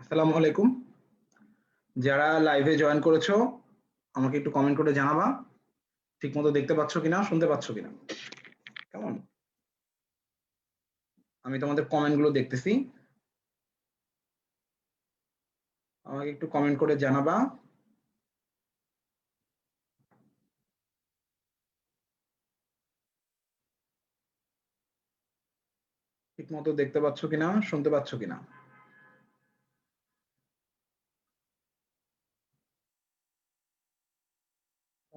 আসসালামু আলাইকুম। যারা লাইভে জয়েন করেছো আমাকে একটু কমেন্ট করে জানাবা ঠিকমতো দেখতে পাচ্ছ কিনা, শুনতে পাচ্ছ কিনা। কেমন? আমি তোমাদের কমেন্টগুলো দেখতেছি। আমাকে একটু কমেন্ট করে জানাবা। ঠিকমতো দেখতে পাচ্ছ কিনা, শুনতে পাচ্ছ কিনা।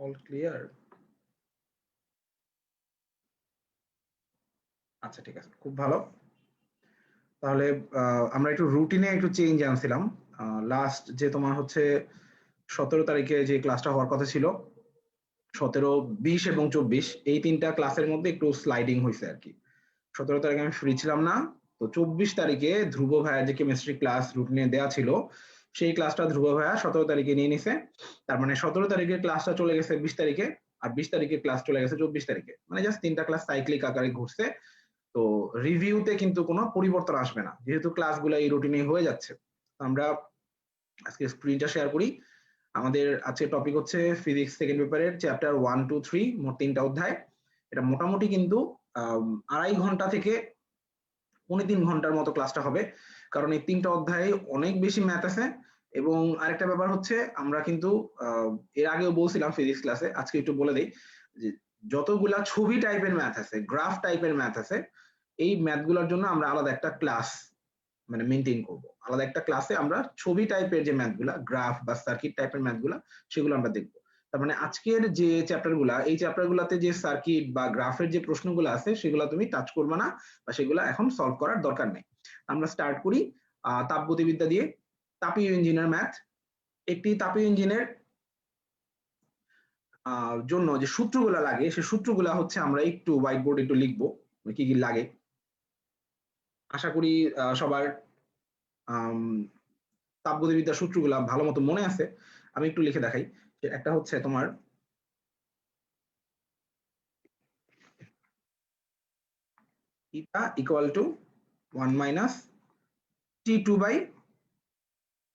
All clear? আচ্ছা, ঠিক আছে, খুব ভালো। তাহলে আমরা একটু রুটিনে একটু চেঞ্জ আনছিলাম। লাস্ট যে তোমার হচ্ছে 17 তারিখে যে ক্লাসটা হওয়ার কথা ছিল, 17, 20 এবং 24 এই 3টা ক্লাসের মধ্যে একটু স্লাইডিং হইছে আরকি। 17 তারিখে আমি ফ্রি ছিলাম না। তো 24 তারিখে ধ্রুব ভাইয়ার যে কেমিস্ট্রি ক্লাস রুটিনে দেওয়া ছিল, সেই ক্লাসটা ধ্রুব ভাইয়া 17 তারিখে নিয়ে নিছে। তার মানে 17 তারিখের ক্লাসটা চলে গেছে 20 তারিখে, আর 20 তারিখের ক্লাস চলে গেছে 24 তারিখে। মানে জাস্ট 3টা ক্লাস সাইক্লিক আকারে ঘুরছে। তো রিভিউতে কিন্তু কোনো পরিবর্তন আসবে না, যেহেতু ক্লাসগুলো এই রুটিনে হয়ে যাচ্ছে। আমরা আজকে স্ক্রিনটা শেয়ার করি। আমাদের আজকে টপিক হচ্ছে ফিজিক্স সেকেন্ড পেপারের চ্যাপ্টার 1, 2, 3, মোট 3টা অধ্যায়। এটা মোটামুটি কিন্তু 2.5 ঘন্টা থেকে 3.25 ঘন্টার মতো ক্লাসটা হবে, কারণ এই 3টা অধ্যায়ে অনেক বেশি ম্যাথ আছে। এবং আরেকটা ব্যাপার হচ্ছে, আমরা কিন্তু এর আগেও বলছিলাম ফিজিক্স ক্লাসে, আজকে একটু বলে দেই যে যতগুলা ছবি টাইপের ম্যাথ আছে, গ্রাফ টাইপের ম্যাথ আছে, এই ম্যাথগুলোর জন্য আমরা আলাদা একটা ক্লাস মানে মেনটেন করব। আলাদা একটা ক্লাসে আমরা ছবি টাইপের যে ম্যাথগুলা, গ্রাফ বা সার্কিট টাইপের ম্যাথগুলা, সেগুলো আমরা দেখব। তার মানে আজকের যে চ্যাপ্টারগুলা, এই চ্যাপ্টারগুলাতে যে সার্কিট বা গ্রাফের যে প্রশ্নগুলো আছে, সেগুলো তুমি টাচ করবে না বা সেগুলো এখন সলভ করার দরকার নেই। আমরা স্টার্ট করি তাপগতিবিদ্যা দিয়ে। তাপীয় ইঞ্জিনের ম্যাথ। একটি তাপীয় ইঞ্জিনের জন্য যে সূত্রগুলা লাগে, সেই সূত্রগুলা হচ্ছে আমরা একটু হোয়াইট বোর্ডে একটু লিখবো, কি কি লাগে। আশা করি সবার তাপগতিবিদ্যার সূত্রগুলা ভালো মতো মনে আছে। আমি একটু লিখে দেখাই। একটা হচ্ছে তোমার eta equal to 1 minus T2 by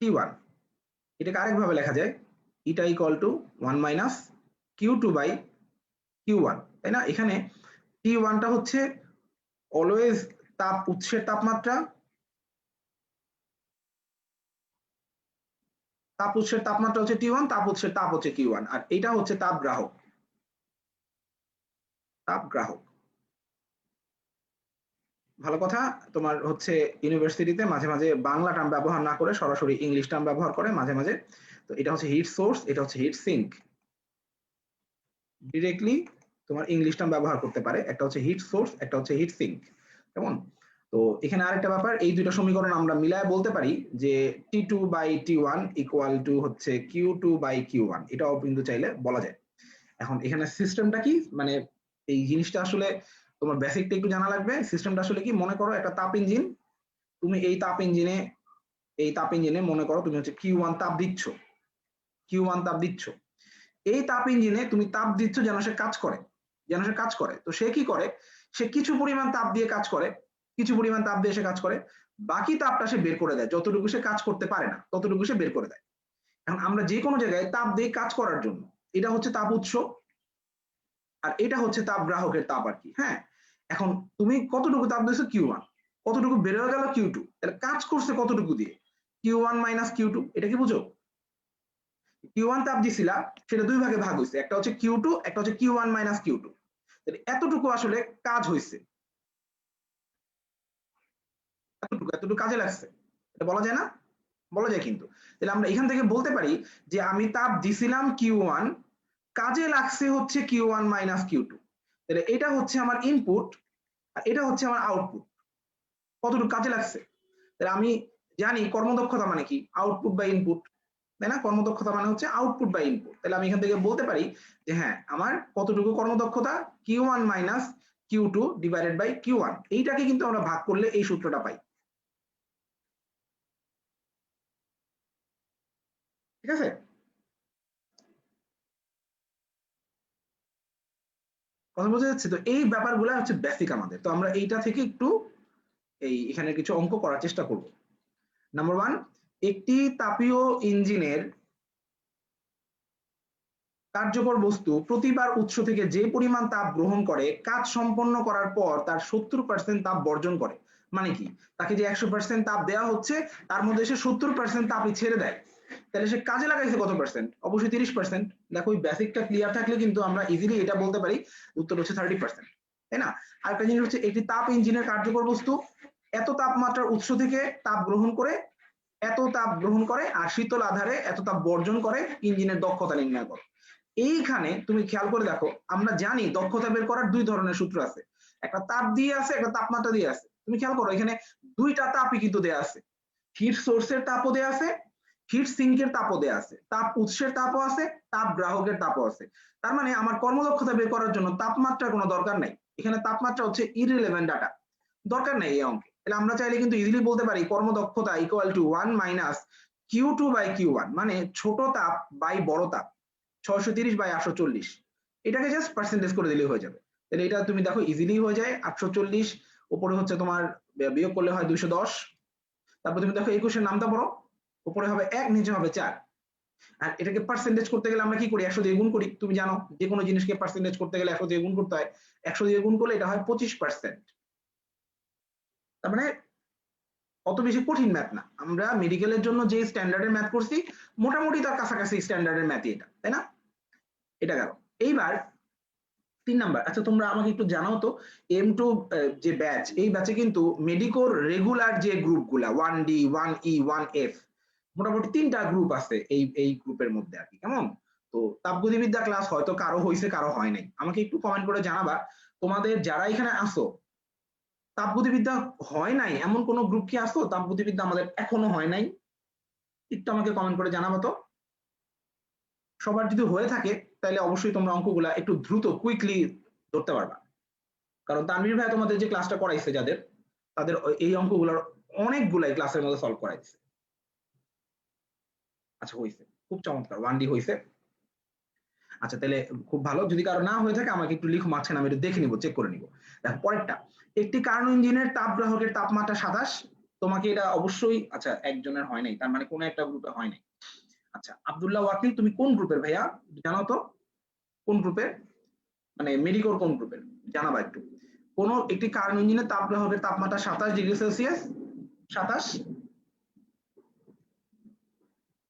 T1। এটাকে আরেকভাবে লেখা যায়, eta equal to 1 minus Q2 by Q1, তাই না? এখানে T1টা হচ্ছে অলওয়েজ তাপ উৎসের তাপমাত্রা, তাপ উৎসের তাপমাত্রা হচ্ছে T1, তাপ উৎসের তাপ হচ্ছে Q1, আর এটা হচ্ছে তাপ গ্রাহক। তাপ গ্রাহক, ভালো কথা। তোমার হচ্ছে ইউনিভার্সিটিতে মাঝে মাঝে বাংলা টার্ম ব্যবহার না করে সরাসরি ইংলিশ টার্ম ব্যবহার করে মাঝে মাঝে। তো এটা হচ্ছে হিট সোর্স, এটা হচ্ছে হিট সিঙ্ক। ডিরেক্টলি তোমার ইংলিশ টার্ম ব্যবহার করতে পারে, একটা হচ্ছে হিট সোর্স, একটা হচ্ছে হিট সিঙ্ক। কেমন? তো এখানে আরেকটা ব্যাপার, এই দুইটা সমীকরণ আমরা মিলায় বলতে পারি যে T2 by T1 equal to হচ্ছে Q2 বাই Q1, এটাও কিন্তু চাইলে বলা যায়। এখন এখানে সিস্টেমটা কি, মানে এই জিনিসটা আসলে তোমার বেসিকটা একটু জানা লাগবে। সিস্টেমটা আসলে কি, মনে করো একটা তাপ ইঞ্জিন, তুমি এই তাপ ইঞ্জিনে মনে করো তুমি হচ্ছে Q1 তাপ দিচ্ছ, Q1 তাপ দিচ্ছ। এই তাপ ইঞ্জিনে তুমি তাপ দিচ্ছ যেন সে কাজ করে, যেন সে কাজ করে। তো সে কি করে, সে কিছু পরিমাণ তাপ দিয়ে কাজ করে, কিছু পরিমাণ তাপ দিয়ে সে কাজ করে, বাকি তাপটা সে বের করে দেয়। যতটুকু সে কাজ করতে পারে না ততটুকু সে বের করে দেয়। এখন আমরা যে কোনো জায়গায় তাপ দিই কাজ করার জন্য, এটা হচ্ছে তাপ উৎস, আর এটা হচ্ছে তাপ গ্রাহকের তাপ আর কি। হ্যাঁ, এখন তুমি কতটুকু তাপ দিয়েছো Q1, কতটুকু বের হয়ে গেল Q2, তাহলে কাজ করছে কতটুকু দিয়ে, Q1 মাইনাস Q2, এটা কি বুঝো? Q1 তাপ দিছিলা, সেটা দুই ভাগে ভাগ হয়েছে, একটা হচ্ছে Q2, একটা হচ্ছে Q1 মাইনাস Q2। তাহলে এতটুকু আসলে কাজ হয়েছে, এতটুকু এতটুকু কাজে লাগছে, এটা বলা যায় না? বলা যায় কিন্তু। তাহলে আমরা এখান থেকে বলতে পারি যে আমি তাপ দিছিলাম Q1, কাজে লাগছে হচ্ছে Q1 মাইনাস Q2। তাহলে এটা হচ্ছে আমার ইনপুট, আর এটা হচ্ছে আমার আউটপুট। কতটুকু কাজে লাগছে, তাহলে আমি জানি কর্মদক্ষতা মানে কি, আউটপুট বা ইনপুট, তাই না? কর্মদক্ষতা মানে হচ্ছে আউটপুট বা ইনপুট। তাহলে আমি এখান থেকে বলতে পারি যে হ্যাঁ, আমার কতটুকু কর্মদক্ষতা, Q1 minus Q2 divided by Q1। এইটাকে কিন্তু আমরা ভাগ করলে এই সূত্রটা পাই। ঠিক আছে? কথা বোঝা যাচ্ছে? তো এই ব্যাপারগুলো হচ্ছে বেসিক আমাদের। তো আমরা এইটা থেকে একটু এই এখানে কিছু অঙ্ক করার চেষ্টা করব। নাম্বার 1, একটি তাপীয় ইঞ্জিনের কার্যকর বস্তু প্রতিবার উৎস থেকে যে পরিমাণ তাপ গ্রহণ করে কাজ সম্পন্ন করার পর তার 70% তাপ বর্জন করে। মানে কি, তাকে যে 100% তাপ দেওয়া হচ্ছে তার মধ্যে সে 70% তাপই ছেড়ে দেয়, তাহলে সে কাজে লাগাইছে কত পার্সেন্ট? অবশ্যই 30%। দেখো ওই বেসিকটা ক্লিয়ার থাকলে কিন্তু আমরা ইজিলি এটা বলতে পারি উত্তর হচ্ছে 30%, তাই না? আরেকটা জিনিস হচ্ছে একটি তাপ ইঞ্জিনের কার্যকর বস্তু এত তাপমাত্রার উৎস থেকে তাপ গ্রহণ করে, এত তাপ গ্রহণ করে আর শীতল আধারে এত তাপ বর্জন করে, ইঞ্জিনের দক্ষতা নির্ণয় করো। এইখানে তুমি খেয়াল করে দেখো, আমরা জানি দক্ষতা বের করার দুই ধরনের সূত্র আছে, একটা তাপ দিয়ে আছে, একটা তাপমাত্রা দিয়ে আছে। তুমি খেয়াল করো এখানে দুইটা তাপই কিন্তু দেয়া আছে, হিট সোর্সের তাপও দেয়া আছে, হিট সিঙ্কের তাপও দেয়া আছে, তাপ উৎসের তাপও আছে, তাপ গ্রাহকের তাপও আছে। তার মানে আমার কর্মদক্ষতা বের করার জন্য তাপমাত্রার কোনো দরকার নাই, এখানে তাপমাত্রা হচ্ছে ইররিলেভেন্ট ডাটা, দরকার নেই এই অঙ্কে। তাহলে আমরা চাইলে কিন্তু ইজিলি বলতে পারি কর্মদক্ষতা equal to 1 minus Q2 by Q1, মানে ছোট তাপ বাই বড় তাপ 630 বাই 840, এটাকে জাস্ট পার্সেন্টেজ করে দিলেই হয়ে যাবে। তাহলে এটা তুমি দেখো ইজিলি হয়ে যায়, 840 উপরে হচ্ছে তোমার বিয়োগ করলে হয় 210, তারপর তুমি দেখো 21 এর নামটা পড়ো, উপরে হবে 1 নিচে হবে 4। আর এটাকে পার্সেন্টেজ করতে গেলে আমরা কি করি, 100 দিয়ে গুণ করি। তুমি জানো যে কোনো জিনিসকে পার্সেন্টেজ করতে গেলে 100 দিয়ে গুণ করতে হয়, 100 দিয়ে গুণ করলে এটা হয় 25%। তার মানে অত বেশি কঠিন ম্যাথ না, আমরা মেডিকেলের জন্য যে স্ট্যান্ডার্ডের ম্যাথ করছি মোটামুটি তার কাছাকাছি স্ট্যান্ডার্ডের ম্যাথই এটা, তাই না? এটা গেল। এইবার 3 নাম্বার, আচ্ছা তোমরা আমাকে একটু জানাও তো, M2 যে ব্যাচ, এই ব্যাচে কিন্তু মেডিকোর রেগুলার যে গ্রুপগুলা 1D 1E 1F মোটামুটি 3টা গ্রুপ আছে এই গ্রুপের মধ্যে আর কি, কেমন? তো তাপগতিবিদ্যা ক্লাস হয়তো কারো হয়েছে কারো হয় নাই, আমাকে একটু কমেন্ট করে জানাবা তোমাদের যারা এখানে আসো তাপগতিবিদ্যা হয় নাই এমন কোন গ্রুপ কি আসো, তাপগতিবিদ্যা আমাদের এখনো হয় নাই, একটু আমাকে কমেন্ট করে জানাবো তো। সবার যদি হয়ে থাকে তাহলে অবশ্যই তোমরা অঙ্কগুলা একটু দ্রুত কুইকলি ধরতে পারবা, কারণ তানভীর ভাই তোমাদের যে ক্লাসটা করাইছে যাদের, তাদের এই অঙ্কগুলোর অনেকগুলাই ক্লাসের মধ্যে সলভ করাইছে। আচ্ছা হইছে, খুব চমৎকার, 1D হইছে। আচ্ছা তাহলে খুব ভালো, যদি কারো না হয়ে থাকে আমাকে একটু লিখো মাঝখানে, আমি একটু দেখে নিব, চেক করে নিব। দেখো পরেরটা, একটি কার্নো ইঞ্জিনের তাপ গ্রাহকের তাপমাত্রা 27, তোমাকে এটা অবশ্যই, আচ্ছা একজনের হয় নাই, তার মানে কোন একটা গ্রুপে হয় নাই। আচ্ছা আব্দুল্লাহ ওয়াকিল তুমি কোন গ্রুপের ভাইয়া জানাও তো, কোন গ্রুপের, মানে মেডিকোর কোন গ্রুপের জানাবা একটু। কোন একটি কার্নো ইঞ্জিনের তাপ গ্রাহকের তাপমাত্রা 27°C, 27,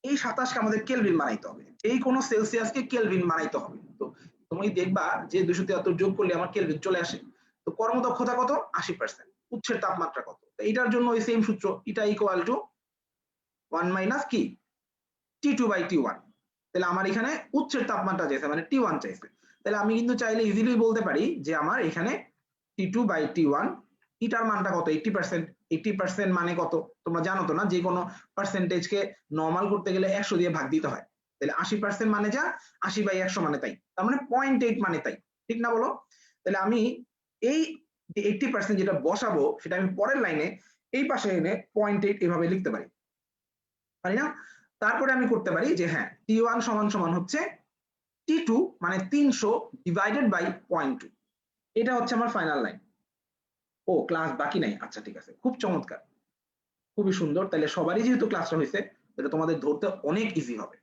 এই 27 কে আমাদের কেলভিন বানাইতে হবে, এই কোন সেলসিয়াসকে কেলভিন বানাইতে হবে। তো তুমি দেখবা যে 273 যোগ করলে আমার কেলভিন চলে আসে। তো কর্মদক্ষতা কত, 80%, উৎসের তাপমাত্রা কত, এটার জন্য ওই সেম সূত্র, এটা ইকুয়াল টু 1 মাইনাস কি T2 বাই T1। তাহলে আমার এখানে উৎসের তাপমাত্রা চাইছে মানে T1 চাইছে, তাহলে আমি কিন্তু চাইলে ইজিলি বলতে পারি যে আমার এখানে T2 বাই T1, এটার মানটা কত, 80%। 80% মানে কত তোমরা জানো তো না, যে কোনো পার্সেন্টেজকে নরমাল করতে গেলে 100 দিয়ে ভাগ দিতে হয়, তাহলে 80% মানে যা, 80 বাই 100 মানে তাই, তার মানে 0.8 মানে তাই, ঠিক না বলো? তাহলে আমি এই 80% যেটা বসাবো সেটা আমি পরের লাইনে এই পাশে এনে 0.8 এভাবে লিখতে পারি, পারি না? তারপরে আমি করতে পারি যে হ্যাঁ T1 সমান সমান হচ্ছে T2 মানে 300 ডিভাইডেড বাই 0.2, এটা হচ্ছে আমার ফাইনাল লাইন। ও ক্লাস বাকি নাই, আচ্ছা ঠিক আছে, খুব চমৎকার, খুবই সুন্দর। তাহলে সবারই যেহেতু ক্লাসটা হয়েছে তাহলে তোমাদের ধরতে অনেক ইজি হবে।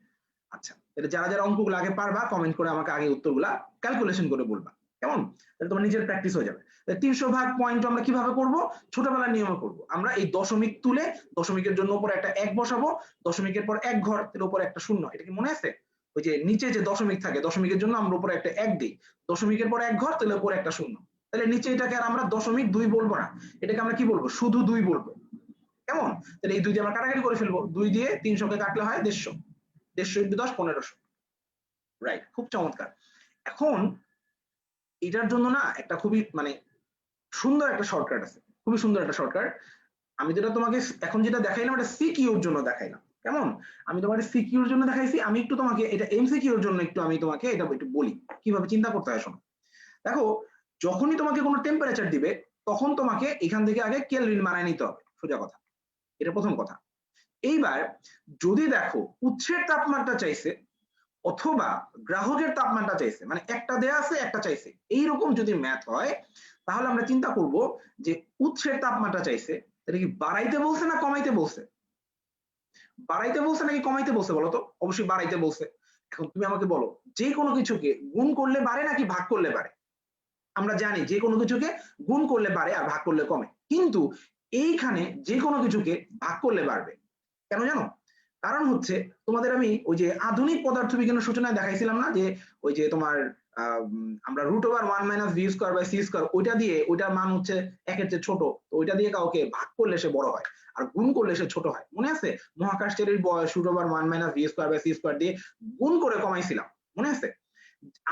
আচ্ছা তাহলে যারা যারা অঙ্কগুলো আগে পারবা কমেন্ট করে আমাকে আগে উত্তরগুলা ক্যালকুলেশন করে বলবা, কেমন? তাহলে তোমার নিজের প্র্যাকটিস হয়ে যাবে। 300 ভাগ পয়েন্ট আমরা কিভাবে করব, ছোটবেলার নিয়মে করব। আমরা এই দশমিক তুলে দশমিকের জন্য উপরে একটা 1 বসাবো, দশমিকের পর 1 ঘর, এর উপরে একটা শূন্য, এটা কি মনে আছে? ওই যে নিচে যে দশমিক থাকে দশমিকের জন্য আমরা উপরে একটা 1 দিই, দশমিকের পর 1 ঘর, তাহলে উপরে একটা শূন্য, তাহলে নিচে এটাকে আর আমরা দশমিক 2 বলবো না, এটাকে আমরা কি বলবো, শুধু 2 বলবো, কেমন? তাহলে এই 2 দিয়ে আমরা কাটাকাটি করে ফেলবো, 2 দিয়ে 300 কে কাটলে হয় 150, 150 ইন্টু 10 1500, রাইট, খুব চমৎকার। এখন এটার জন্য না একটা খুবই মানে সুন্দর একটা শর্টকাট আছে, খুবই সুন্দর একটা শর্টকাট। আমি যেটা তোমাকে এখন যেটা দেখাইলাম এটা সিকিউর জন্য দেখাইলাম, কেমন? আমি তোমাকে সিকিউর জন্য দেখাইছি, আমি একটু তোমাকে এটা এমসিকিউর জন্য একটু আমি তোমাকে এটা একটু বলি কিভাবে চিন্তা করতে হয়। শোনো, দেখো যখনই তোমাকে কোনো টেম্পারেচার দিবে তখন তোমাকে এখান থেকে আগে কেলভিন বানায় নিতে হবে, সোজা কথা, এটা প্রথম কথা। এইবার যদি দেখো উৎসের তাপমাত্রা চাইছে অথবা গ্রাহকের তাপমাত্রা চাইছে, মানে একটা দেয়া আছে একটা চাইছে, এইরকম যদি ম্যাথ হয় তাহলে আমরা চিন্তা করব যে উৎসের তাপমাত্রা চাইছে, এটা কি বাড়াইতে বলছে না কমাইতে বলছে? বাড়াইতে বলছে নাকি কমাইতে বলছে বলো তো? অবশ্যই বাড়াইতে বলছে। এখন তুমি আমাকে বলো যে কোনো কিছুকে গুণ করলে বাড়ে নাকি ভাগ করলে বাড়ে? আমরা জানি যে কোনো কিছুকে গুণ করলে বাড়ে আর ভাগ করলে কমে। কিন্তু এইখানে যে কোনো কিছুকে ভাগ করলে বাড়বে। কেন জানো? কারণ হচ্ছে তোমাদের আমি ওই যে আধুনিক পদার্থবিজ্ঞানের সূচনায় দেখাইছিলাম না যে ওই যে তোমার আমরা √1 - v² / c² ওইটা দিয়ে ওইটার মান হচ্ছে ১ এর চেয়ে ছোট। তো ওইটা দিয়ে কাউকে ভাগ করলে সে বড় হয়। আর গুণ করলে সে ছোট হয়। মনে আছে? মহাকাশচারীর বয়স √1 - v² / c² দিয়ে গুণ করে কমাইছিলাম। মনে আছে?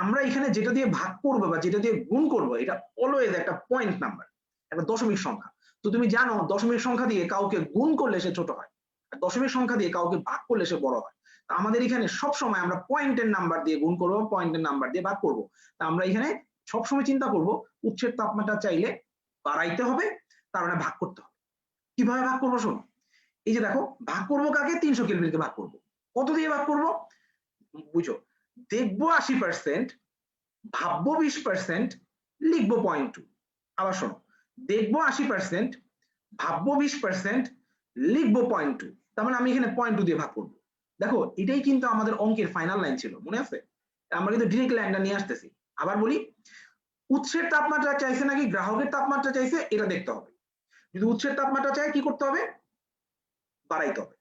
আমরা এখানে যেটা দিয়ে ভাগ করব বা যেটা দিয়ে গুণ করব এটা অলওয়েজ একটা পয়েন্ট নাম্বার, একটা দশমিক সংখ্যা। তো তুমি জানো দশমিক সংখ্যা দিয়ে কাউকে গুণ করলে সে ছোট হয় আর দশমিক সংখ্যা দিয়ে কাউকে ভাগ করলে সে বড় হয়। তা আমাদের এখানে সবসময় আমরা পয়েন্টের নাম্বার দিয়ে গুণ করব, পয়েন্টের নাম্বার দিয়ে ভাগ করব। তা আমরা এখানে সবসময় চিন্তা করব উৎসের তাপমাত্রা চাইলে বাড়াইতে হবে, তার মানে ভাগ করতে হবে। কিভাবে ভাগ করবো শোনো, এই যে দেখো ভাগ করবো কাকে, 300 কেলভিনকে ভাগ করবো। কত দিয়ে ভাগ করবো বুঝো, দেখবো 80%, ভাববো 20%, লিখবো 0.2। আবার শোনো, দেখবো 80%, ভাববো 20%, লিখবো 0.2। তার মানে আমি এখানে 0.2 দিয়ে ভাগ করবো। দেখো এটাই কিন্তু আমাদের অঙ্কের ফাইনাল লাইন ছিল, মনে আছে? আমরা কিন্তু ডিরেক্ট লাইনটা নিয়ে আসতেছি। আবার বলি, উৎসের তাপমাত্রা চাইছে নাকি গ্রাহকের তাপমাত্রা চাইছে এটা দেখতে হবে। যদি উৎসের তাপমাত্রা চাই কি করতে হবে, বাড়াইতে হবে।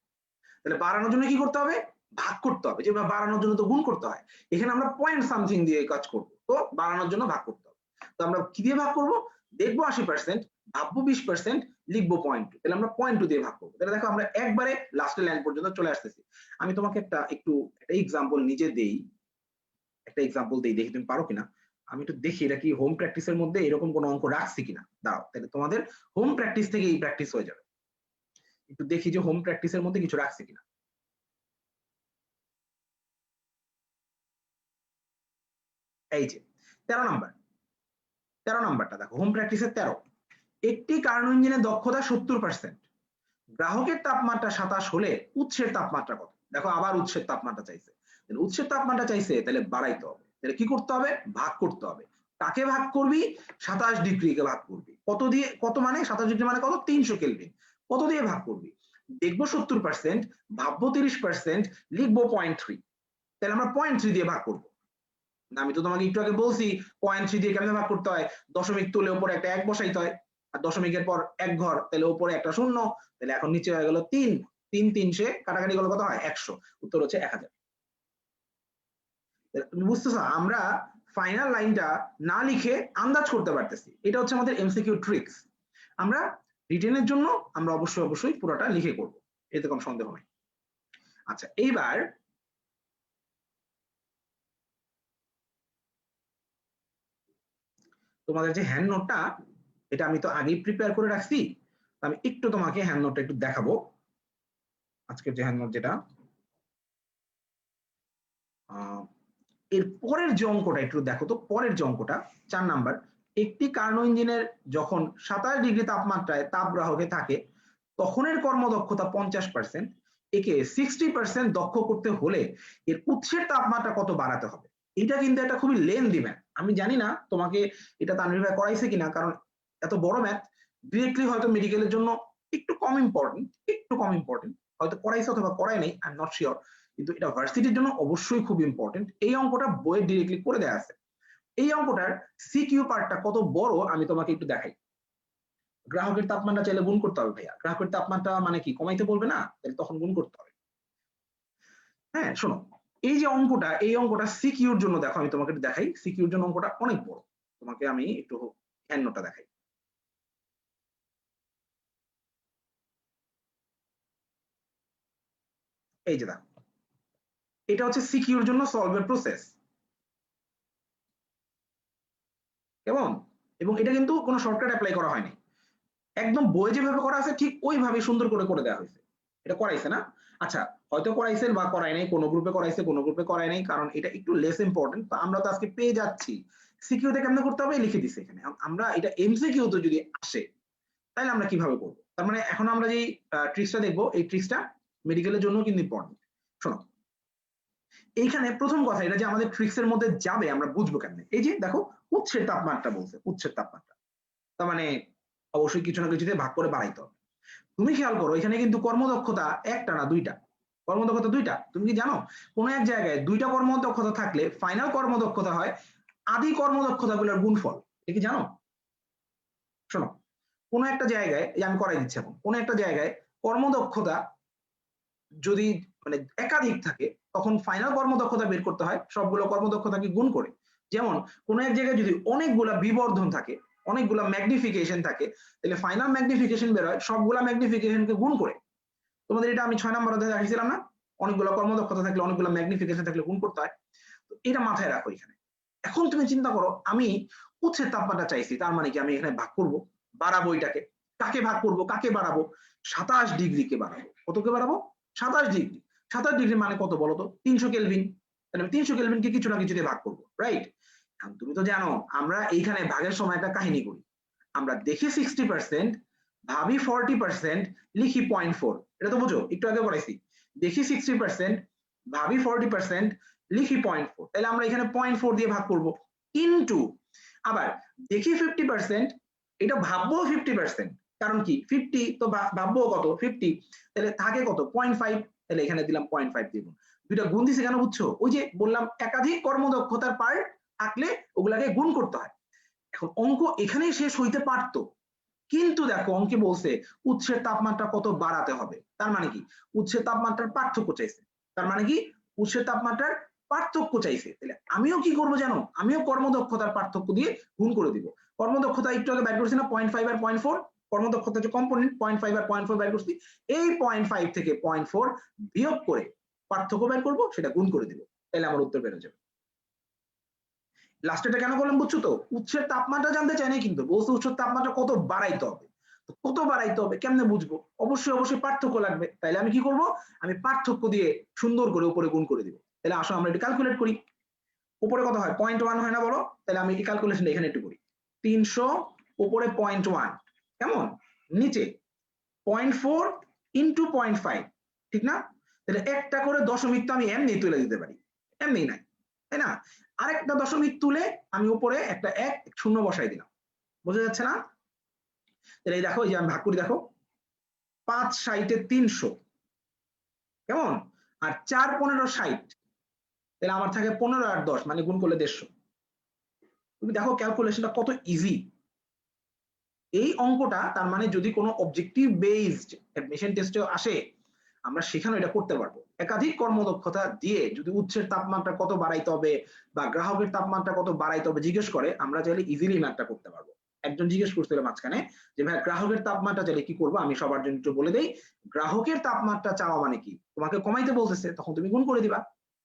তাহলে বাড়ানোর জন্য কি করতে হবে, ভাগ করতে হবে। যে বাড়ানোর জন্য তো গুণ করতে হয়, এখানে আমরা পয়েন্ট সামথিং দিয়ে কাজ করব, তো বাড়ানোর জন্য ভাগ করতে হবে। তো আমরা কি দিয়ে ভাগ করব, দেখবো 80%, ভাববো 20%, লিখবো 0.2। তাহলে আমরা 0.2 দিয়ে ভাগ করবো। তাহলে দেখো আমরা একবারে লাস্টের লাইন পর্যন্ত চলে আসতেছি। আমি তোমাকে একটা এক্সাম্পল নিজে দেই, একটা এক্সাম্পল দেই, দেখি তুমি পারো কিনা। আমি একটু দেখি এটা কি হোম প্র্যাকটিসের মধ্যে এরকম কোনো অঙ্ক রাখছি কিনা। দাঁড়াও, তাহলে তোমাদের হোম প্র্যাকটিস থেকে এই প্র্যাকটিস হয়ে যাবে। একটু দেখি যে হোম প্র্যাকটিসের মধ্যে কিছু রাখছি কিনা। এই যে 13 নাম্বার, 13 নাম্বারটা দেখো হোম প্র্যাকটিসের 13। একটি কার্নো ইঞ্জিনের দক্ষতা 70%, গ্রাহকের তাপমাত্রা 27 হলে উৎসের তাপমাত্রা কত? দেখো আবার উৎসের তাপমাত্রা চাইছে, উৎসের তাপমাত্রা চাইছে তাহলে বাড়াইতে হবে। তাহলে কি করতে হবে, ভাগ করতে হবে। কাকে ভাগ করবি, 27 ডিগ্রিকে ভাগ করবি। কত দিয়ে, কত মানে 27 ডিগ্রি মানে কত, 300 কেলভিন। কত দিয়ে ভাগ করবি, দেখবো 70%, ভাববো 30%, লিখবো 0.3। তাহলে আমরা 0.3 দিয়ে ভাগ করবো। আমি তো তোমাকে একটু আগে বলছি 0.3 দিয়ে কেমনে ভাগ করতে হয়, দশমিক তুলে উপরে একটা 1 বসাইতে হয়, আর দশমিকের পর 1 ঘর, তাহলে উপরে একটা শূন্য, তাহলে এখন নিচে হয়ে গেল 3, 3 3 সে কাটাকাটি করলে কত হয়, 100। উত্তর হচ্ছে 1000। তুমি বুঝতেছো, আমরা ফাইনাল লাইনটা না লিখে আন্দাজ করতে পারতেছি। এটা হচ্ছে আমাদের এমসিকিউ ট্রিক্স। আমরা রিটেনের জন্য আমরা অবশ্যই পুরোটা লিখে করব, এতে কোনো সন্দেহ নাই। আচ্ছা এইবার তোমাদের যে হ্যান্ড নোটটা, এটা আমি তো আগেই প্রিপেয়ার করে রাখছি। আমি একটু তোমাকে হ্যান্ড নোটটা একটু দেখাবো। আজকের যে হ্যান্ড নোট যেটা, এর পরের যে অঙ্কটা একটু দেখো তো, পরের যে অঙ্কটা 4 নাম্বার, একটি কার্নো ইঞ্জিনের যখন 27 ডিগ্রি তাপমাত্রায় তাপ গ্রাহকে থাকে তখনের কর্মদক্ষতা 50%, একে 60% দক্ষ করতে হলে এর উৎসের তাপমাত্রা কত বাড়াতে হবে। এটা কিন্তু একটা খুবই লেন্দি ম্যাথ। আমি জানি না তোমাকে এটা তানভীর ভাই করাইছে কিনা, কারণ এত বড় ম্যাথ ডিরেক্টলি হয়তো মেডিকেলের জন্য একটু কম ইম্পর্টেন্ট, হয়তো করাইছে অথবা করাই নাই, আই এম নট শিওর। কিন্তু এটা ভার্সিটির জন্য অবশ্যই খুব ইম্পর্টেন্ট। এই অঙ্কটা বইয়ে ডিরেক্টলি করে দেওয়া আছে। এই অঙ্কটার সিকিউ পার্টটা কত বড় আমি তোমাকে একটু দেখাই। গ্রাহকের তাপমাত্রা চাইলে গুণ করতে হবে ভাইয়া, গ্রাহকের তাপমাত্রা মানে কি, কমাইতে বলবে না, তাহলে তখন গুণ করতে হবে। হ্যাঁ শোনো, এই যে অঙ্কটা, এই অঙ্কটা সিকিউর জন্য দেখো, আমি তোমাকে একটু দেখাই, সিকিউর জন্য অঙ্কটা অনেক বড়। তোমাকে আমি একটু হ্যান্ড নোটটা দেখাই। এই যে দেখো, এটা হচ্ছে সিকিউর জন্য সলভের প্রসেস, কেমন? এবং এটা কিন্তু কোনো শর্টকাট অ্যাপ্লাই করা হয়নি, একদম বই যেভাবে করা আছে ঠিক ওইভাবে সুন্দর করে করে দেওয়া হয়েছে। এটা করাইছে না? আচ্ছা, হয়তো করাইছে বা করাই নাই, কোনো গ্রুপে করাইছে কোনো গ্রুপে করাই নাই, কারণ এটা একটু লেস ইম্পর্টেন্ট। তো আমরা তো আজকে পেয়ে যাচ্ছি, সিকিউতে কেমনে করতে হবে লিখে দিছে এখানে। আমরা এটা এমসিকিউ তো যদি আসে তাহলে আমরা কিভাবে করব। তার মানে এখন আমরা যেই ট্রিক্সটা দেখবো, এই ট্রিক্সটা মেডিকেলের জন্য কিন্তু ইম্পর্টেন্ট। শোনো, এইখানে প্রথম কথা, এটা যে আমাদের ট্রিক্সের মধ্যে যাবে আমরা বুঝবো কেমনে। এই যে দেখো উৎসের তাপমাত্রা বলছে, উৎসের তাপমাত্রা, তার মানে অবশ্যই কিছু না কিছুতে ভাগ করে বাড়াইতে হবে। তুমি খেয়াল করো এখানে কিন্তু কর্মদক্ষতা একটা না দুইটা, কর্মদক্ষতা দুইটা। তুমি কি জানো কোন এক জায়গায় দুইটা কর্মদক্ষতা থাকলে ফাইনাল কর্মদক্ষতা হয় আদি কর্মদক্ষতাগুলোর গুণফল। এটা কি জানো? শোনো, কোন একটা জায়গায় আমি করাই দিচ্ছি এখন, কোন একটা জায়গায় কর্মদক্ষতা যদি মানে একাধিক থাকে তখন ফাইনাল কর্মদক্ষতা বের করতে হয় সবগুলো কর্মদক্ষতাকে গুণ করে। যেমন কোন এক জায়গায় যদি অনেকগুলা বিবর্ধন থাকে, অনেকগুলা ম্যাগনিফিকেশন থাকে, তাহলে ফাইনাল ম্যাগনিফিকেশন বের হয় সবগুলা ম্যাগনিফিকেশনকে গুণ করে। তোমাদের এটা আমি 6 নম্বর অধ্যায়ে দেখাইছিলাম না? অনেকগুলো কর্মদক্ষতা থাকলে অনেকগুলো ম্যাগনিফিকেশন থাকলে গুণ করতে হয়। তো এটা মাথায় রাখো এখানে। এখন তুমি চিন্তা করো আমি উৎসের তাপমাত্রা চাইছি, তার মানে কি আমি এখানে ভাগ করব, বাড়াবো এটাকে। কাকে ভাগ করব, কাকে বাড়াবো? 27 ডিগ্রিকে বাড়াবো। কতকে বাড়াবো? 27 ডিগ্রি। 27 ডিগ্রি মানে কত বলো তো? 300 কেলভিন। তাহলে আমি 300 কেলভিনকে কিছু না কিছু দিয়ে ভাগ করব, রাইট? তুমি তো জানো আমরা এইখানে ভাগের সময় একটা কাহিনী করি। আমরা দেখি 60%, ভাবি 40%, লিখি 0.4। এটা তো বুঝো, একটু আগে পড়াইছি। দেখি 60%, ভাবি 40%, লিখি 0.4। তাহলে আমরা এখানে 0.4 দিয়ে ভাগ করব। কিন্তু আবার দেখি 50%, এটা ভাববো 50%। কারণ কি 50 তো ভাববো কত 50, তাহলে থাকে কত 0.5, তাহলে এখানে দিলাম 0.5 দিব। দুইটা গুণ দিছি কেন বুঝছো? ওই যে বললাম একাধিক কর্মদক্ষতার পার্ট থাকলে ওগুলাকে গুণ করতে হয়। এখন অঙ্ক এখানেই শেষ হইতে পারতো, কিন্তু দেখো অঙ্কে বলছে উৎসের তাপমাত্রা কত বাড়াতে হবে। তার মানে কি উৎসের তাপমাত্রার পার্থক্য চাইছে। তার মানে কি উৎসের তাপমাত্রার পার্থক্য চাইছে। তাহলে আমিও কি করব জানো? আমিও কর্মদক্ষতার পার্থক্য দিয়ে গুণ করে দিব। কর্মদক্ষতা একটু আগে বের করছি না 0.5 আর 0.4, কর্মদক্ষতা যে কম্পোনেন্ট 0.5 আর 0.4 বের করছি। এই 0.5 থেকে 0.4 বিয়োগ করে পার্থক্য বের করব, সেটা গুণ করে দিব, তাহলে আমার উত্তর বের হয়ে যাবে। লাস্টেটা কেন বললাম বুঝছো তো? উৎসের তাপমাত্রা জানতে চাই না, কিন্তু বলছে উৎসের তাপমাত্রা কত বাড়াইতে হবে। তো কত বাড়াইতে হবে কেমনে বুঝবো? অবশ্যই পার্থক্য লাগবে। তাইলে আমি কি করব? আমি পার্থক্য দিয়ে সুন্দর করে উপরে গুণ করে দিব। তাহলে আসো আমরা এটা ক্যালকুলেট করি। উপরে কত হয়? 0.1 হয় না বলো? তাহলে আমি এই ক্যালকুলেশনটা এখানে একটু করি। 300 উপরে 0.1 কেমন? নিচে 0.4 ইনটু 0.5, ঠিক না? তাহলে একটা করে দশমিক তো আমি এমনি তুলে দিতে পারি, এমনি নাই, তাই না? আরেকটা দশমিক তুলে আমি উপরে একটা 1 শূন্য বসাই দিলাম। বোঝা যাচ্ছে না? তাহলে এই দেখো, এই যে আমি ভাগ করি, দেখো 5 × 300 কেমন, আর 4 15 60, তাহলে আমার থাকে 15 আর 10 মানে গুণ করলে 150। তুমি দেখো ক্যালকুলেশনটা কত ইজি। এই অঙ্কটা তার মানে যদি কোনো অবজেক্টিভ বেসড অ্যাডমিশন টেস্টে আসে আমরা সেখানে এটা করতে পারবো। একাধিক কর্মদক্ষতা দিয়ে যদি উৎসের তাপমাত্রা কত বাড়াইতে হবে বা গ্রাহকের তাপমাত্রা কত বাড়াইতে হবে জিজ্ঞেস করে, আমরা চাইলে ইজিলি ম্যাথটা করতে পারবো। একজন জিজ্ঞেস করছিল মাঝখানে যে ভাই গ্রাহকের তাপমাত্রা চাইলে কি করবো, আমি সবার জন্য একটু বলে দেই। গ্রাহকের তাপমাত্রা চাওয়া মানে কি, তোমাকে কমাইতে বলতেছে তখন তুমি গুণ করে দিবা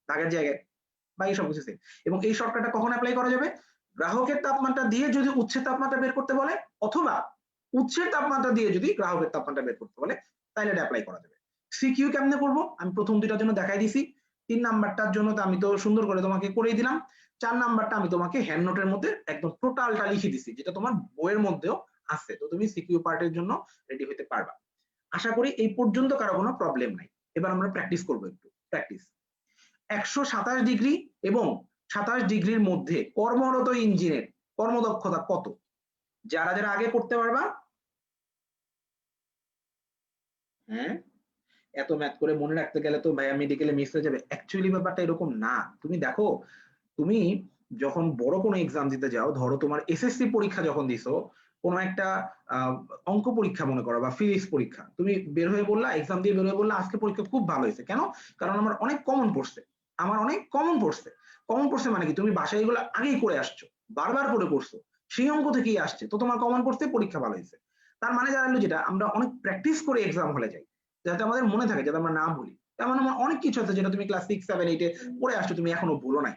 দাগের জায়গায় বা এইসব কিছু। এবং এই শর্টকাটটা কখন অ্যাপ্লাই করা যাবে? গ্রাহকের তাপমাত্রা দিয়ে যদি উৎসের তাপমাত্রা বের করতে বলে, অথবা উৎসের তাপমাত্রা দিয়ে যদি গ্রাহকের তাপমাত্রা বের করতে বলে, তাহলে এটা অ্যাপ্লাই করা যাবে। সিকিউ কেমনে করব আমি প্রথম দুইটার জন্য দেখাই দিছি। 3 নাম্বারটার জন্য তো আমি তো সুন্দর করে তোমাকে করেই দিলাম। 4 নাম্বারটা আমি তোমাকে হ্যান্ড নোটের মধ্যে একদম টোটালটা লিখে দিছি, যেটা তোমার বইয়ের মধ্যেও আছে। তো তুমি সিকিউ পার্টের জন্য রেডি হতে পারবা। আশা করি এই পর্যন্ত কারো কোনো প্রবলেম নাই। এবার আমরা প্র্যাকটিস করব, একটু প্র্যাকটিস। 127 ডিগ্রি এবং 27 ডিগ্রির মধ্যে কর্মরত ইঞ্জিনের কর্মদক্ষতা কত? যারা যারা আগে করতে পারবা, হ্যাঁ, এত ম্যাথ করে মনে রাখতে গেলে তো ভাইয়া মেডিকেলে মিস হয়ে যাবে। অ্যাকচুয়ালি ব্যাপারটা এরকম না। তুমি দেখো, তুমি যখন বড় কোনো এক্সাম দিতে যাও, ধরো তোমার এসএসসি পরীক্ষা যখন দিছো, কোনো একটা অঙ্ক পরীক্ষা মনে করো বা ফিজিক্স পরীক্ষা, তুমি বের হয়ে বললা, এক্সাম দিয়ে বের হয়ে বললা আজকে পরীক্ষা খুব ভালো হয়েছে। কেন? কারণ আমার অনেক কমন পড়ছে। আমার অনেক কমন পড়ছে। কমন পড়ছে মানে কি তুমি বাসায় এগুলো আগেই করে আসছো, বারবার করে করছো, সেই অঙ্ক থেকেই আসছে, তো তোমার কমন পড়ছে, পরীক্ষা ভালো হয়েছে। তার মানে দাঁড়ালো যেটা আমরা অনেক প্র্যাকটিস করে এক্সাম হলে যাই, যাতে আমাদের মনে থাকে, যাতে আমরা না ভুলি। তেমন আমার অনেক কিছু আছে যেটা তুমি ক্লাস 6 7 8 এ পড়ে আসছো, তুমি এখনো ভুলো নাই।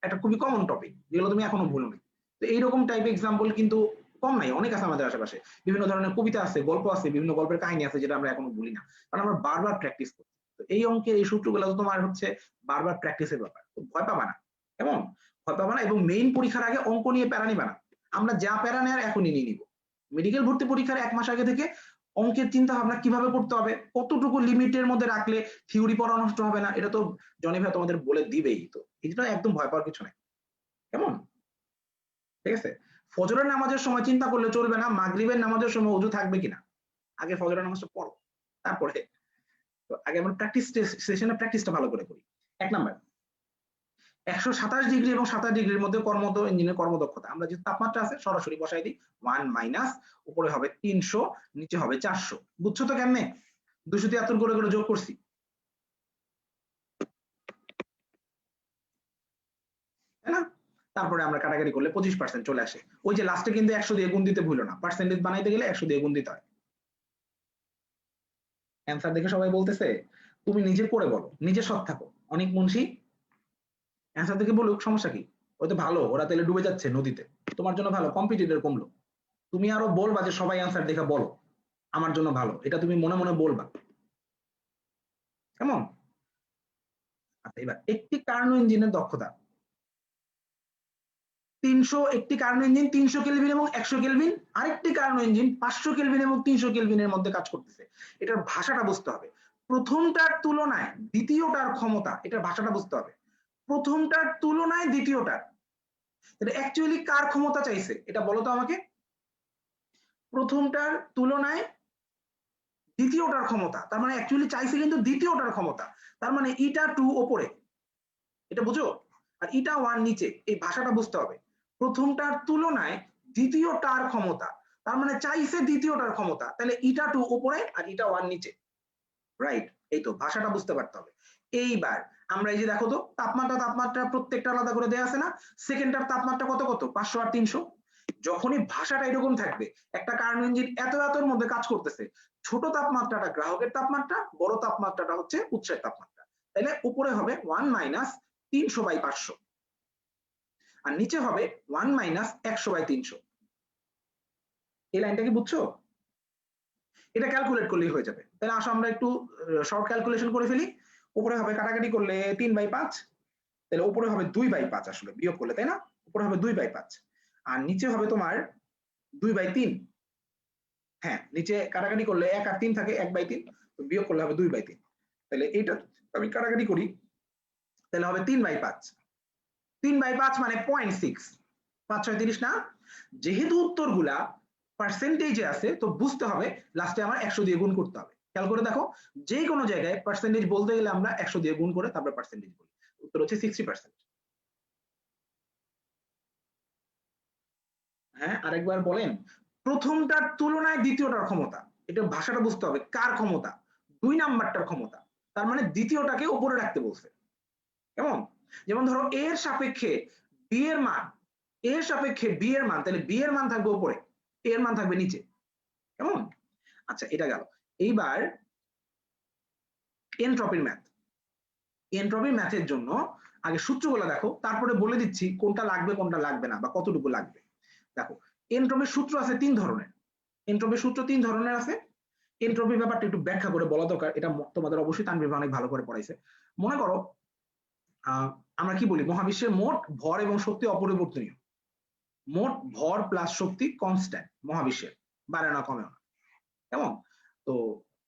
একটা খুবই কমন টপিক যেগুলো তুমি এখনো ভুলো নাই। তো এইরকম টাইপ এক্সাম্পল কিন্তু কম নাই, অনেক আছে আমাদের আশেপাশে। বিভিন্ন ধরনের কবিতা আছে, গল্প আছে, বিভিন্ন গল্পের কাহিনী আছে যেটা আমরা এখনো ভুলি না, কারণ আমরা বারবার প্র্যাকটিস করি। তো এই অঙ্কের এই সূত্রগুলো তো তোমার হচ্ছে বারবার প্র্যাকটিসের ব্যাপার। তো ভয় পাবা না, কেমন? ভয় পাবা না। এবং মেইন পরীক্ষার আগে অঙ্ক নিয়ে প্যারা নিবা না। আমরা যা প্যারা নেয়ার এখনই নিয়ে নিব। মেডিকেল ভর্তি পরীক্ষার 1 মাস আগে থেকে অঙ্কের চিন্তা ভাবনা কিভাবে করতে হবে, কতটুকু লিমিটের মধ্যে রাখলে থিওরি পড়া নষ্ট হবে না, এটা তো জনি ভাই তোমাদের বলে দিবেই। তো এটা একদম ভয় পাওয়ার কিছু নাই, কেমন? ঠিক আছে? ফজরের নামাজের সময় চিন্তা করলে চলবে না মাগরিবের নামাজের সময় ওযু থাকবে কিনা। আগে ফজরের নামাজটা পড়ো, তারপরে তো আগে আমরা প্র্যাকটিস সেশনে প্র্যাকটিসটা ভালো করে করি। 1 নাম্বার 127 ডিগ্রি এবং 27 ডিগ্রির মধ্যে কর্মরত ইঞ্জিনের কর্মদক্ষতা আমরা যে তাপমাত্রা আছে সরাসরি বসাই দিই 1 মাইনাস উপরে হবে 300 নিচে হবে 400 বুঝছো তো কেমনে 273 করে করে যোগ করছি তাই না তারপরে আমরা কাটাকাটি করলে 25% চলে আসে ওই যে লাস্টে কিন্তু 100 দিয়ে গুণ দিতে ভুলো না পার্সেন্টেজ বানাইতে গেলে 100 দিয়ে গুণ দিতে হয় অ্যানসার দেখে সবাই বলতেছে তুমি নিজে করে বলো নিজে সৎ থাকো অনেক মুন্সি অ্যান্সার দেখে বলুক সমস্যা কি ওই তো ভালো ওরা তাহলে ডুবে যাচ্ছে নদীতে তোমার জন্য ভালো কম্পিটিটর কমলো তুমি আরো বলবা যে সবাই অ্যান্সার দেখে বলো আমার জন্য ভালো এটা তুমি মনে মনে বলবা কেমন আচ্ছা এবার একটি কার্নো ইঞ্জিনের দক্ষতা 300 একটি কার্নো ইঞ্জিন 300 কেলভিন এবং 100 কেলভিন আরেকটি কার্নো ইঞ্জিন 500 কেলভিন এবং 300 কেলভিনের মধ্যে কাজ করতেছে এটার ভাষাটা বুঝতে হবে প্রথমটার তুলনায় দ্বিতীয়টার ক্ষমতা এটার ভাষাটা বুঝতে হবে প্রথমটার তুলনায় দ্বিতীয়টার তাহলে অ্যাকচুয়ালি কার ক্ষমতা চাইছে এটা বলো তো আমাকে প্রথমটার তুলনায় দ্বিতীয়টার ক্ষমতা তার মানে অ্যাকচুয়ালি চাইছে কিন্তু দ্বিতীয়টার ক্ষমতা তার মানে ইটা 2 উপরে এটা বুঝো আর ইটা 1 নিচে এই ভাষাটা বুঝতে হবে প্রথমটার তুলনায় দ্বিতীয়টার ক্ষমতা তার মানে চাইছে দ্বিতীয়টার ক্ষমতা তাহলে ইটা 2 উপরে আর ইটা 1 নিচে রাইট এই তো ভাষাটা বুঝতে পারতে হবে এইবার আমরা এই যে দেখো তো তাপমাত্রা প্রত্যেকটা আলাদা করে দেয়া আছে না সেকেন্ডটার তাপমাত্রা কত কত 500 আর 300 যখনই ভাষাটা এরকম থাকবে একটা কার্নো ইঞ্জিন এতর মধ্যে কাজ করতেছে ছোট তাপমাত্রাটা গ্রাহকের তাপমাত্রা বড় তাপমাত্রাটা হচ্ছে উৎসের তাপমাত্রা তাহলে উপরে হবে 1 মাইনাস 300 বাই 500 আর নিচে হবে 1 মাইনাস 100 বাই 300 এই লাইনটা কি বুঝছো এটা ক্যালকুলেট করলেই হয়ে যাবে তাহলে আসো আমরা একটু শর্ট ক্যালকুলেশন করে ফেলি উপরে হবে কাটাকাটি করলে 3 বাই 5 তাহলে উপরে হবে 2 বাই 5 আসলে বিয়োগ করলে তাই না উপরে হবে 2 বাই 5 আর নিচে হবে তোমার 2 বাই 3 হ্যাঁ নিচে কাটাকাটি করলে 1 আর 3 থাকে 1 বাই 3 তো বিয়োগ করলে হবে 2 বাই 3 তাহলে এইটা আমি কাটাকাটি করি তাহলে হবে 3 বাই 5 3 বাই 5 মানে 0.6 5 6 30 না যেহেতু উত্তরগুলা পার্সেন্টেজে আছে তো বুঝতে হবে লাস্টে আমার 100 দিয়ে গুণ করতে হবে খেয়াল করে দেখো যে কোনো জায়গায় পার্সেন্টেজ বলতে গেলে আমরা 100 দিয়ে গুণ করে তারপর পার্সেন্টেজ বলি উত্তর হচ্ছে 60% হ্যাঁ আরেকবার বলেন প্রথমটার তুলনায় দ্বিতীয়টার ক্ষমতা এটা ভাষাটা বুঝতে হবে কার ক্ষমতা 2 নাম্বারটার ক্ষমতা তার মানে দ্বিতীয়টাকে উপরে রাখতে বলছে কেমন যেমন ধরো এ এর সাপেক্ষে বি এর মান এ এর সাপেক্ষে বি এর মান তাহলে বি এর মান থাকবে উপরে এ এর মান থাকবে নিচে কেমন আচ্ছা এটা গেল এইবার এনট্রপির ম্যাথের জন্য আগে সূত্রগুলো দেখো তারপরে বলে দিচ্ছি কোনটা লাগবে কোনটা লাগবে না বা কতটুকু লাগবে দেখো এনট্রপির সূত্র আছে 3 ধরনের এনট্রপির সূত্র 3 ধরনের আছে এনট্রপির ব্যাপারটা একটু ব্যাখ্যা করে বলা দরকার এটা তোমাদের অবশ্যই তানভীর ভাই অনেক ভালো করে পড়াইছে মনে করো আমরা কি বলি মহাবিশ্বের মোট ভর এবং শক্তি অপরিবর্তনীয় মোট ভর প্লাস শক্তি কনস্ট্যান্ট মহাবিশ্বের বাড়ে না কমে না কেমন তো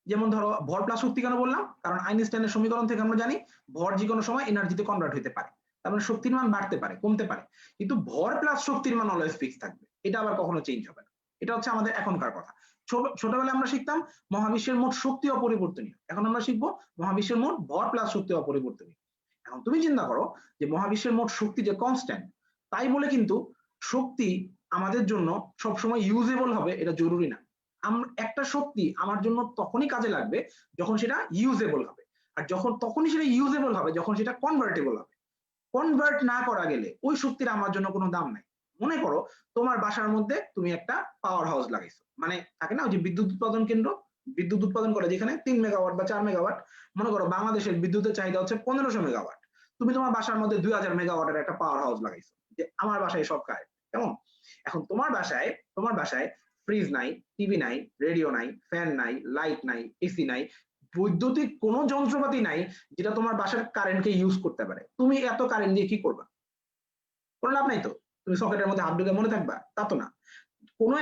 যেমন ধরো ভর প্লাস শক্তি কেন বললাম কারণ আইনস্টাইনের সমীকরণ থেকে আমরা জানি ভর যে কোনো সময় এনার্জিতে কনভার্ট হতে পারে তার মানে শক্তির মান বাড়তে পারে কমতে পারে কিন্তু ভর প্লাস শক্তির মান অলওয়েজ ফিক্স থাকবে এটা আবার কখনো চেঞ্জ হবে না এটা হচ্ছে আমাদের এখনকার কথা ছোটবেলায় আমরা শিখতাম মহাবিশ্বের মোট শক্তি অপরিবর্তনীয় এখন আমরা শিখবো মহাবিশ্বের মোট ভর প্লাস শক্তি অপরিবর্তনীয় এখন তুমি চিন্তা করো যে মহাবিশ্বের মোট শক্তি যে কনস্ট্যান্ট তাই বলে কিন্তু শক্তি আমাদের জন্য সবসময় ইউজেবল হবে এটা জরুরি না একটা শক্তি আমার জন্য তখনই কাজে লাগবে যখন সেটা ইউজেবল হবে আর তখনই সেটা ইউজেবল হবে যখন সেটা কনভার্টেবল হবে কনভার্ট না করা গেলে ওই শক্তির আমার জন্য কোনো দাম নাই মনে করো তোমার বাসার মধ্যে তুমি একটা পাওয়ার হাউস লাগাইছো মানে থাকে না ওই যে বিদ্যুৎ উৎপাদন কেন্দ্র বিদ্যুৎ উৎপাদন করে যেখানে 3 মেগাওয়াট বা 4 মেগাওয়াট মনে করো বাংলাদেশের বিদ্যুতের চাহিদা হচ্ছে 1500 মেগাওয়াট তুমি তোমার বাসার মধ্যে 2000 মেগাওয়াটের একটা পাওয়ার হাউস লাগাইছো যে আমার বাসায় সব কাজ কেমন এখন তোমার বাসায় ফ্রিজ নাই টিভি নাই রেডিও নাই ফ্যান নাই লাইট নাই এসি নাই বৈদ্যুতিক কোনো যন্ত্রপাতি নাই যেটা তোমার বাসার কারেন্টকে ইউজ করতে পারে তুমি এত কারেন্ট দিয়ে কি করবা কোনো লাভ নাই তো তুমি সকেটের মধ্যে হাত ঢুকে মনে থাকবা তা তো না কোনো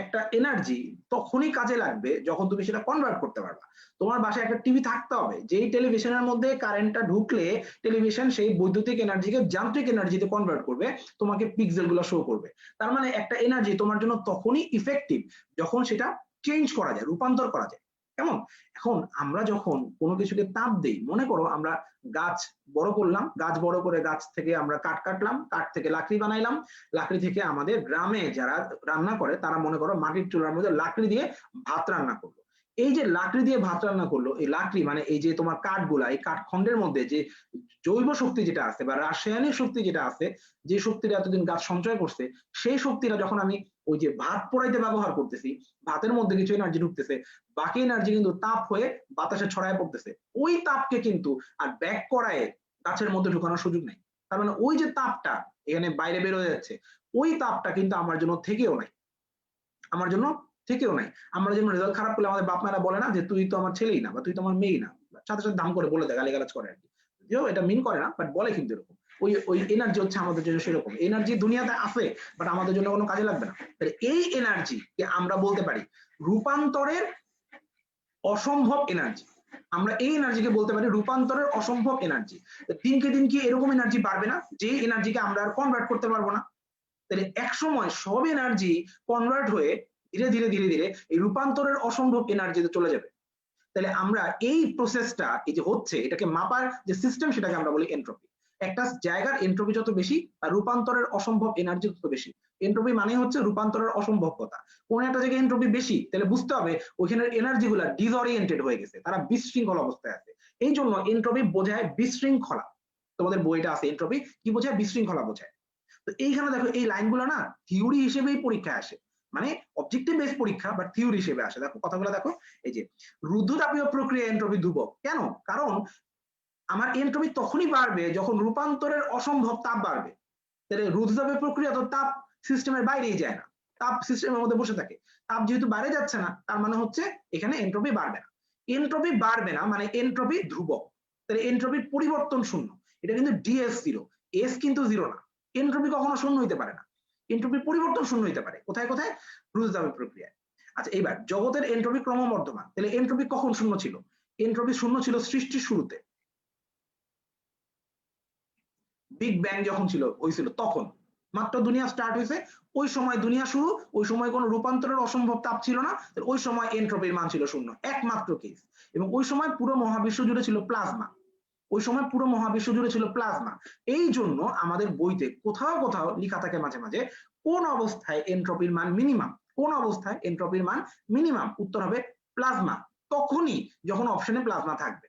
একটা এনার্জি তখনই কাজে লাগবে যখন তুমি সেটা কনভার্ট করতে পারবা তোমার বাসায় একটা টিভি থাকতে হবে যেই টেলিভিশনের মধ্যে কারেন্টটা ঢুকলে টেলিভিশন সেই বৈদ্যুতিক এনার্জিকে যান্ত্রিক এনার্জিতে কনভার্ট করবে তোমাকে পিক্সেল গুলো শো করবে তার মানে একটা এনার্জি তোমার জন্য তখনই ইফেক্টিভ যখন সেটা চেঞ্জ করা যায় রূপান্তর করা যায় কেমন? এখন আমরা যখন কোনো কিছুকে তাপ দেই, মনে করো আমরা গাছ বড় করলাম, গাছ বড় করে গাছ থেকে আমরা কাঠ কাটলাম, কাঠ থেকে লাকড়ি বানাইলাম, লাকড়ি থেকে আমাদের গ্রামে যারা রান্না করে তারা মনে করো মাটির চুলার মধ্যে লাকড়ি দিয়ে ভাত রান্না করলো। এই যে লাকড়ি দিয়ে ভাত রান্না করলো, এই লাকড়ি মানে এই যে তোমার কাঠগুলা, এই কাঠখণ্ডের মধ্যে যে জৈব শক্তি যেটা আছে বা রাসায়নিক শক্তি যেটা আছে, যে শক্তিটা এতদিন গাছ সঞ্চয় করছে, সেই শক্তিটা যখন আমি ওই যে ভাত পোড়াইতে ব্যবহার করতেছি, ভাতের মধ্যে কিছু এনার্জি ঢুকতেছে, বাকি এনার্জি কিন্তু তাপ হয়ে বাতাসে ছড়ায় পড়তেছে। ওই তাপকে কিন্তু আর ব্যাক করায় গাছের মধ্যে ঢুকানোর সুযোগ নাই। তার মানে ওই যে তাপটা এখানে বাইরে বের হয়ে যাচ্ছে, ওই তাপটা কিন্তু আমার জন্য থেকেও নাই, আমার জন্য থেকেও নাই। আমরা যেমন রেজাল্ট খারাপ করলে আমাদের বাপ মায়েরা বলে না যে তুই তো আমার ছেলেই না বা তুই তো আমার মেয়েই না, সাথে সাথে দাম করে বলে দেয়, গালিগালাজ করে আর কি। যদিও এটা মিন করে না, বাট বলে কিন্তু এরকম। ওই ওই এনার্জি হচ্ছে আমাদের জন্য সেরকম এনার্জি দুনিয়াতে আছে, বাট আমাদের জন্য কোনো কাজে লাগবে না। এই এনার্জি কে আমরা বলতে পারি রূপান্তরের অসম্ভব এনার্জি। আমরা এই এনার্জিকে বলতে পারি রূপান্তরের অসম্ভব এনার্জি। দিনকে দিন কি এরকম এনার্জি বাড়বে না যে এনার্জিকে আমরা আর কনভার্ট করতে পারবো না? তাহলে এক সময় সব এনার্জি কনভার্ট হয়ে ধীরে ধীরে ধীরে ধীরে এই রূপান্তরের অসম্ভব এনার্জিতে চলে যাবে। তাহলে আমরা এই প্রসেসটা এই যে হচ্ছে, এটাকে মাপার যে সিস্টেম সেটাকে আমরা বলি এন্ট্রপি। একটা জায়গার এন্ট্রপি যত বেশি তার রূপান্তরের অসম্ভব এনার্জি তত বেশি। এন্ট্রপি মানে হচ্ছে রূপান্তরের অসম্ভবতা। কোন একটা জায়গায় এন্ট্রপি বেশি তাহলে বুঝতে হবে ওইখানের এনার্জি গুলা ডিসঅরিয়েন্টেড হয়ে গেছে, তারা বিশৃঙ্খল অবস্থায় আছে। এই জন্য এন্ট্রপি বোঝায় বিশৃঙ্খলা। তোমাদের বইটা আছে এন্ট্রপি কি বোঝায়? বিশৃঙ্খলা বোঝায়। তো এইখানে দেখো এই লাইনগুলো না থিওরি হিসেবেই পরীক্ষায় আসে, মানে অবজেক্টিভ বেস পরীক্ষা বাট থিওরি হিসেবে আসে। দেখো কথাগুলো দেখো, এই যে রুদ্ধতাপীয় প্রক্রিয়া এন্ট্রপি ধ্রুবক কেন? কারণ আমার এন্ট্রপি তখনই বাড়বে যখন রূপান্তরের অসম্ভব তাপ বাড়বে। তাহলে রুদ্ধতাপীয় প্রক্রিয়া তো তাপ সিস্টেমের বাইরেই যায় না, তাপ সিস্টেমের মধ্যে বসে থাকে। তাপ যেহেতু বাইরে যাচ্ছে না তার মানে হচ্ছে এখানে এন্ট্রপি বাড়বে না। এন্ট্রপি বাড়বে না মানে এন্ট্রপি ধ্রুবক। তাহলে এন্ট্রপির পরিবর্তন শূন্য, এটা কিন্তু ডিএস জিরো, এস কিন্তু জিরো না। এন্ট্রপি কখনো শূন্য হইতে পারে না, এন্ট্রপির পরিবর্তন শূন্য হইতে পারে। কোথায় কোথায়? রুদ্ধতাপীয় প্রক্রিয়ায়। আচ্ছা এবার জগতের এন্ট্রপি ক্রমবর্ধমান, তাহলে এন্ট্রপি কখন শূন্য ছিল? এন্ট্রপি শূন্য ছিল সৃষ্টির শুরুতে, বিগ ব্যাং যখন ছিল হয়েছিল তখন মাত্র দুনিয়া স্টার্ট হয়েছে, ওই সময় দুনিয়া শুরু, ওই সময় কোনো রূপান্তরের অসম্ভব তাপ ছিল না, ওই সময় এন্ট্রপির মান ছিল শূন্য, একমাত্র কেস। এবং ওই সময় পুরো মহাবিশ্ব জুড়ে ছিল প্লাজমা, ওই সময় পুরো মহাবিশ্ব জুড়ে ছিল প্লাজমা। এই জন্য আমাদের বইতে কোথাও কোথাও লেখা থাকে মাঝে মাঝে কোন অবস্থায় এন্ট্রপির মান মিনিমাম, কোন অবস্থায় এন্ট্রপির মান মিনিমাম, উত্তর হবে প্লাজমা। তখনই যখন অপশনে প্লাজমা থাকবে।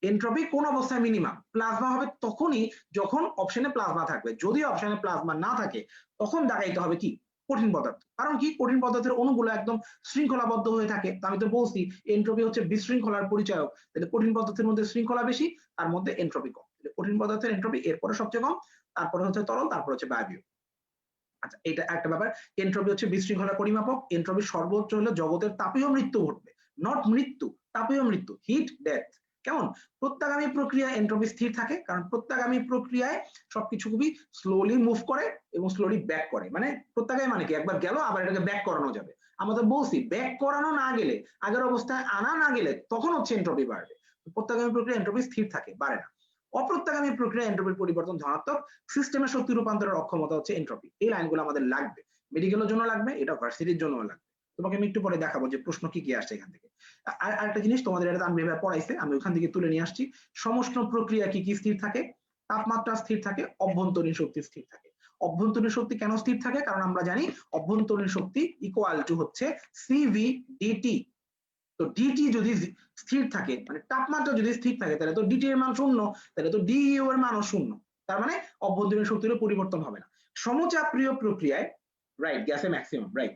এন্ট্রপি কোন অবস্থায় মিনিমাম? প্লাজমা হবে তখনই যখন অপশনে প্লাজমা থাকবে। যদি অপশনে প্লাজমা না থাকে তখন দেখাইতে হবে কি? কঠিন পদার্থ। কারণ কি? কঠিন পদার্থের অণুগুলো একদম শৃঙ্খলাবদ্ধ হয়ে থাকে। আমি তো বলছি এন্ট্রপি হচ্ছে বিশৃঙ্খলার পরিচায়ক। তাহলে কঠিন পদার্থের মধ্যে শৃঙ্খলা বেশি, তার মধ্যে এন্ট্রপি কম। কঠিন পদার্থের এন্ট্রপি এরপরে সবচেয়ে কম, তারপরে হচ্ছে তরল, তারপর হচ্ছে বায়বীয়। আচ্ছা এটা একটা ব্যাপার। এন্ট্রপি হচ্ছে বিশৃঙ্খলার পরিমাপক। এন্ট্রপির সর্বোচ্চ হলে জগতের তাপীয় মৃত্যু ঘটবে, নট মৃত্যু, তাপীয় মৃত্যু, হিট ডেথ। কেমন? প্রত্যাগামী প্রক্রিয়া এন্ট্রপি স্থির থাকে, কারণ প্রত্যাগামী প্রক্রিয়ায় সবকিছু খুবই স্লোলি মুভ করে এবং স্লোলি ব্যাক করে। মানে প্রত্যাগামী মানে কি? একবার গেল আবার এটাকে ব্যাক করানো যাবে। আমাদের বলছি ব্যাক করানো না গেলে, আগের অবস্থায় আনা না গেলে তখন হচ্ছে এন্ট্রপি বাড়বে। প্রত্যাগামী প্রক্রিয়া এন্ট্রপি স্থির থাকে, বাড়ে না। অপ্রত্যাগামী প্রক্রিয়া এন্ট্রপির পরিবর্তন ধনাত্মক। সিস্টেমের শক্তি রূপান্তরের অক্ষমতা হচ্ছে এন্ট্রপি। এই লাইনগুলো আমাদের লাগবে, মেডিকেলের জন্য লাগবে, এটা ভার্সিটির জন্য লাগবে। তোমাকে আমি একটু পরে দেখাবো যে প্রশ্ন কি কি আসছে এখান থেকে। আর আরেকটা জিনিস তোমাদের এটা আমি এভাবে পড়াইছে, আমি ওখান থেকে তুলে নিয়ে আসছি। সমস্ত প্রক্রিয়া কি কি স্থির থাকে? তাপমাত্রা স্থির থাকে, অভ্যন্তরীণ শক্তি স্থির থাকে। অভ্যন্তরীণ শক্তি কেন স্থির থাকে? কারণ আমরা জানি অভ্যন্তরীণ শক্তি ইকুয়াল টু হচ্ছে সিভি ডিটি। তো ডিটি যদি স্থির থাকে, মানে তাপমাত্রা যদি স্থির থাকে, তাহলে তো ডিটি এর মান শূন্য, তাহলে তো ডিইউ এর মানও শূন্য। তার মানে অভ্যন্তরীণ শক্তিরও পরিবর্তন হবে না। সমচাপীয় প্রক্রিয়ায়, রাইট, গ্যাসে ম্যাক্সিমাম, রাইট।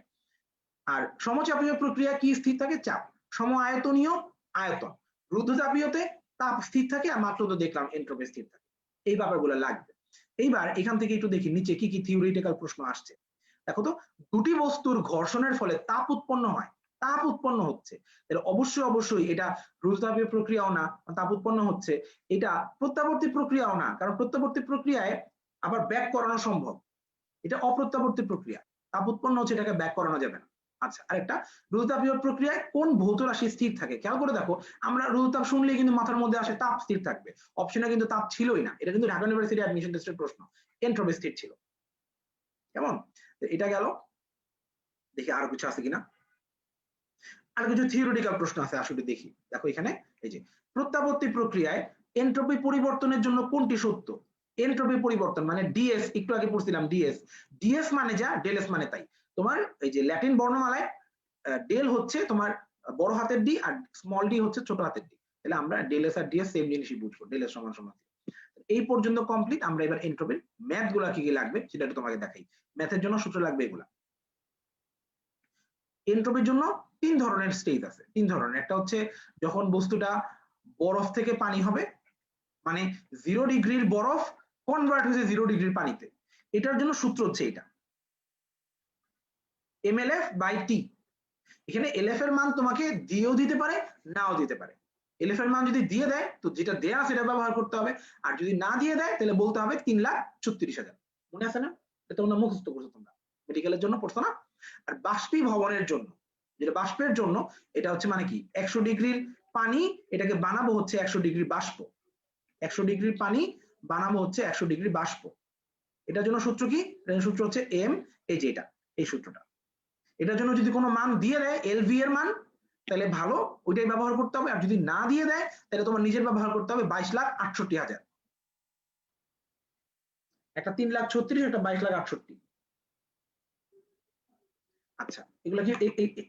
আর সমচাপীয় প্রক্রিয়া কি স্থির থাকে? চাপ। সম আয়তনীয় আয়তন। রুদ্ধতাপীয়তে তাপ স্থির থাকে, আর মাত্র তো দেখলাম এন্ট্রপি স্থির থাকে। এই ব্যাপারগুলো লাগবে। এইবার এখান থেকে একটু দেখি নিচে কি কি থিওরিটিক্যাল প্রশ্ন আসছে। দেখো তো, দুটি বস্তুর ঘর্ষণের ফলে তাপ উৎপন্ন হয়, তাপ উৎপন্ন হচ্ছে, তাহলে অবশ্যই অবশ্যই এটা রুদ্ধতাপীয় প্রক্রিয়াও না, তাপ উৎপন্ন হচ্ছে। এটা প্রত্যাবর্তী প্রক্রিয়াও না, কারণ প্রত্যাবর্তী প্রক্রিয়ায় আবার ব্যাক করানো সম্ভব। এটা অপ্রত্যাবর্তী প্রক্রিয়া, তাপ উৎপন্ন হচ্ছে, এটাকে ব্যাক করানো যাবে না। আচ্ছা আরেকটা, রুদ্ধতাপীয় প্রক্রিয়ায় কোন ভৌত রাশি স্থির থাকে? খেয়াল করে দেখো, আমরা রুদ্ধতাপ শুনলেই কিন্তু মাথার মধ্যে আসে তাপ স্থির থাকবে। অপশনে কিন্তু তাপ ছিলই না, এটা কিন্তু ঢাকা ইউনিভার্সিটি অ্যাডমিশন টেস্টের প্রশ্ন। এন্ট্রপি স্থির ছিল। কেমন? এটা গেল। দেখি আরো কিছু আছে কিনা। আর কিছু থিওরিটিক্যাল প্রশ্ন আছে, আসলে দেখি। দেখো এখানে এই যে প্রত্যাবর্তী প্রক্রিয়ায় এনট্রপি পরিবর্তনের জন্য কোনটি সত্য? এনট্রপি পরিবর্তন মানে ডিএস, একটু আগে পড়ছিলাম ডিএস। ডিএস মানে যা, ডেল এস মানে তাই। তোমার এই যে ল্যাটিন বর্ণমালায় ডেল হচ্ছে তোমার বড় হাতের ডি আর স্মল ডি হচ্ছে ছোট হাতের ডি। তাহলে আমরা ডেল এস আর ডিএস সেম জিনিসই বুঝবো, ডেল এস সমান সমান। এই পর্যন্ত কমপ্লিট। আমরা এবার এনট্রপির ম্যাথ গুলা কি কি লাগবে সেটা একটু তোমাকে দেখাই। ম্যাথের জন্য সূত্র লাগবে এগুলা। এনট্রপির জন্য তিন ধরনের স্টেজ আছে, তিন ধরনের। একটা হচ্ছে যখন বস্তুটা বরফ থেকে পানি হবে, মানে 0 ডিগ্রির বরফ কনভার্ট হয়েছে 0 ডিগ্রির পানিতে। এটার জন্য সূত্র হচ্ছে এটা এমএলএফ বাই টি। এখানে এলএফ এর মান তোমাকে দিয়েও দিতে পারে, নাও দিতে পারে। এলএফ এর মান যদি দিয়ে দেয় তো যেটা দেয়া সেটা ব্যবহার করতে হবে, আর যদি না দিয়ে দেয় তাহলে বলতে হবে 3,36,000। মনে আছে না? এটা তোমরা মুখস্থ করছো, তোমরা মেডিকেলের জন্য পড়ছো না? আর বাষ্পীভবনের জন্য, যেটা বাষ্পের জন্য, এটা হচ্ছে মানে কি 100 ডিগ্রির পানি এটাকে বানাবো হচ্ছে 100 ডিগ্রি বাষ্প। 100 ডিগ্রির পানি বানাবো হচ্ছে 100 ডিগ্রি বাষ্প। এটার জন্য সূত্র কি? এটার সূত্র হচ্ছে এম, এই যে এটা, এই সূত্রটা। এটার জন্য যদি কোনো মান দিয়ে দেয় এলভি এর মান, তাহলে ভালো, ওইটাই ব্যবহার করতে হবে। আর যদি না দিয়ে দেয় তাহলে তোমার নিজের ব্যবহার করতে হবে 22,68,000। একটা 3,36,000, একটা 22,68,000। আচ্ছা, এগুলা কি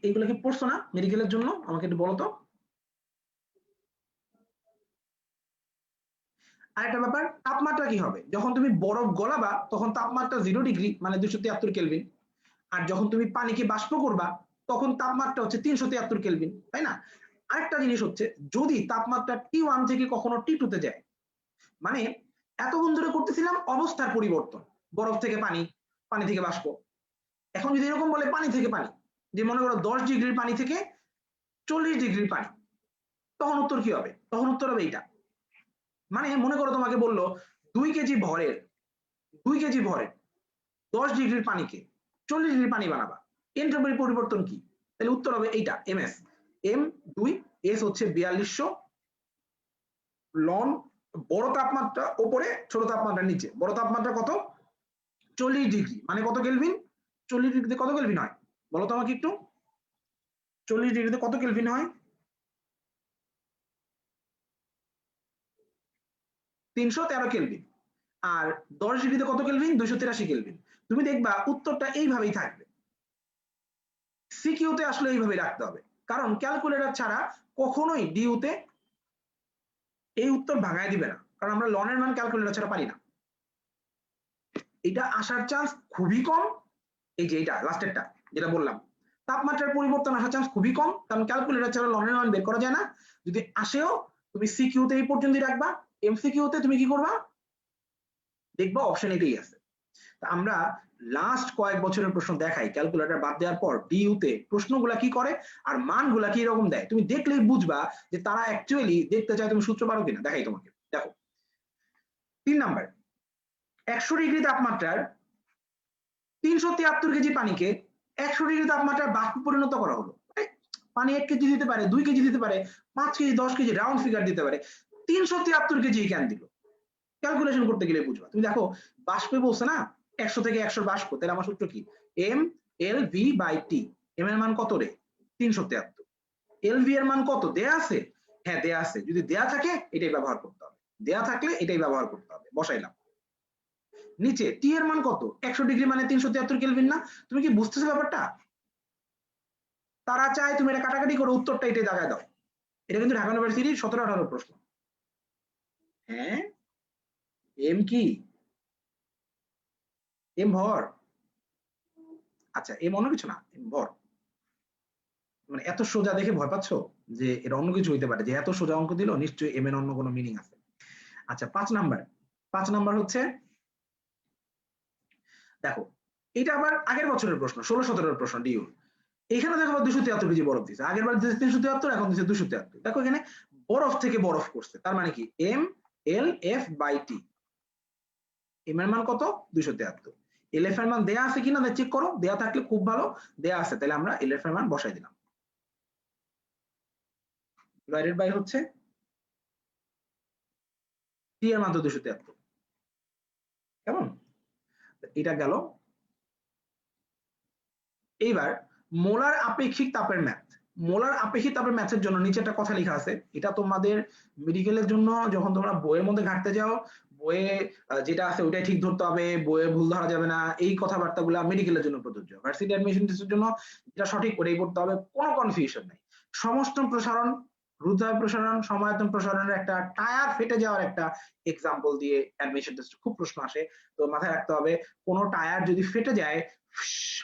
এগুলা কি পড়ছো না মেডিকেলের জন্য? আমাকে একটু বলো তো। আরেকটা ব্যাপার, তাপমাত্রা কি হবে? যখন তুমি বরফ গলাবা তখন তাপমাত্রা 0 ডিগ্রি মানে 273 কেলভিন। আর যখন তুমি পানিকে বাষ্প করবা তখন তাপমাত্রা হচ্ছে 373 কেলভিন, তাই না? আরেকটা জিনিস হচ্ছে, যদি তাপমাত্রা T1 থেকে কখনো T2 তে যায়, মানে এতক্ষণ ধরে করতেছিলাম অবস্থার পরিবর্তন, বরফ থেকে পানি, পানি থেকে বাষ্প। এখন যদি এরকম বলে পানি থেকে পানি, যে মনে করো 10 ডিগ্রির পানি থেকে 40 ডিগ্রির পানি, তখন উত্তর কি হবে? তখন উত্তর হবে এইটা। মানে মনে করো তোমাকে বললো 2 কেজি ভরের 10 ডিগ্রির পানিকে 40 ডিগ্রি পানি বানাবা, এনট্রপির পরিবর্তন কি? তাহলে উত্তর হবে এইটা, এমএস। M2, এস হচ্ছে 4200, লন বড় তাপমাত্রা উপরে, ছোট তাপমাত্রা নিচে। বড় তাপমাত্রা কত? 40 ডিগ্রি মানে কত কেলভিন? 40 ডিগ্রিতে কত কেলভিন হয় বলো তো আমাকে একটু। 40 ডিগ্রিতে কত কেলভিন হয়? 313 কেলভিন। আর 10 ডিগ্রিতে কত কেলভিন? 283 কেলভিন। তুমি দেখবা উত্তরটা এইভাবেই থাকবে। সিকিউতে আসলে এইভাবেই রাখতে হবে, কারণ ক্যালকুলেটর ছাড়া কখনোই ডিইউতে এই উত্তর ভাঙায় দিবে না, কারণ আমরা লনের মান ক্যালকুলেটর ছাড়া পারি না। এটা আসার চান্স খুবই কম। এই যে এটা লাস্টেরটা যেটা বললাম, তাপমাত্রার পরিবর্তন আসার চান্স খুবই কম, কারণ ক্যালকুলেটর ছাড়া লনের মান বের করা যায় না। যদি আসেও তুমি সিকিউতে এই পর্যন্তই রাখবা, এমসিকিউতে তুমি কি করবা? দেখবা অপশন এটাই আছে। আমরা লাস্ট কয়েক বছরের প্রশ্ন দেখাই ক্যালকুলেটর বাদ দেওয়ার পর ডিইউতে প্রশ্নগুলা কি করে আর মানগুলা কি রকম দেয়, তুমি দেখলেই বুঝবা যে তারা অ্যাকচুয়ালি দেখতে চায় তুমি সূত্র পারো কিনা। দেখাই তোমাকে, দেখো 3 নাম্বার, 100 ডিগ্রি তাপমাত্রার 373 কেজি পানিকে 100 ডিগ্রি তাপমাত্রার বাষ্পে পরিণত করা হলো। পানি 1 কেজি দিতে পারে, 2 কেজি দিতে পারে, 5 কেজি, 10 কেজি, রাউন্ড ফিগার দিতে পারে। 373 কেজি কেন দিল? ক্যালকুলেশন করতে গেলে বুঝবা। তুমি দেখো বাষ্পে বলছে না 100 থেকে 100 বাষ্প, তাহলে আমার সূত্র কি? M L V by T. M এর মান কত রে? 373। এল ভি এর মান কত দেয়া আছে? হ্যাঁ দেয়া আছে। যদি দেয়া থাকে এটাই ব্যবহার করতে হবে, দেয়া থাকলে এটাই ব্যবহার করতে হবে, বসাইলাম। নিচে টি এর মান কত? 100 ডিগ্রি মানে 373 কেলভিন না? তুমি কি বুঝতেছো ব্যাপারটা? তারা চায় তুমি এটা কাটাকাটি করে উত্তরটা এটাই দাগায় দাও। এটা কিন্তু ঢাকা ইউনিভার্সিটির 17-18 প্রশ্ন। হ্যাঁ, এম কি? এম ভর। আচ্ছা, এম অন্য কিছু না, এম ভর। মানে এত সোজা দেখে ভয় পাচ্ছ যে এটা অন্য কিছু হইতে পারে, যে এত সোজা অঙ্ক দিল নিশ্চয়ই এম এর অন্য কোনো মিনিং আছে। আচ্ছা 5 নাম্বার হচ্ছে, দেখো এটা আবার আগের বছরের প্রশ্ন, 16-17 প্রশ্ন ডিউ। এখানে দেখো 273 কেজি বরফ দিচ্ছে, আগের বার দিচ্ছে 373, এখন দিচ্ছে 273। দেখো এখানে বরফ থেকে বরফ করছে, তার মানে কি M L F by T. M এর মান কত? 273। এল এফ এর মান দেয়া আছে কিনা চেক করো, দেয়া থাকলে খুব ভালো, দেয়া আছে তাহলে আমরা এল এফ এর মান বসাই দিলাম, ডিভাইডেড বাই হচ্ছে টি এর মান তো 273। কেমন? এটা গেল। এইবার মোলার আপেক্ষিক তাপের ম্যাথ, মোলার আপেক্ষিক তাপের ম্যাথের জন্য নিচে একটা কথা লেখা আছে, এটা তোমাদের মেডিকেলের জন্য যখন তোমরা বইয়ের মধ্যে ঘাটতে যাও, বইয়ে যেটা আছে ওইটাই ঠিক ধরতে হবে, বইয়ে ভুল ধরা যাবে না, এই কথাবার্তাগুলো মেডিকেলের জন্য প্রযোজ্য। ভার্সিটি অ্যাডমিশন টেস্টের জন্য যেটা সঠিক ওটাই পড়তে হবে, কোনো কনফিউশন নেই। সমষ্টম প্রসারণ, রুদ্রায়ন প্রসারণ, সমায়তন প্রসারণের একটা টায়ার ফেটে যাওয়ার একটা এক্সাম্পল দিয়ে অ্যাডমিশন টেস্টে খুব প্রশ্ন আসে। তো মাথায় রাখতে হবে, কোনো টায়ার যদি ফেটে যায়,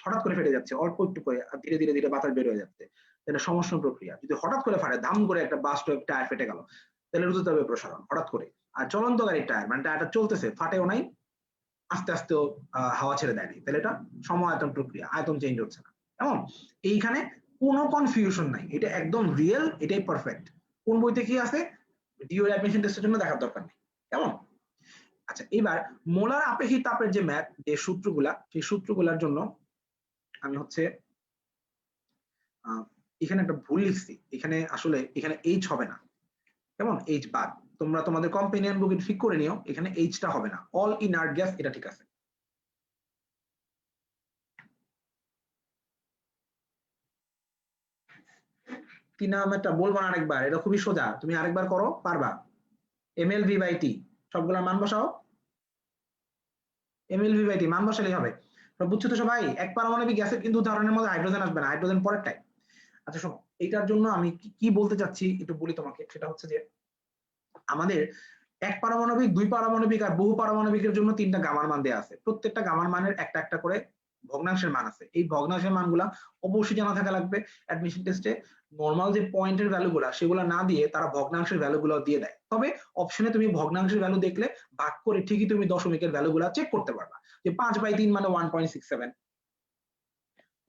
হঠাৎ করে ফেটে যাচ্ছে অল্প একটু করে, ধীরে ধীরে ধীরে বাতাস বের হয়ে যাচ্ছে, এটা সমষ্ণ প্রক্রিয়া। যদি হঠাৎ করে ফাটে, দাম করে একটা বাস টায়ার ফেটে গেল, তাহলে রুদ্রতাপীয় প্রসারণ হঠাৎ করে। আর চলন্ত গাড়ির টায়ার, মানে টায়ারটা চলতেছে, ফাটেও নাই, আস্তে আস্তেও হাওয়া ছেড়ে দেয়নি, তাহলে এটা সমায়তন প্রক্রিয়া, আয়তন চেঞ্জ হচ্ছে না। কেমন? এইখানে কোনো কনফিউশন নাই, এটা একদম রিয়েল, এটাই পারফেক্ট। কোন বইতে কি আছে ডিও অ্যাডমিশন টেস্টের জন্য দেখার দরকার নেই। কেমন? আচ্ছা, এবার মোলার আপেক্ষিক তাপের যে ম্যাথ, যে সূত্রগুলা, সেই সূত্রগুলার জন্য আমি হচ্ছে এখানে একটা ভুল লিখছি, এখানে আসলে এখানে এইচ হবে না। কেমন? এইচ বাদ, তোমরা তোমাদের কম্পেনিয়ন বুকে ঠিক করে নিও, এখানে এইচটা হবে না, অল ইনার্ট গ্যাস, এটা ঠিক আছে। কি নাম একটা বলবো না আরেকবার, এটা খুবই সোজা, তুমি আরেকবার করো, পারবা। এমএলভি বাই টি, সবগুলা মান বসাও, এমএলভি বাই টি মান বসালেই হবে। বুঝছো তো সবাই? এক পারমাণবিক গ্যাসের কিন্তু উদাহরণের মধ্যে হাইড্রোজেন আসবে না, হাইড্রোজেন পরেরটাই। আচ্ছা শোনো, এইটার জন্য আমি কি বলতে চাচ্ছি একটু বলি তোমাকে, সেটা হচ্ছে যে আমাদের এক পারমাণবিক, দুই পারমাণবিক আর বহু পারমাণবিকের জন্য তিনটা গামার মান দেওয়া আছে, প্রত্যেকটা গামার মানের একটা একটা করে ভগ্নাংশের মান আছে। এই ভগ্নাংশের মানগুলা অবশ্যই জানা থাকা লাগবে। অ্যাডমিশন টেস্টে নর্মাল যে পয়েন্টের ভ্যালুগুলা সেগুলো না দিয়ে তারা ভগ্নাংশের ভ্যালুগুলো দিয়ে দেয়, তবে অপশনে তুমি ভগ্নাংশের ভ্যালু দেখলে ভাগ করে ঠিকই তুমি দশমিকের ভ্যালুগুলা চেক করতে পারবা, যে 5/3 মানে 1.67।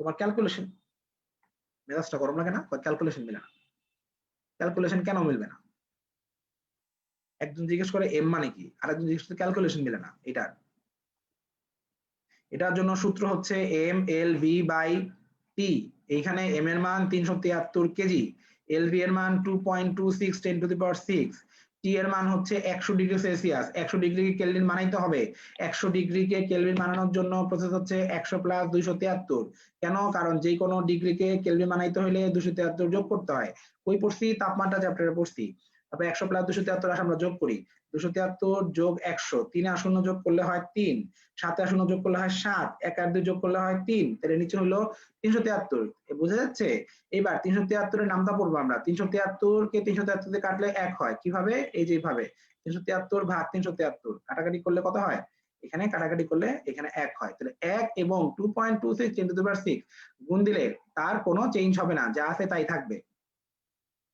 তোমার ক্যালকুলেশন, মেজাজটা গরম লাগে না? ক্যালকুলেশন মিলে না। ক্যালকুলেশন কেন মিলবে না? একজন জিজ্ঞেস করে এম মানে কি, আরেকজন জিজ্ঞেস করে ক্যালকুলেশন মিলে না। এটার জন্য সূত্র হচ্ছে এম এল ভি বাই টি। এইখানে এম এর মান 373 কেজি, এল ভি এর মান 2.26 10⁶, টি এর মান হচ্ছে 100 ডিগ্রি সেলসিয়াস। 100 ডিগ্রি কেলভিন বানাইতে হবে, 100 ডিগ্রিকে কেলভিন বানানোর জন্য প্রসেস হচ্ছে 100 প্লাস 273। কেন? কারণ যে কোনো ডিগ্রিকে কেলভিন বানাইতে হলে 273 যোগ করতে হয়। কই পড়ছি? তাপমাত্রা চ্যাপ্টারে পড়ছি। তারপর 100 প্লাস 273 আসে, আমরা যোগ করি, 273 যোগ 100, 3 আর 0 যোগ করলে হয় 3, 7 আর 0 যোগ করলে হয় 7, 1 আর 2 যোগ করলে হয় 3, তাহলে নিচে হলো 373। বোঝা যাচ্ছে? এবার 373 এর নামটা পড়বো আমরা, 373 কে 373 দিয়ে কাটলে 1 হয়, কিভাবে? এই যে এইভাবে 373 ভাগ 373 কাটাকাটি করলে কত হয়? এখানে কাটাকাটি করলে এখানে 1 হয়, তাহলে 1 এবং 2.26 10⁶ গুণ দিলে তার কোনো চেঞ্জ হবে না, যা আছে তাই থাকবে।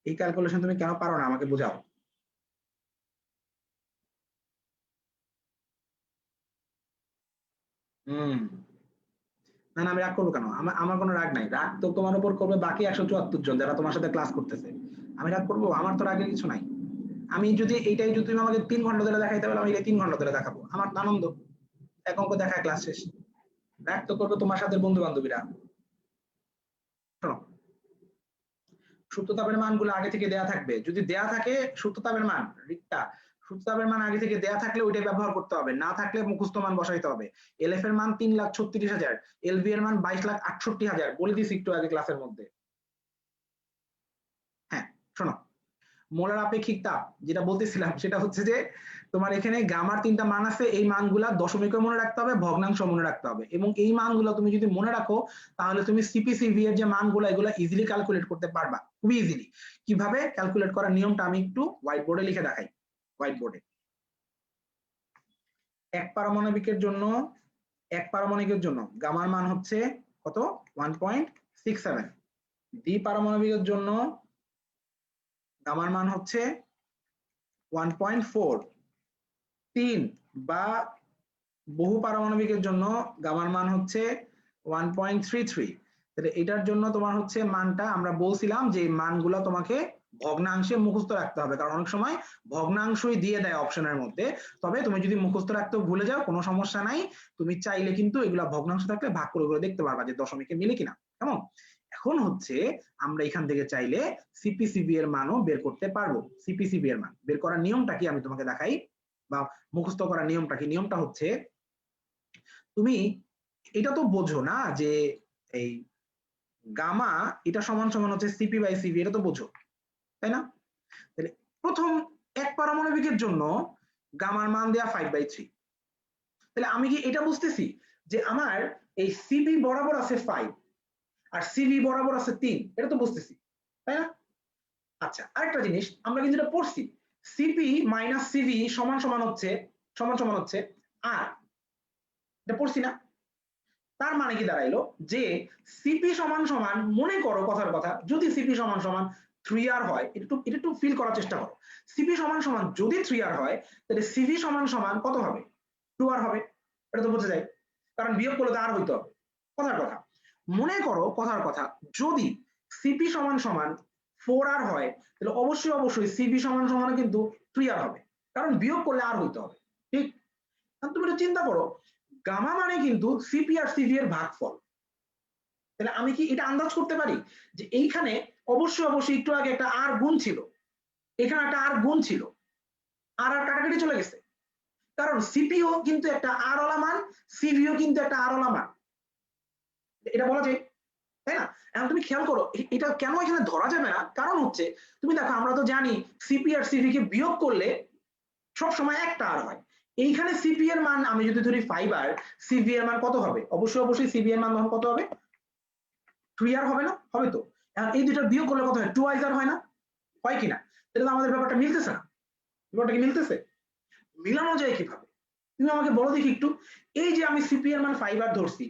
এই ক্যালকুলেশন তুমি কেন পারো না আমাকে বোঝাও। হুম, না না, আমি রাগ করবো কেন? আমার কোনো রাগ নাই, রাগ তো তোমার উপর করবে বাকি 174 জন যারা তোমার সাথে ক্লাস করতেছে। আমি রাগ করবো? আমার তো রাগের কিছু নাই। আমি যদি এইটাই যদি তুমি আমাকে 3 ঘন্টা ধরে দেখাইতে পারো, আমি 3 ঘন্টা ধরে দেখাবো, আমার আনন্দ। এক অঙ্ক দেখায় ক্লাস শেষ। রাগ তো করবে তোমার সাথে বন্ধু বান্ধবীরা। শোনো, সূত্রতাপের মানগুলো আগে থেকে দেয়া থাকবে, যদি দেয়া থাকে সূত্রতাপের মান, রিক্তা, সূত্রতাপের মান আগে থেকে দেয়া থাকলে ওইটাই ব্যবহার করতে হবে, না থাকলে মুখস্থ মান বসাইতে হবে। এলএফ এর মান 3,36,000, এলবি এর মান 22,68,000, বলে দিছি একটু আগে ক্লাসের মধ্যে। হ্যাঁ শোনো, মোলার আপেক্ষিক তাপ যেটা বলতেছিলাম সেটা হচ্ছে যে তোমার এখানে গামার তিনটা মান আছে, এই মানগুলা দশমিকে মনে রাখতে হবে, ভগ্নাংশ মনে রাখতে হবে, এবং এই মানগুলো তুমি যদি মনে রাখো তাহলে তুমি সিপিসিভি এর যে মানগুলো এগুলো ইজিলি ক্যালকুলেট করতে পারবা, খুবই ইজিলি। কিভাবে ক্যালকুলেট করার নিয়মটা আমি একটু হোয়াইট বোর্ডে লিখে দেখাই। হোয়াইট বোর্ডে এক পারমাণবিকের জন্য, এক পারমাণবিকের জন্য গামার মান হচ্ছে কত? 1.67। দ্বি পারমাণবিকের জন্য গামার মান হচ্ছে 1.4। 3 বা বহু পারমাণবিকের জন্য গামার মান হচ্ছে 1.33। তাহলে এটার জন্য তোমার হচ্ছে মানটা আমরা বলছিলাম যে মানগুলো তোমাকে ভগ্নাংশে মুখস্থ রাখতে হবে, কারণ অনেক সময় ভগ্নাংশই দিয়ে দেয় অপশনের মধ্যে। তবে তুমি যদি মুখস্থ রাখতে ভুলে যাও কোনো সমস্যা নাই, তুমি চাইলে কিন্তু এগুলা ভগ্নাংশ থাকলে ভাগ করে করে দেখতে পারবা যে দশমিকে মিলে কিনা। কেমন? এখন হচ্ছে আমরা এখান থেকে চাইলে সিপিসিবি এর মানও বের করতে পারবো। সিপিসিবি এর মান বের করার নিয়মটা কি আমি তোমাকে দেখাই, বা মুখস্থ করার নিয়মটা কি? নিয়মটা হচ্ছে, তুমি এটা তো বোঝো না যে এই গামা এটা সমান সমান হচ্ছে সিপি বাই সিভি, এটা তো বোঝো তাই না? তাহলে প্রথম এক পারমাণবিকের জন্য গামার মান দেয়া 5/3। তাহলে আমি কি এটা বুঝতেছি যে আমার এই সিপি বরাবর আছে 5 আর সিভি বরাবর আছে 3, এটা তো বুঝতেছি তাই না? আচ্ছা, আরেকটা জিনিস আমরা কিন্তু এটা পড়ছি, সিপি মাইনাস সিভি সমান সমান হচ্ছে আর, এটা পড়ছি না? তার মানে কি দাঁড়াইলো যে সিপি সমান সমান, মনে করো কথার কথা, যদি সিপি সমান সমান 3r হয়, একটু ফিল করার চেষ্টা করো, সিপি সমান সমান যদি 3r হয় তাহলে সিভি সমান সমান কত হবে? 2r হবে। এটা তো বোঝা যায়, কারণ বিয়োগ করলে তো আর হইতে হবে। কথার কথা, মনে করো কথার কথা, যদি সিপি সমান সমান 4r হয় তাহলে অবশ্যই সিভি সমান সমান কিন্তু 3r হবে, কারণ বিয়োগ করলে আর হইতে হবে। ঠিক? তুমি একটু চিন্তা করো, গামা মানে কিন্তু সিপি আর সিভি এর ভাগফল। তাহলে আমি কি এটা আন্দাজ করতে পারি যে এইখানে অবশ্যই একটু আগে একটা আর গুণ ছিল, এখানে একটা আর গুণ ছিল, আর কাটাকাটি চলে গেছে, কারণ সিপিও কিন্তু একটা আর ওয়ালা মান, সিভিও কিন্তু একটা আর ওয়ালা মান, এটা বলা যায় তাই না? এখন তুমি খেয়াল করো এটা কেন এখানে ধরা যাবে না, কারণ হচ্ছে তুমি দেখো আমরা তো জানি সিপি আর সিভি কে বিয়োগ করলে সব সময় একটা আর হয়। এইখানে সিপি এর মান আমি যদি ধরি 5r, সিভি এর মান কত হবে? অবশ্যই সিভি এর মান তখন কত হবে? 3r হবে না? হবে তো। এখন এই দুইটা বিয়োগ করলে কত হয়? 2r হয় না? হয় কিনা? তাহলে আমাদের ব্যাপারটা মিলতেছে না? ব্যাপারটা কি মিলতেছে? মিলানো যায় কিভাবে? তুমি আমাকে বলো দেখি একটু। এই যে আমি সিপি এর মান 5r ধরছি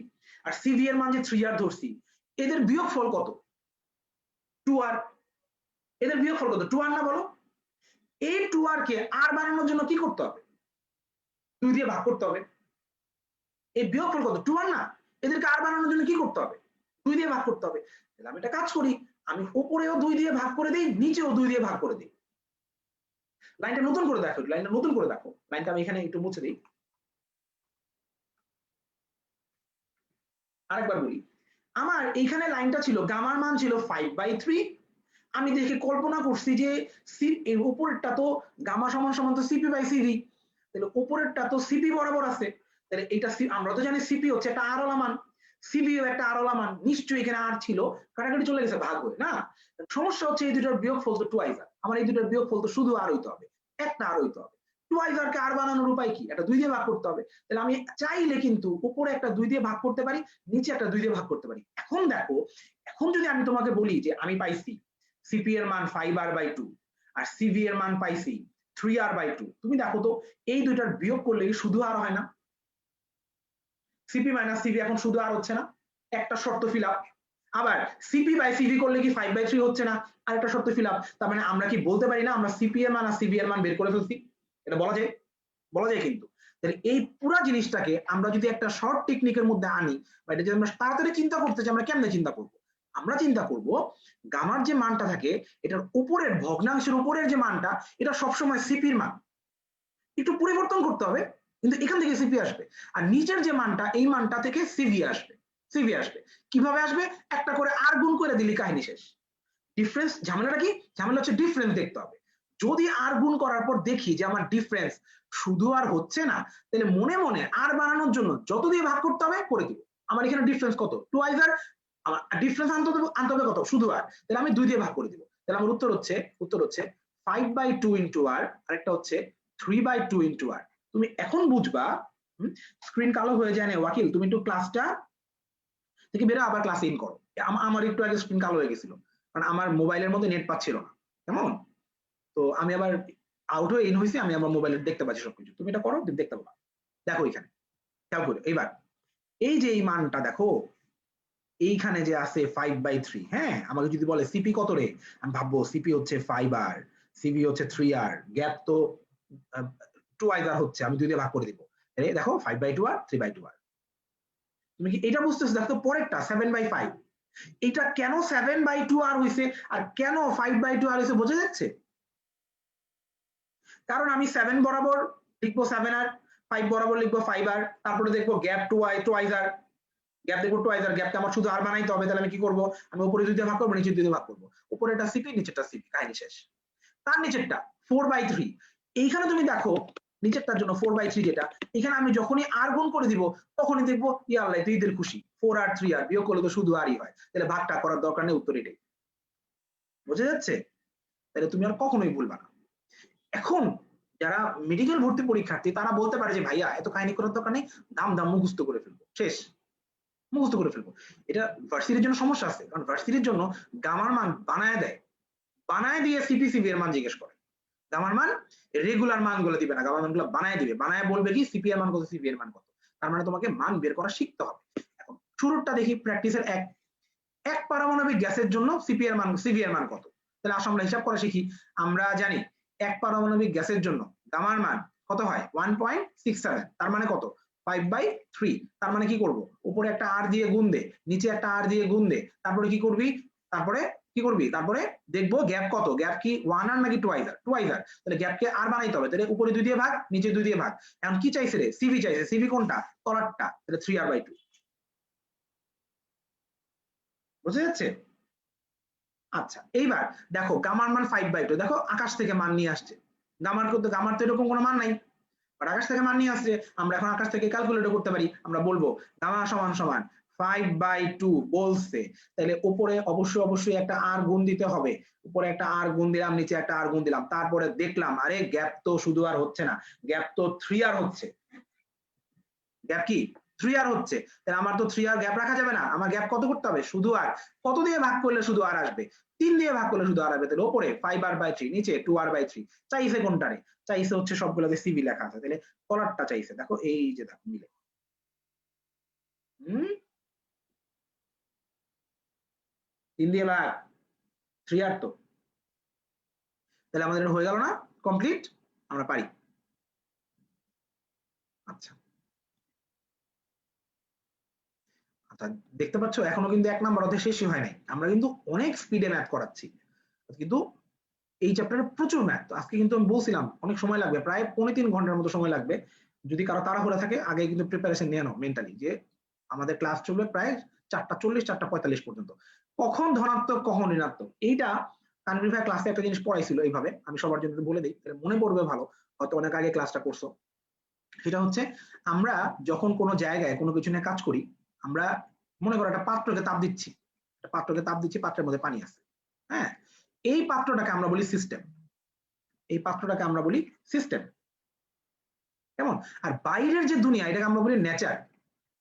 আর সিভি এর মান যে 3r ধরছি, এদের বিয়োগফল কত? 2r। এদের বিয়োগফল কত? 2r না বলো? এই 2r কে r বানানোর জন্য কি করতে হবে? 2 দিয়ে ভাগ করতে হবে। এই বিয়োগফল কত? 2r না? এদেরকে r বানানোর জন্য কি করতে হবে? 2 দিয়ে ভাগ করতে হবে। তাহলে আমি একটা কাজ করি, আমি উপরেও 2 দিয়ে ভাগ করে দেই, নিচেও 2 দিয়ে ভাগ করে দিই। লাইনটা নতুন করে দেখো, লাইনটা নতুন করে দেখো। লাইনটা আমি এখানে একটু মুছে দিই। আরেকবার বলি, আমার এইখানে লাইনটা ছিল, গামার মান ছিল 5/3। আমি দেখে কল্পনা করছি যে এর উপরেরটা তো গামা সমান সমান তো সিপি বাই সিভি, তাহলে উপরেরটা তো সিপি বরাবর আছে, তাহলে এটা আমরা তো জানি সিপি হচ্ছে একটা আর ওয়ালা মান, সিভিও একটা আর ওয়ালা মান, নিশ্চয়ই এখানে আর ছিল, কাটাকাটি চলে গেছে ভাগ হয়ে না। সমস্যা হচ্ছে এই দুটোর বিয়োগফল তো টুয়াইজ আর, আমার এই দুটোর বিয়োগফল তো শুধু আর হইতে হবে, একটা আর হইতে হবে। টুয়াইজ আর কে আর বানানোর উপায় কি? এটা 2 দিয়ে ভাগ করতে হবে। তাহলে আমি চাইলে কিন্তু উপরে একটা 2 দিয়ে ভাগ করতে পারি, নিচে একটা 2 দিয়ে ভাগ করতে পারি। এখন দেখো, এখন যদি আমি তোমাকে বলি যে আমি পাইছি সিপি এর মান 5r/2 আর সিভি এর মান পাইছি 3r/2, তুমি দেখো তো এই দুইটার বিয়োগ করলে শুধু আর হয় না? সিপি মাইনাস সিভি এখন শুধু আর হচ্ছে না? একটা শর্ত ফিল আপ। আবার সিপি বাই সিভি করলে কি 5/3 হচ্ছে না? আরেকটা শর্ত ফিল আপ। তার মানে আমরা কি বলতে পারি না আমরা সিপি এর মান আর সিভি এর মান বের করে ফেলছি? এটা বলা যায়? বলা যায় কিন্তু। তাহলে এই পুরা জিনিসটাকে আমরা যদি একটা শর্ট টেকনিকের মধ্যে আনি, বা এটা যদি আমরা তাড়াতাড়ি চিন্তা করতে চাই, আমরা কেমনে চিন্তা করব? আমরা চিন্তা করব গামার যে মানটা থাকে এটার উপরের ভগ্নাংশের উপরের যে মানটা, এটা সবসময় সিপির মান, একটু পরিবর্তন করতে হবে কিন্তু এখান থেকে সিপি আসবে, আর নিচের যে মানটা এই মানটা থেকে সিভি আসবে। সিভি আসবে কিভাবে আসবে? একটা করে আর গুণ করে দিলি কাহিনী শেষ। ডিফারেন্স, ঝামেলাটা কি? ঝামেলা হচ্ছে ডিফারেন্স দেখতে হবে। যদি আর গুণ করার পর দেখি যে আমার ডিফারেন্স শুধু আর হচ্ছে না, তাহলে মনে মনে আর বানানোর জন্য যত দিয়ে ভাগ করতে হবে করে দিব। আমার এখানে ডিফারেন্স কত? 2 আর আমার ডিফারেন্স আনতে হবে কত? শুধু আর, তাহলে আমি 2 দিয়ে ভাগ করে দিব। তাহলে আমার উত্তর হচ্ছে 5/2 ইনটু আর, আরেকটা হচ্ছে 3/2 ইনটু আর। তুমি এখন বুঝবা, স্ক্রিন কালো হয়ে যায় না ওয়াকিল, তুমি একটু ক্লাসটা থেকে বেরো আবার ক্লাস ইন করো। আমার একটু আগে স্ক্রিন কালো হয়ে গেছিল, কারণ আমার মোবাইলের মধ্যে নেট পাচ্ছিল না, কেমন? তো আমি আবার আউট হয়ে ইন হয়েছি, আমি আমার মোবাইলে দেখতে পাচ্ছি সবকিছু। তুমি এটা করো, দেখতে পাবা। দেখো এখানে খেয়াল করো এইবার, এই যে এই মানটা দেখো, এইখানে যে আছে 5/3, হ্যাঁ, আমাকে যদি বলে সিপি কত রে, আমি ভাববো সিপি হচ্ছে 5r, সিভি হচ্ছে 3r, গ্যাপ তো 2r হচ্ছে, আমি 2 দিয়ে ভাগ করে দিব। দেখো 5/2r, 3/2r। তুমি কি এটা বুঝতেছো? দেখো পরেরটা 7/5, এটা কেন 7/2r হইছে আর কেন 5/2r হইছে, বোঝা যাচ্ছে? কারণ আমি 7 বরাবর লিখবো 7r, 5 বরাবর লিখবো 5r, তারপরে দেখবো গ্যাপ 2r, গ্যাপ দেখবো 2r, গ্যাপটা আমার শুধু আর বানাইতে হবে। তাহলে আমি কি করবো? আমি উপরে 2 দিয়ে ভাগ করবো, নিচে 2 দিয়ে ভাগ করবো। উপরেরটা সিপি, নিচেরটা সিপি, কাহিনী শেষ। তার নিচেরটা 4/3, এইখানে তুমি দেখো নিচেরটার জন্য 4/3 যেটা, এখানে আমি যখনই আর গুণ করে দিব তখনই দেখবো ইয়াল্লাহ তো ঈদের খুশি, 4 আর 3 আর বিয়োগ করলে তো শুধু আরই হয়, তাহলে ভাগটা করার দরকার নেই, উত্তর এটাই। বোঝা যাচ্ছে? তাহলে তুমি আর কখনোই ভুলবা না। এখন যারা মেডিকেল ভর্তি পরীক্ষার্থী তারা বলতে পারে যে ভাইয়া এত কাহিনী করার দরকার নেই, দাম মুখস্থ করে ফেলবো, শেষ, মুখস্থ করে ফেলবো। এটা ভার্সিটির জন্য সমস্যা আছে, কারণ ভার্সিটির জন্য গামার মান বানায় দেয়, বানায় দিয়ে সিপি এর মান জিজ্ঞেস করে। গামার মান রেগুলার মানগুলো দিবে না, গামার মানগুলো বানায় দিবে, বানায় বলবে কি সিপি এর মান কত, সিপি এর মান কত। তার মানে তোমাকে মান বের করা শিখতে হবে। এখন শুরুটা দেখি প্র্যাকটিসের এক পারমাণবিক গ্যাসের জন্য সিপি এর মান, সিভি এর মান কত। তাহলে আসলে আমরা হিসাব করা শিখি। আমরা জানি এক পারমাণবিক গ্যাসের জন্য গামার মান কত হয় 1.67, তার মানে কত 5/3। তার মানে কি করব, উপরে একটা আর দিয়ে গুণ দে, নিচে একটা আর দিয়ে গুণ দে, তারপরে কি করবি, তারপরে দেখবো গ্যাপ কত, গ্যাপ কি 1 আর নাকি 2 আর, 2 আর, তাহলে গ্যাপকে আর বানাইতে হবে, তাহলে উপরে 2 দিয়ে ভাগ, নিচে 2 দিয়ে ভাগ। এখন কি চাইছে রে, সিভি চাইছে, সিভি কোনটা, তলারটা, তাহলে 3r/2। বুঝা যাচ্ছে? আচ্ছা এইবার দেখো গামার মান 5/2, দেখো আকাশ থেকে মান নিয়ে আসছে, গামার তো এরকম কোনো মান নাই, বাট আকাশ থেকে মান নিয়ে আসছে। আমরা এখন আকাশ থেকে ক্যালকুলেটর করতে পারি, আমরা বলবো গামা সমান সমান 5/2 বলছে, তাহলে উপরে অবশ্যই একটা আর গুণ দিতে হবে, উপরে একটা আর গুণ দিলাম, নিচে একটা আর গুণ দিলাম, তারপরে দেখলাম আরে গ্যাপ তো শুধু আর হচ্ছে না, গ্যাপ তো 3r হচ্ছে। গ্যাপ কি 3r হচ্ছে, তাহলে আমার তো 3r গ্যাপ রাখা যাবে না, আমার গ্যাপ কত করতে হবে, শুধু আর। কত দিয়ে ভাগ করলে শুধু আর আসবে, 3 দিয়ে ভাগ করলে শুধু আর আসবে, তাহলে উপরে 5r/3, নিচে 2r/3। চাইছে কোনটারে, চাইছে হচ্ছে সবগুলোতে সিবি লেখা আছে, তাহলে কলারটা চাইছে, দেখো এই যে দেখো মিলে। 3 দিয়ে ভাগ, 3r তো, তাহলে আমাদের হয়ে গেল না কমপ্লিট, আমরা পারি। আচ্ছা আচ্ছা দেখতে পাচ্ছ এখনো কিন্তু 1 নাম্বার অধ্যায় শেষই হয় নাই, আমরা কিন্তু অনেক স্পিডে ম্যাথ করাচ্ছি, কিন্তু এই চ্যাপ্টারে প্রচুর ম্যাথ। আজকে কিন্তু আমি বলছিলাম অনেক সময় লাগবে, প্রায় 3.5 ঘন্টার মতো সময় লাগবে। যদি কারো তাড়াহুড়া থাকে আগে কিন্তু প্রিপারেশন নিয়ে নাও মেন্টালি, যে আমাদের ক্লাস চলবে প্রায় 4:40 4:45 পর্যন্ত। কখন ধনাত্মক কখন ঋণাত্মক, এইটা তানভীর ভাই ক্লাসে একটা জিনিস পড়াইছিল এইভাবে, আমি সবার জন্য বলে দিই, তাহলে মনে পড়বে ভালো, হয়তো অনেক আগে ক্লাসটা করছো। সেটা হচ্ছে আমরা যখন কোনো জায়গায় কোনো কিছু নিয়ে কাজ করি, আমরা মনে করো একটা পাত্রকে তাপ দিচ্ছি, পাত্রের মধ্যে পানি আছে, হ্যাঁ, এই পাত্রটাকে আমরা বলি সিস্টেম, এই পাত্রটাকে আমরা বলি সিস্টেম, কেমন। আর বাইরের যে দুনিয়া এটাকে আমরা বলি নেচার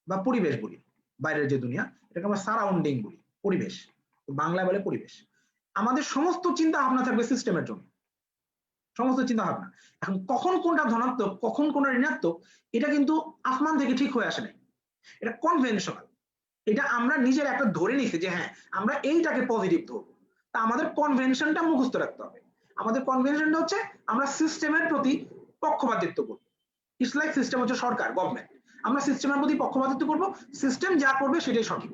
বা পরিবেশ বলি, বাইরের যে দুনিয়া এটাকে আমরা সারাউন্ডিং বলি, পরিবেশ, বাংলায় বলে পরিবেশ। আমাদের সমস্ত চিন্তা ভাবনা থাকবে সিস্টেমের জন্য, সমস্ত চিন্তা ভাবনা। এখন কখন কোনটা ধনাত্মক কখন কোনটা ঋণাত্মক, এটা কিন্তু আসমান থেকে ঠিক হয়ে আসে নাই, এটা কনভেনশনাল, এটা আমরা নিজের একটা ধরে নিছি যে হ্যাঁ আমরা এইটাকে পজিটিভ ধরবো, তা আমাদের কনভেনশনটা মুখস্থ রাখতে হবে। আমাদের কনভেনশনটা হচ্ছে আমরা সিস্টেমের প্রতি পক্ষপাতিত্ব করব, ইটস লাইক সিস্টেম হচ্ছে সরকার, গভর্নমেন্ট, আমরা সিস্টেমের প্রতি পক্ষপাতিত্ব করব, সিস্টেম যা করবে সেটাই সঠিক।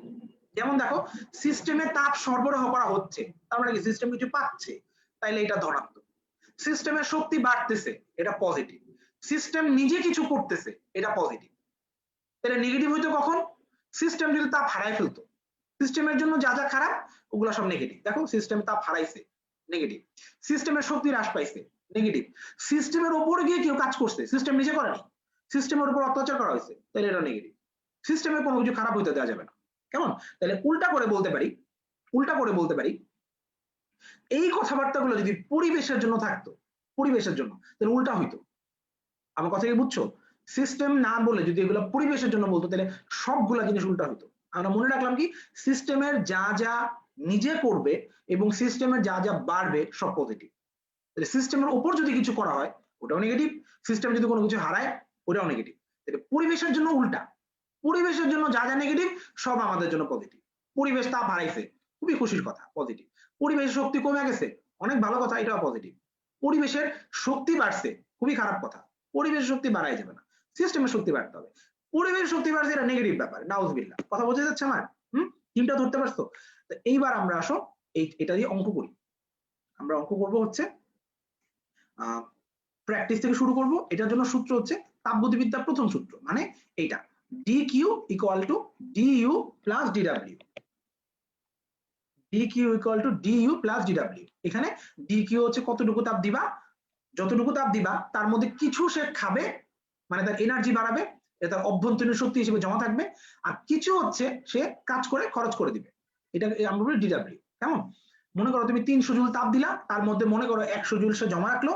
যেমন দেখো সিস্টেমে তাপ সরবরাহ করা হচ্ছে, তার মানে কি সিস্টেম কিছু পাচ্ছে, তাইলে এটা ধনাত্মক। সিস্টেমের শক্তি বাড়তেছে, এটা পজিটিভ। সিস্টেম নিজে কিছু করতেছে, এটা পজিটিভ। তাহলে নেগেটিভ হইতো কখন, সিস্টেম যদি তাপ হারায় ফেলতো, সিস্টেমের জন্য যা যা খারাপ ওগুলো সব নেগেটিভ। দেখো সিস্টেম তাপ হারাইছে, নেগেটিভ। সিস্টেমের শক্তি হ্রাস পাইছে, নেগেটিভ। সিস্টেমের উপরে গিয়ে কেউ কাজ করছে, সিস্টেম নিজে করেনি, সিস্টেমের উপর অত্যাচার করা হয়েছে, তাহলে এটা নেগেটিভ। সিস্টেমের কোনো কিছু খারাপ হইতে দেওয়া যাবে না, কেমন। তাহলে উল্টা করে বলতে পারি এই কথাবার্তাগুলো যদি পরিবেশের জন্য থাকতো, পরিবেশের জন্য, তাহলে উল্টা হইতো। আমার কথা কি বুঝছো, সিস্টেম না বলে যদি এগুলো পরিবেশের জন্য বলতো তাহলে সবগুলা জিনিস উল্টা হতো। আমরা মনে রাখলাম কি সিস্টেমের যা যা নিজে করবে এবং সিস্টেমের যা যা বাড়বে সব পজিটিভ, তাহলে সিস্টেমের উপর যদি কিছু করা হয় ওটাও নেগেটিভ, সিস্টেম যদি কোনো কিছু হারায় ওটাও নেগেটিভ। তাহলে পরিবেশের জন্য উল্টা, পরিবেশের জন্য যা যা নেগেটিভ সব আমাদের জন্য পজিটিভ। পরিবেশ তাপ হারাইছে, খুবই খুশির কথা, পজিটিভ। পরিবেশের শক্তি কমে গেছে, অনেক ভালো কথা, এটাও পজিটিভ। পরিবেশের শক্তি বাড়ছে, খুবই খারাপ কথা, পরিবেশ শক্তি বাড়াই যাবে না, সিস্টেমের শক্তি বাড়তে হবে। পরিবেশ শক্তি বাড়ছে এটা নেগেটিভ ব্যাপার, নাউজুবিল্লাহ, কথা বোঝা যাচ্ছে আমার? তিনটা ধরতে পারছো? তো এইবার আমরা আসো এটা দিয়ে অঙ্ক করি। আমরা অঙ্ক করব হচ্ছে প্র্যাকটিস থেকে শুরু করব। এটার জন্য সূত্র হচ্ছে তাপগতিবিদ্যার প্রথম সূত্র, মানে এইটা dq equal to du plus dw, dq equal to du plus dw। এখানে dq হচ্ছে কতটুকু তাপ দিবা, যতটুকু তাপ দিবা তার মধ্যে কিছু সে খাবে, মানে তার এনার্জি বাড়াবে, এটা অভ্যন্তরীণ শক্তি হিসেবে জমা থাকবে, আর কিছু হচ্ছে সে কাজ করে খরচ করে দিবে, এটা আমরা বলি ডিডব্লিউ। কেমন? মনে করো তুমি 300 জুল তাপ দিলা, তার মধ্যে মনে করো 100 জুল সে জমা রাখলো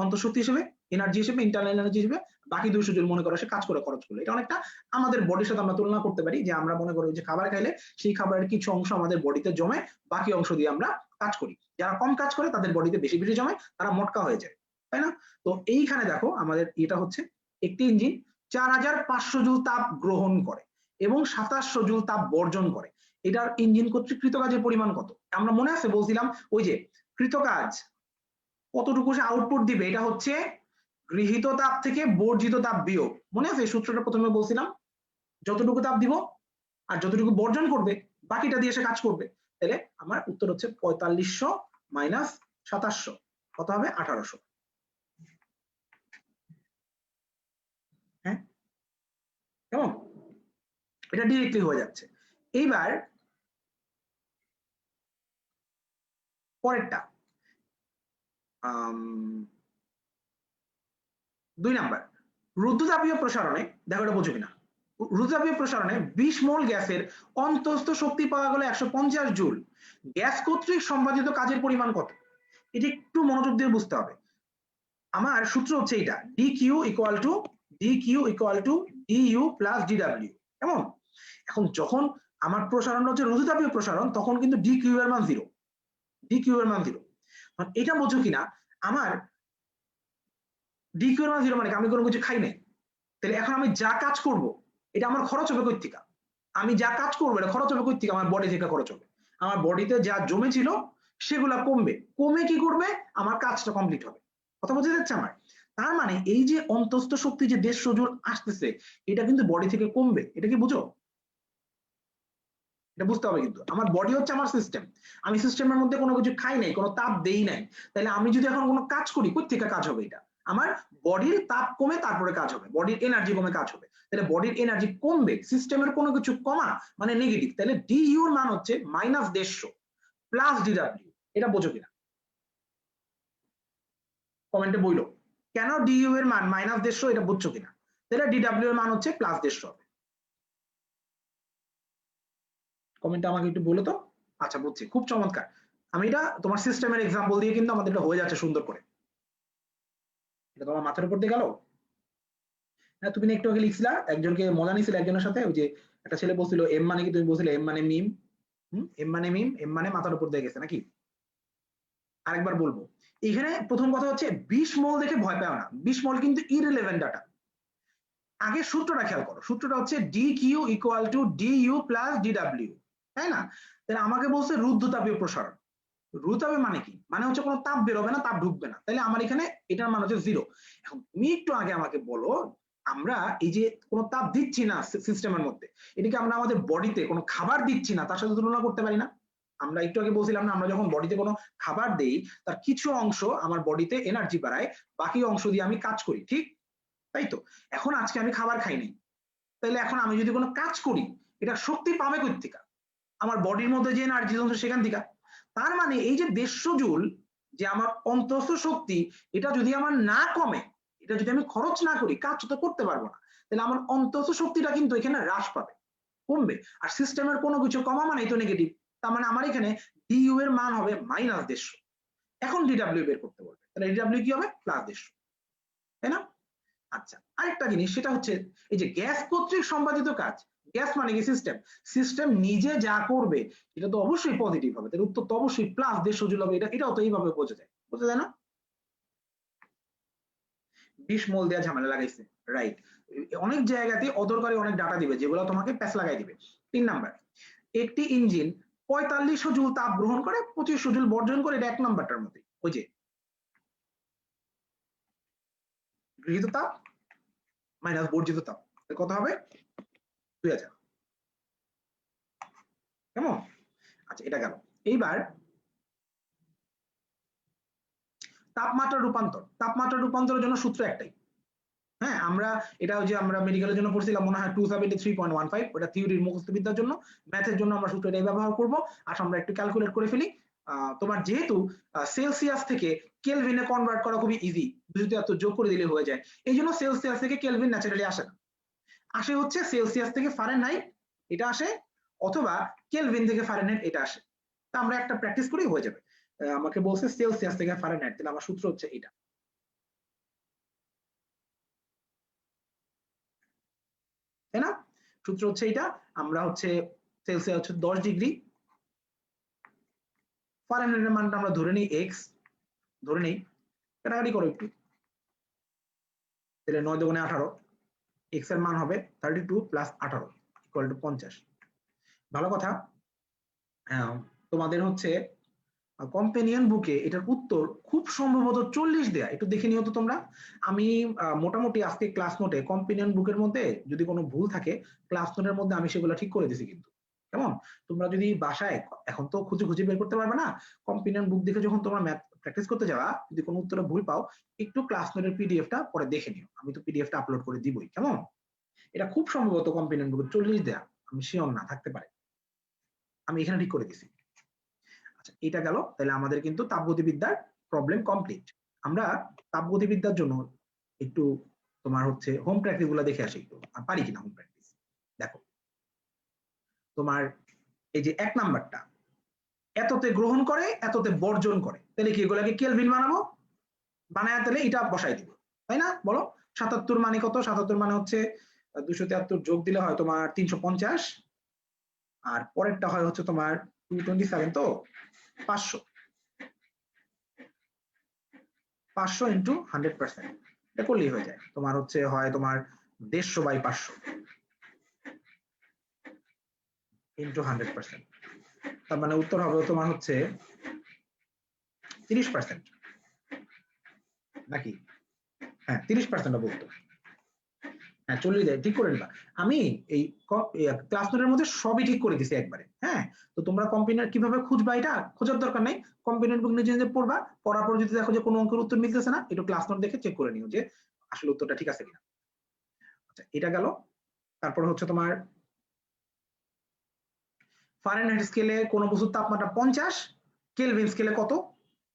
অন্তঃশক্তি হিসেবে, এনার্জি হিসেবে, ইন্টারনাল এনার্জি হিসেবে, বাকি 200 জুল মনে করো সে কাজ করে খরচ করলো। এটা অনেকটা আমাদের বডির সাথে আমরা তুলনা করতে পারি, যে আমরা মনে করো যে খাবার খাইলে সেই খাবারের কিছু অংশ আমাদের বডিতে জমে, বাকি অংশ দিয়ে আমরা কাজ করি। যারা কম কাজ করে তাদের বডিতে বেশি বেশি জমে, তারা মোটকা হয়ে যায়, তাই না? তো এইখানে দেখো আমাদের এটা হচ্ছে একটি ইঞ্জিন 4500 জুল তাপ গ্রহণ করে এবং 2700 জুল তাপ বর্জন করে। এটার ইঞ্জিন কর্তৃক কৃতকাজের পরিমাণ কত? আমরা মনে আছে বলছিলাম ওই যে কৃতকাজ কতটুকু সে আউটপুট দিবে, এটা হচ্ছে গৃহীত তাপ থেকে বর্জিত তাপ বিয়োগ। মনে আছে এই সূত্রটা প্রথমে বলছিলাম, যতটুকু তাপ দিব আর যতটুকু বর্জন করবে বাকিটা দিয়ে সে কাজ করবে। তাহলে আমার উত্তর হচ্ছে 4500 মাইনাস 2700, কত হবে? 1800। হ্যাঁ, কেমন? এটা ডিরেক্টলি হয়ে যাচ্ছে। এইবার পরেরটা 2 নাম্বার, রুদ্ধতাপীয় প্রসারণে, দেখো এটা বোঝো কিনা, রুদ্ধতাপীয় প্রসারণে 20 মোল গ্যাসের অন্তঃস্থ শক্তি পাওয়া গেল 150 জুল, গ্যাস কর্তৃক সম্পাদিত কাজের পরিমাণ কত? এটা একটু মনোযোগ দিয়ে বুঝতে হবে। আমার সূত্র হচ্ছে এটা, DQ equal to DU plus DW. কেমন? এখন যখন আমার প্রসারণ হচ্ছে রুদ্ধতাপীয় প্রসারণ, তখন কিন্তু ডিকিউ এর মান 0, ডিকিউ এর মান 0। এটা বোঝো কিনা, আমার ডিকিউ এর মান 0 মানে আমি কোনো কিছু খাই নাই, তাহলে এখন আমি যা কাজ করব এটা আমার খরচ হবে কই থেকে? আমি যা কাজ করবো এটা খরচ হবে কই থেকে? আমার বডি থেকে খরচ হবে। আমার বডিতে যা জমে ছিল সেগুলা কমবে, কমে কি করবে? আমার কাজটা কমপ্লিট হবে। কথা বোঝা যাচ্ছে আমার? তার মানে এই যে অন্তঃস্থ শক্তি যে 150 জুল আসতেছে, এটা কিন্তু বডি থেকে কমবে। এটা কি বুঝো? এটা বুঝতে হবে। কিন্তু আমার বডি হচ্ছে আমার সিস্টেম, আমি সিস্টেমের মধ্যে কোনো কিছু খাই নাই, কোনো তাপ দেই নাই, তাহলে আমি যদি এখন কোনো কাজ করি কই থেকে কাজ হবে? এটা আমার বডির তাপ কমে তারপরে কাজ হবে, বডির এনার্জি কমে কাজ হবে। তাহলে বডির এনার্জি কমবে, সিস্টেমের কোনো কিছু কমা মানে নেগেটিভ, তাহলে ডিইউ এর মান হচ্ছে -150 প্লাস ডিডব্লিউ। এটা বোঝো কিনা কমেন্টে বইলো, কেন ডিইউ এর মান -150 এটা বুঝছো কিনা? তাহলে ডিডব্লিউ এর মান হচ্ছে +150 হবে। কমেন্টে আমাকে একটু বলো তো। আচ্ছা, বুঝছি, খুব চমৎকার। আমি এটা তোমার সিস্টেমের এক্সাম্পল দিয়ে কিন্তু আমাদের এটা হয়ে যাচ্ছে সুন্দর করে। এটা তোমার মাথার উপর দিয়ে গেল? হ্যাঁ, তুমি একটু আগে লিখছিলা, একজনকে মজা নিছিল একজনের সাথে, ওই যে একটা ছেলে বলছিল এম মানে কি, তুমি বলছিলে এম মানে মিম। এম মানে মিম, এম মানে মাথার উপর দিয়ে গেছে নাকি? আরেকবার বলবো, এখানে প্রথম কথা হচ্ছে 20 মোল দেখে ভয় পাও না, 20 মোল কিন্তু ইররিলেভেন্ট ডাটা। আগে সূত্রটা খেয়াল করো, সূত্রটা হচ্ছে DQ equal to DU plus DW, তাই না? তাহলে আমাকে বলছে রুদ্ধতাপীয় প্রসারণ। রুদ্ধতাপীয় মানে কি? মানে হচ্ছে কোনো তাপ বেরোবে না, তাপ ঢুকবে না, তাহলে আমার এখানে এটার মান হচ্ছে 0। এখন তুমি একটু আগে আমাকে বলো, আমরা এই যে কোনো তাপ দিচ্ছি না সিস্টেমের মধ্যে, এটাকে আমরা আমাদের বডিতে কোনো খাবার দিচ্ছি না তার সাথে তুলনা করতে পারি না? আমরা একটু আগে বলছিলাম না, আমরা যখন বডিতে কোনো খাবার দেই তার কিছু অংশ আমার বডিতে এনার্জি বাড়ায়, বাকি অংশ দিয়ে আমি কাজ করি, ঠিক তাই তো? এখন আজকে আমি খাবার খাই নাই, তাহলে এখন আমি যদি কোনো কাজ করি এটা শক্তি পাবে কই থেকে? আমার বডির মধ্যে যে এনার্জি অংশ সেখান থেকে। তার মানে এই যে 150 জুল যে আমার অন্তঃস্থ শক্তি, এটা যদি আমার না কমে, এটা যদি আমি খরচ না করি, কাজ তো করতে পারবো না, তাহলে আমার অন্তঃস্থ শক্তিটা কিন্তু এখানে হ্রাস পাবে, কমবে। আর সিস্টেমের কোনো কিছু কমা মানেই তো নেগেটিভ, তার মানে আমার এখানে ডিইউ এর মান হবে -150। এখন ডিডব্লিউ বের করতে বলবে, তাহলে ডিডব্লিউ কি হবে? +150, তাই না? আচ্ছা, আরেকটা জিনিস, সেটা হচ্ছে এই যে গ্যাস কর্তৃক সম্পাদিত কাজ, গ্যাস মানে কি? সিস্টেম। সিস্টেম নিজে যা করবে এটা তো অবশ্যই পজিটিভ হবে, তার উত্তর তো অবশ্যই +150 জুল হবে। এটাও তো এইভাবে বোঝা যায়, বোঝা যায় না? 20 মোল দেওয়া ঝামেলা লাগাইছে, রাইট। অনেক জায়গাতে অদরকারি অনেক ডাটা দিবে যেগুলো তোমাকে প্যাচ লাগাই দিবে। 3 নাম্বার, একটি ইঞ্জিন 4500 জুল তাপ গ্রহণ করে 2500 জুল বর্জন করে, এটা 1 নাম্বারটার মধ্যে ওই যে গৃহীত তাপ মাইনাস বর্জিত তাপ, কত হবে? 2000। কেমন? আচ্ছা, এটা গেল। এইবার তাপমাত্রা রূপান্তর, তাপমাত্রা রূপান্তরের জন্য সূত্র একটাই। হ্যাঁ, আমরা এটা যে আমরা মেডিকেলের জন্য পড়ছিলাম মনে হয় 273.15, ওটা থিওরির মুখস্থ বিদ্যার জন্য। ম্যাথের জন্য আমরা সূত্র এটাই ব্যবহার করব। আসলে আমরা একটু ক্যালকুলেট করে ফেলি। তোমার যেহেতু সেলসিয়াস থেকে কেলভিনে কনভার্ট করা খুবই ইজি, 273 যোগ করে দিলে হয়ে যায়, এই জন্য সেলসিয়াস থেকে কেলভিন ন্যাচারালি আসে না, আসে হচ্ছে সেলসিয়াস থেকে ফারেনহাইট এটা আসে, অথবা কেলভিন থেকে ফারেনহাইট এটা আসে। তা আমরা একটা প্র্যাকটিস করেই হয়ে যাবে। আমাকে বলছে সেলসিয়াস থেকে ফারেনহাইট, তাহলে আমার সূত্র হচ্ছে এটা, তাই না? সূত্র হচ্ছে এটা, আমরা হচ্ছে সেলসিয়াস হচ্ছে 10 ডিগ্রি, ফারেনহাইটের মানটা আমরা ধরে নিই এক্স, ধরে নিই, কাটাকাটি করো একটু, তাহলে 9 দুগুণে 18, এক্স এর মান হবে 32 প্লাস 18 ইকুয়াল টু 50। ভালো কথা, তোমাদের হচ্ছে কম্পেনিয়ন বুকে এটার উত্তর খুব সম্ভবত 40 দেয়া, একটু দেখে নিও তো তোমরা। আমি মোটামুটি আজকে ক্লাস নোটে কম্পেনিয়ন বুকের মধ্যে যদি কোনো ভুল থাকে ক্লাস নোটের মধ্যে আমি সেগুলো ঠিক করে দিছি কিন্তু, কেমন? তোমরা যদি বাসায়, এখন তো খুঁজে খুঁজে বের করতে পারবে না, কম্পেনিয়ন বুক দেখে যখন তোমরা ম্যাথ প্র্যাকটিস করতে যাওয়া, যদি কোনো উত্তরে ভুল পাও একটু ক্লাস নোটের পিডিএফটা পরে দেখে নিও, আমি তো পিডিএফটা আপলোড করে দিবই, কেমন? এটা খুব সম্ভবত কম্পেনিয়ন বুকে 40 দেয়া, আমি শিওর না, থাকতে পারে, আমি এখানে ঠিক করে দিছি। আচ্ছা, এটা গেল, তাহলে আমাদের কিন্তু তাপগতিবিদ্যার প্রবলেম কমপ্লিট। আমরা তাপগতিবিদ্যার জন্য একটু তোমার হচ্ছে হোম প্র্যাকটিস গুলো দেখে আসি একটু, আর পারি কিনা হোম প্র্যাকটিস। দেখো তোমার এই যে 1 নাম্বারটা, এততে গ্রহণ করে এততে বর্জন করে, তাহলে কি এগুলাকে কেলভিন বানাবো, বানায় তাহলে এটা বসাই দিব, তাই না? বলো 77 মানে কত? 77 মানে হচ্ছে 273 যোগ দিলে হয় তোমার 350, আর পরেরটা হয় হচ্ছে তোমার 227, তো 500, 500 ইন্টু 100%, এটা করলেই হয়ে যায়, তোমার হচ্ছে হয় তোমার 150/500 ইন্টু 100%, তার মানে উত্তর হবে তোমার হচ্ছে 30%, নাকি? হ্যাঁ 30% হবে উত্তর, হ্যাঁ 40 যায়, ঠিক করে নিবা। আমি এই ক্লাস নোটের মধ্যে সবই ঠিক করে দিছি একবারে, হ্যাঁ। তো তোমরা কম্পিউটার কিভাবে খুঁজবা এটা খোঁজার দরকার নেই, কম্পিউটার বুক নিজে নিজে পড়বা, পড়ার পর যদি দেখো যে কোনো অঙ্কের উত্তর মিলতেছে না, একটু ক্লাস নোট দেখে চেক করে নিও যে আসলে উত্তরটা ঠিক আছে কিনা। আচ্ছা, এটা গেল। তারপর হচ্ছে তোমার ফারেনহাইট স্কেলে কোন বস্তুর তাপমাত্রা 50, কেলভিন স্কেলে কত?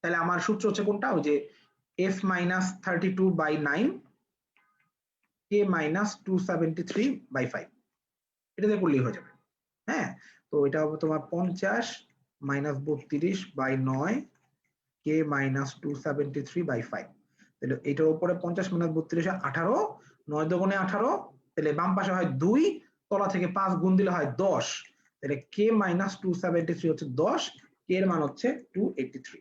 তাহলে আমার সূত্র হচ্ছে কোনটা, ওই যে f মাইনাস 32/9 k মাইনাস 273/5, এটাতে করলেই হয়ে যাবে, হ্যাঁ। তো এটা হবে তোমার 50 মাইনাস 32/9 k মাইনাস 273/5, তাহলে এটার উপরে 50 মাইনাস 32 18, 9 দুগুণে 18, তাহলে বাম পাশে হয় 2, তলা থেকে 5 গুণ দিলে হয় 10, তাহলে k মাইনাস 273 হচ্ছে 10, k এর মান হচ্ছে 283।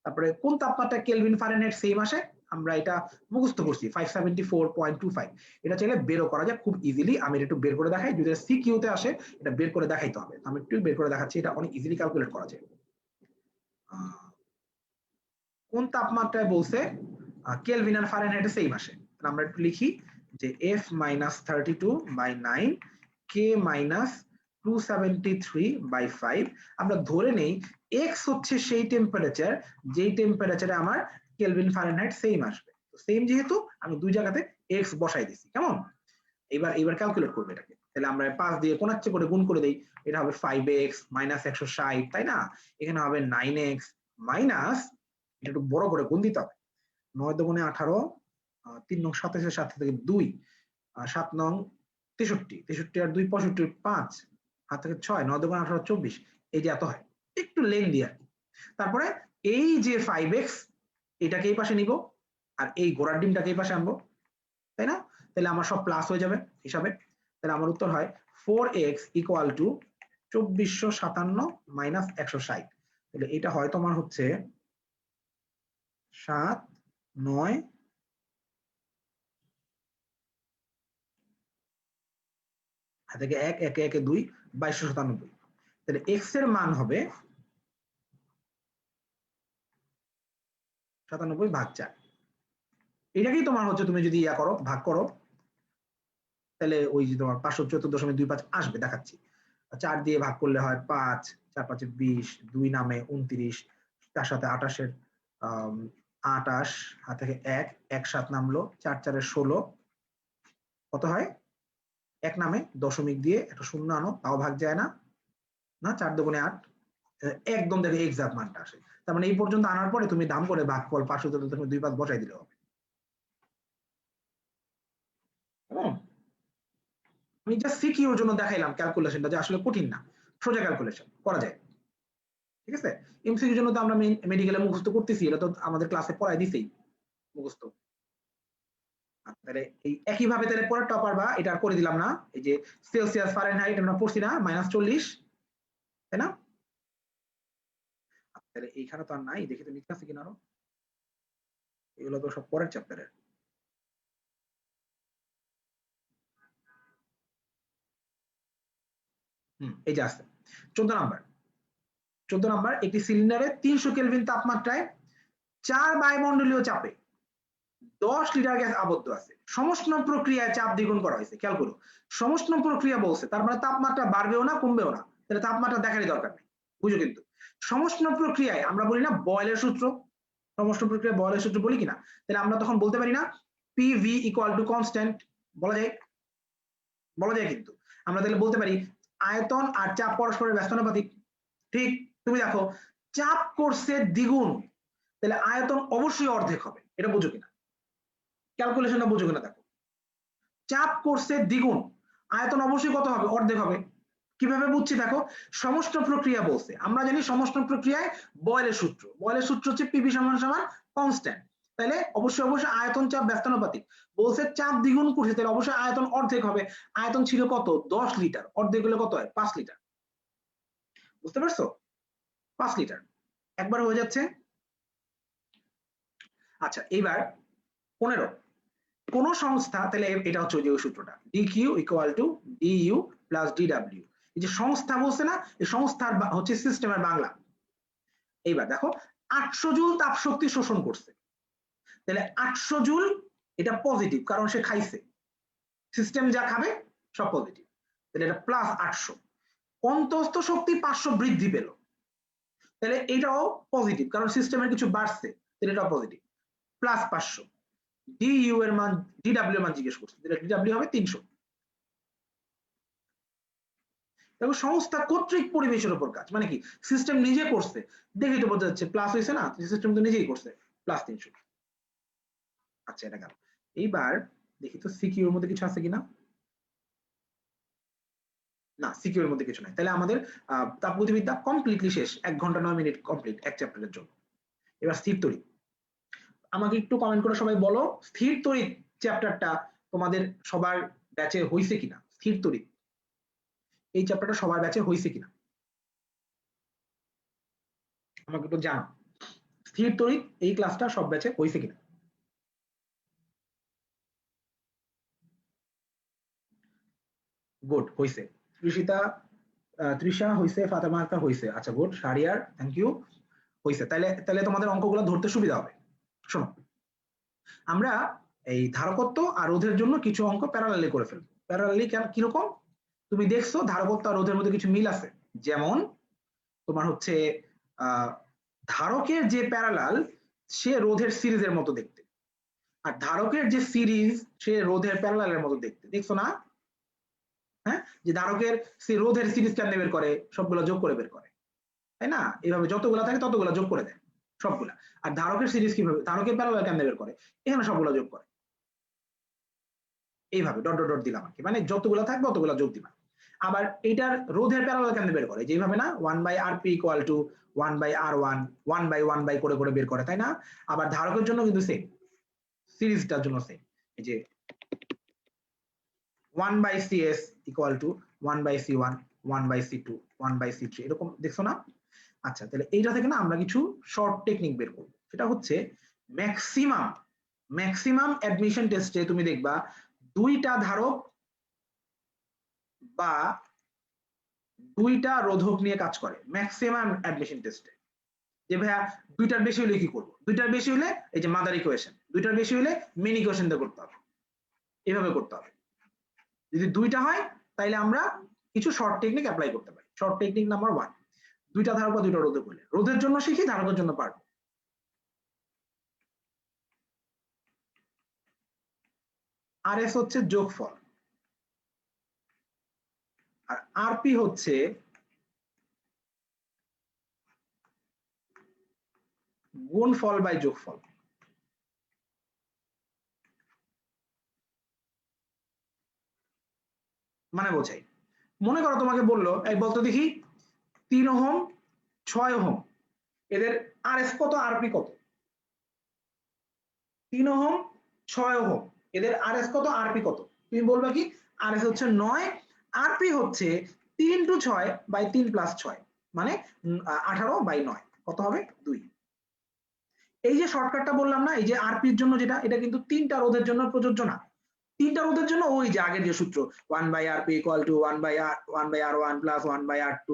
তারপরে কোন তাপমাত্রা কেলভিন ফারেনহাইট সেম আসে, আমরা এটা মুখস্থ করছি 574.25, এটা চাইলে বেরও করা যায় খুব ইজিলি, আমি এটা একটু বের করে দেখাই, যদি সিকিউ তে আসে এটা বের করে দেখাইতে হবে, আমি একটু বের করে দেখাচ্ছি, এটা অনেক ইজিলি ক্যালকুলেট করা যায়। কোন তাপমাত্রায় বলছে কেলভিন আর ফারেনহাইটে সেম আসে, আমরা একটু লিখি যে f মাইনাস 32/9 k মাইনাস 273/5, আমরা ধরে নেই x হচ্ছে সেই টেম্পারেচার যেই টেম্পারেচারে আমার কেলভিন ফারেনহাইট সেম আসবে, তো সেম যেহেতু আমি দুই জায়গাতে x বসাই দিছি, কেমন? এবার ক্যালকুলেট করবে এটাকে, তাহলে আমরা 5 দিয়ে কোনাচ্ছে করে গুণ করে দেই, এটা হবে 5x মাইনাস 160, তাই না? এখানে হবে 9x মাইনাস, এটা একটু বড় করে গুণ দিতে হবে, 9 দুগুণে 18, 3 নং 27, 7 থেকে 2, 7 নং 63, 63 আর 2 65, 5 হাত থেকে 6, 9 দুগুণে 18 24, এই যে এত হয়, একটু লেন্দি আর কি। তারপরে এই যে 5x এটাকে এই পাশে নিব, আর এই ঘোড়ার ডিমটাকে এই পাশে আনবো, তাই না? তাহলে আমার সব প্লাস হয়ে যাবে হিসাবে, তাহলে আমার উত্তর হয় 4x ইকুয়াল টু 2457 মাইনাস 160, তাহলে এটা হয় তোমার হচ্ছে 7 9 থেকে 1 1 1 2 2297, তাহলে x এর মান হবে 97/4, এটাকেই তোমার হচ্ছে তুমি যদি ইয়া করো ভাগ করো, তাহলে ওই যে তোমার 574.25 আসবে, দেখাচ্ছি। 4 দিয়ে ভাগ করলে হয় 5, 4 5 20, 2 নামে 29, তার সাথে 28 28 হাত থেকে 1 1 7 নামলো, 4 4 16, কত হয়? 1 নামে দশমিক দিয়ে একটা শূন্য আনো, তাও ভাগ যায় না, না 4 দুগুণে 8, একদম দেখো এক্সাক্ট মানটা আসে। তার মানে এই পর্যন্ত আনার পরে তুমি দাম করে ভাগফল 500 তুমি 2 5 বসাই দিলে হবে। আমি জাস্ট সিকিউর জন্য দেখাইলাম ক্যালকুলেশনটা যে আসলে কঠিন না, সোজা ক্যালকুলেশন করা যায়। ঠিক আছে, এমসিকিউর জন্য তো আমরা মেডিকেলে মুখস্থ করতেছি, এটা তো আমাদের ক্লাসে পড়াই দিছেই মুখস্থ। তাহলে এই একই ভাবে তাহলে পরেরটা পারবা, এটা আর করে দিলাম না। এই যে সেলসিয়াস ফারেনহাইট আমরা পড়ছি না, -40, তাই না? তাহলে এইখানে তো আর নাই, দেখি তো নিচে আছে কিনা আরো। এগুলো তো সব পরের চ্যাপ্টারের। এই যে আছে 14 নাম্বার। 14 নাম্বার, একটি সিলিন্ডারে 300 কেলভিন তাপমাত্রায় 4 বায়ুমণ্ডলীয় চাপে 10 লিটার গ্যাস আবদ্ধ আছে। সমষ্ণ প্রক্রিয়ায় চাপ দ্বিগুণ করা হয়েছে। খেয়াল করো, সমষ্ণ প্রক্রিয়া বলছে, তার মানে তাপমাত্রা বাড়বেও না কমবেও না, তাহলে তাপমাত্রা দেখারই দরকার নেই, বুঝো কিন্তু। সমষ্ণ প্রক্রিয়ায় আমরা বলি না বয়েলের সূত্র, সমষ্ণ প্রক্রিয়া বয়েলের সূত্র বলি কিনা, তাহলে আমরা তখন বলতে পারি না PV ইকুয়াল টু কনস্ট্যান্ট, বলা যায়, বলা যায় কিন্তু। আমরা তাহলে বলতে পারি আয়তন আর চাপ পরস্পরের ব্যস্তানুপাতিক। ঠিক, তুমি দেখো চাপ করছে দ্বিগুণ, তাহলে আয়তন অবশ্যই অর্ধেক হবে, এটা বুঝো কিনা, ক্যালকুলেশনটা বুঝো কিনা দেখো। চাপ করছে দ্বিগুণ, আয়তন অবশ্যই কত হবে, অর্ধেক হবে। কিভাবে বুঝছি দেখো, সমষ্ণ প্রক্রিয়া বলছে, আমরা জানি সমষ্ণ প্রক্রিয়ায় বয়েলের সূত্র, বয়েলের সূত্র হচ্ছে পিভি সমান সমান কনস্ট্যান্ট, তাহলে অবশ্যই অবশ্যই আয়তন চাপ ব্যস্তানুপাতিক। বলছে চাপ দ্বিগুণ করছে, তাহলে অবশ্যই আয়তন অর্ধেক হবে। আয়তন ছিল কত, 10 লিটার, অর্ধেক হলে কত হয়, 5 লিটার। বুঝতে পারছো, 5 লিটার একবার হয়ে যাচ্ছে। আচ্ছা এইবার 15, কোন সংস্থা, তাহলে এটা হচ্ছে ওই যে সূত্রটা DQ equal to DU plus DW. এই যে সংস্থা বলছে না, এই সংস্থার হচ্ছে সিস্টেমের বাংলা। এইবার দেখো 800 জুল তাপ শক্তি শোষণ করছে, তাহলে 800 জুল এটা পজিটিভ, কারণ সে খাইছে, সিস্টেম যা খাবে সব পজিটিভ, তাহলে এটা প্লাস 800। অন্তস্থ শক্তি 500 বৃদ্ধি পেল, তাহলে এটাও পজিটিভ, কারণ সিস্টেমের কিছু বাড়ছে, তাহলে এটাও পজিটিভ, প্লাস 500। ডিইউ এর মান, ডিডব্লিউ এর মান জিজ্ঞেস করছে, তাহলে ডিডব্লিউ হবে 300। এবং সংস্থা কর্তৃক পরিবেশের উপর কাজ, মানে কি সিস্টেম নিজে করছে, দেখেই তো বোঝা যাচ্ছে প্লাস হয়েছে না, সিস্টেম তো নিজেই করছে, প্লাস 300। আচ্ছা এটা গেল। এইবার দেখি তো সিকিউর মধ্যে কিছু আছে কিনা, না সিকিউর মধ্যে কিছু নাই, তাহলে আমাদের তাপগতিবিদ্যা কমপ্লিটলি শেষ, 1 ঘন্টা 9 মিনিট কমপ্লিট এক চ্যাপ্টারের জন্য। এবার স্থির তড়িৎ, আমাকে একটু কমেন্ট করে সবাই বলো স্থির তড়িৎ চ্যাপ্টারটা তোমাদের সবার ব্যাচে হইছে কিনা, স্থির তড়িৎ এই চ্যাপ্টারটা সবার ব্যাচে হইছে কিনা আমাকে একটু জানাও, স্থির তড়িৎ এই ক্লাসটা সব ব্যাচে হইছে কিনা। গুড, হইছে। তৃষিতা, তৃষা হইছে, ফাতেমা আক্তার হইছে, আচ্ছা গুড, শারিয়ার থ্যাংক ইউ, হইছে। তাহলে তাহলে তোমাদের অঙ্কগুলো ধরতে সুবিধা হবে। শোনো, আমরা এই ধারকত্ব আর রোধের জন্য কিছু অঙ্ক প্যারালালি করে ফেলবো। প্যারালালি কিরকম, তুমি দেখছো ধারকত্ব আর রোধের মধ্যে কিছু মিল আছে, যেমন তোমার হচ্ছে আহ ধারকের যে প্যারালাল সে রোধের সিরিজের মতো দেখতে, আর ধারকের যে সিরিজ সে রোধের প্যারালালের মতো দেখতে, দেখছো না? হ্যাঁ, যে ধারকের সে রোধের সিরিজ কেমনে বের করে, সবগুলো যোগ করে বের করে, তাই না? এইভাবে যতগুলা থাকে ততগুলা যোগ করে দেয় সবগুলা। আর ধারকের সিরিজ কিভাবে, ধারকের প্যারালাল কেমনে বের করে, এখানে সবগুলা যোগ করে, এইভাবে ডট ডট ডট দিলাম আর কি, মানে যতগুলা থাকবে ততগুলা যোগ দিবা। আবার এটার রোধের প্যারালাল কেমনে বের করে, যেভাবে না 1/rp ইকুয়াল টু 1/r1, 1/1 করে করে বের করে, তাই না? আবার ধারকের জন্য কিন্তু সেম, সিরিজটার জন্য সেম, এই যে 1/cs equal to 1/c1, 1/c2, 1/c3, এরকম দেখছো না? আচ্ছা তাহলে এইটা থেকে না আমরা কিছু শর্ট টেকনিক বের করব, সেটা হচ্ছে ম্যাক্সিমাম, ম্যাক্সিমাম অ্যাডমিশন টেস্টে তুমি দেখবা দুইটা ধারক বা দুইটা রোধক নিয়ে কাজ করে ম্যাক্সিমাম অ্যাডমিশন টেস্টে। যে ভাইয়া দুইটার বেশি হলে কি করব, দুইটার বেশি হলে এই যে মাদার ইকুয়েশন, দুইটার বেশি হলে মেন ইকুয়েশন দিয়ে করতে হবে, এভাবে করতে হবে। যদি দুইটা হয় তাহলে আমরা কিছু শর্ট টেকনিক অ্যাপ্লাই করতে পারি। শর্ট টেকনিক নাম্বার 1, দুইটা ধারক বা দুইটা রোধক হলে, রোধের জন্য শিখি, ধারকের জন্য পারবো। আরএস হচ্ছে যোগফল, আর আরপি হচ্ছে গুণফল বাই যোগফল। মানে বোঝাই, মনে করো তোমাকে বললো এই বলতো দেখি 3 ওহম 6 ওহম এদের আরএস কত আরপি কত, 3 ওহম 6 ওহম এদের আরএস কত আরপি কত, তুমি বলবে কি আরএস হচ্ছে 9, আরপি হচ্ছে 3 × 6 বাই 3 + 6 মানে 18 বাই 9 কত হবে 2। এই যে শর্টকাটটা বললাম না, এই যে আরপির জন্য যেটা, এটা কিন্তু 3টা রোধের জন্য প্রযোজ্য না। 3টা রোধের জন্য ওই যে আগের যে সূত্র 1/rp = 1/r1 + 1/r2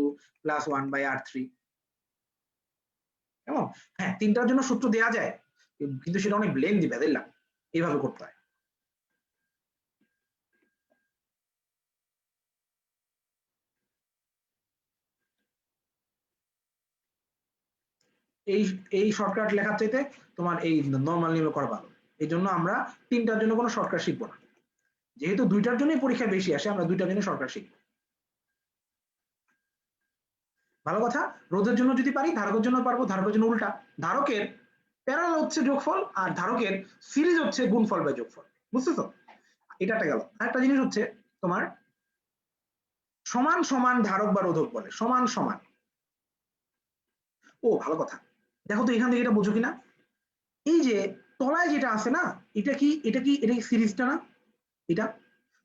+ 1/r3। কেমন? হ্যাঁ, 3টার জন্য সূত্র দেয়া যায়, কিন্তু সেটা অনেক লেন্থি বেদের লাগে, এইভাবে করতে হয়। এই শর্টকাট লেখার চাইতে তোমার এই নরমাল নিয়মে করা ভালো। এই জন্য আমরা 3টার জন্য কোনো শর্টকাট শিখবো না, যেহেতু 2টার জন্যই পরীক্ষা বেশি আসে, আমরা 2টার জন্য শর্টকাট শিখবো। ভালো কথা, রোধের জন্য যদি পারি ধারকের জন্য পারবো, ধারকের জন্য উল্টা, ধারকের প্যারালাল হচ্ছে যোগফল আর ধারকের সিরিজ হচ্ছে গুণফল বাই যোগফল, বুঝতেছো? এটা একটা গেল। আরেকটা জিনিস হচ্ছে তোমার সমান সমান ধারক বা রোধক বলে, সমান সমান। ও ভালো কথা, দেখো তো এখান থেকে এটা বুঝো কিনা, এই যে তলায় যেটা আছে না, এটা কি সিরিজটা না এটা,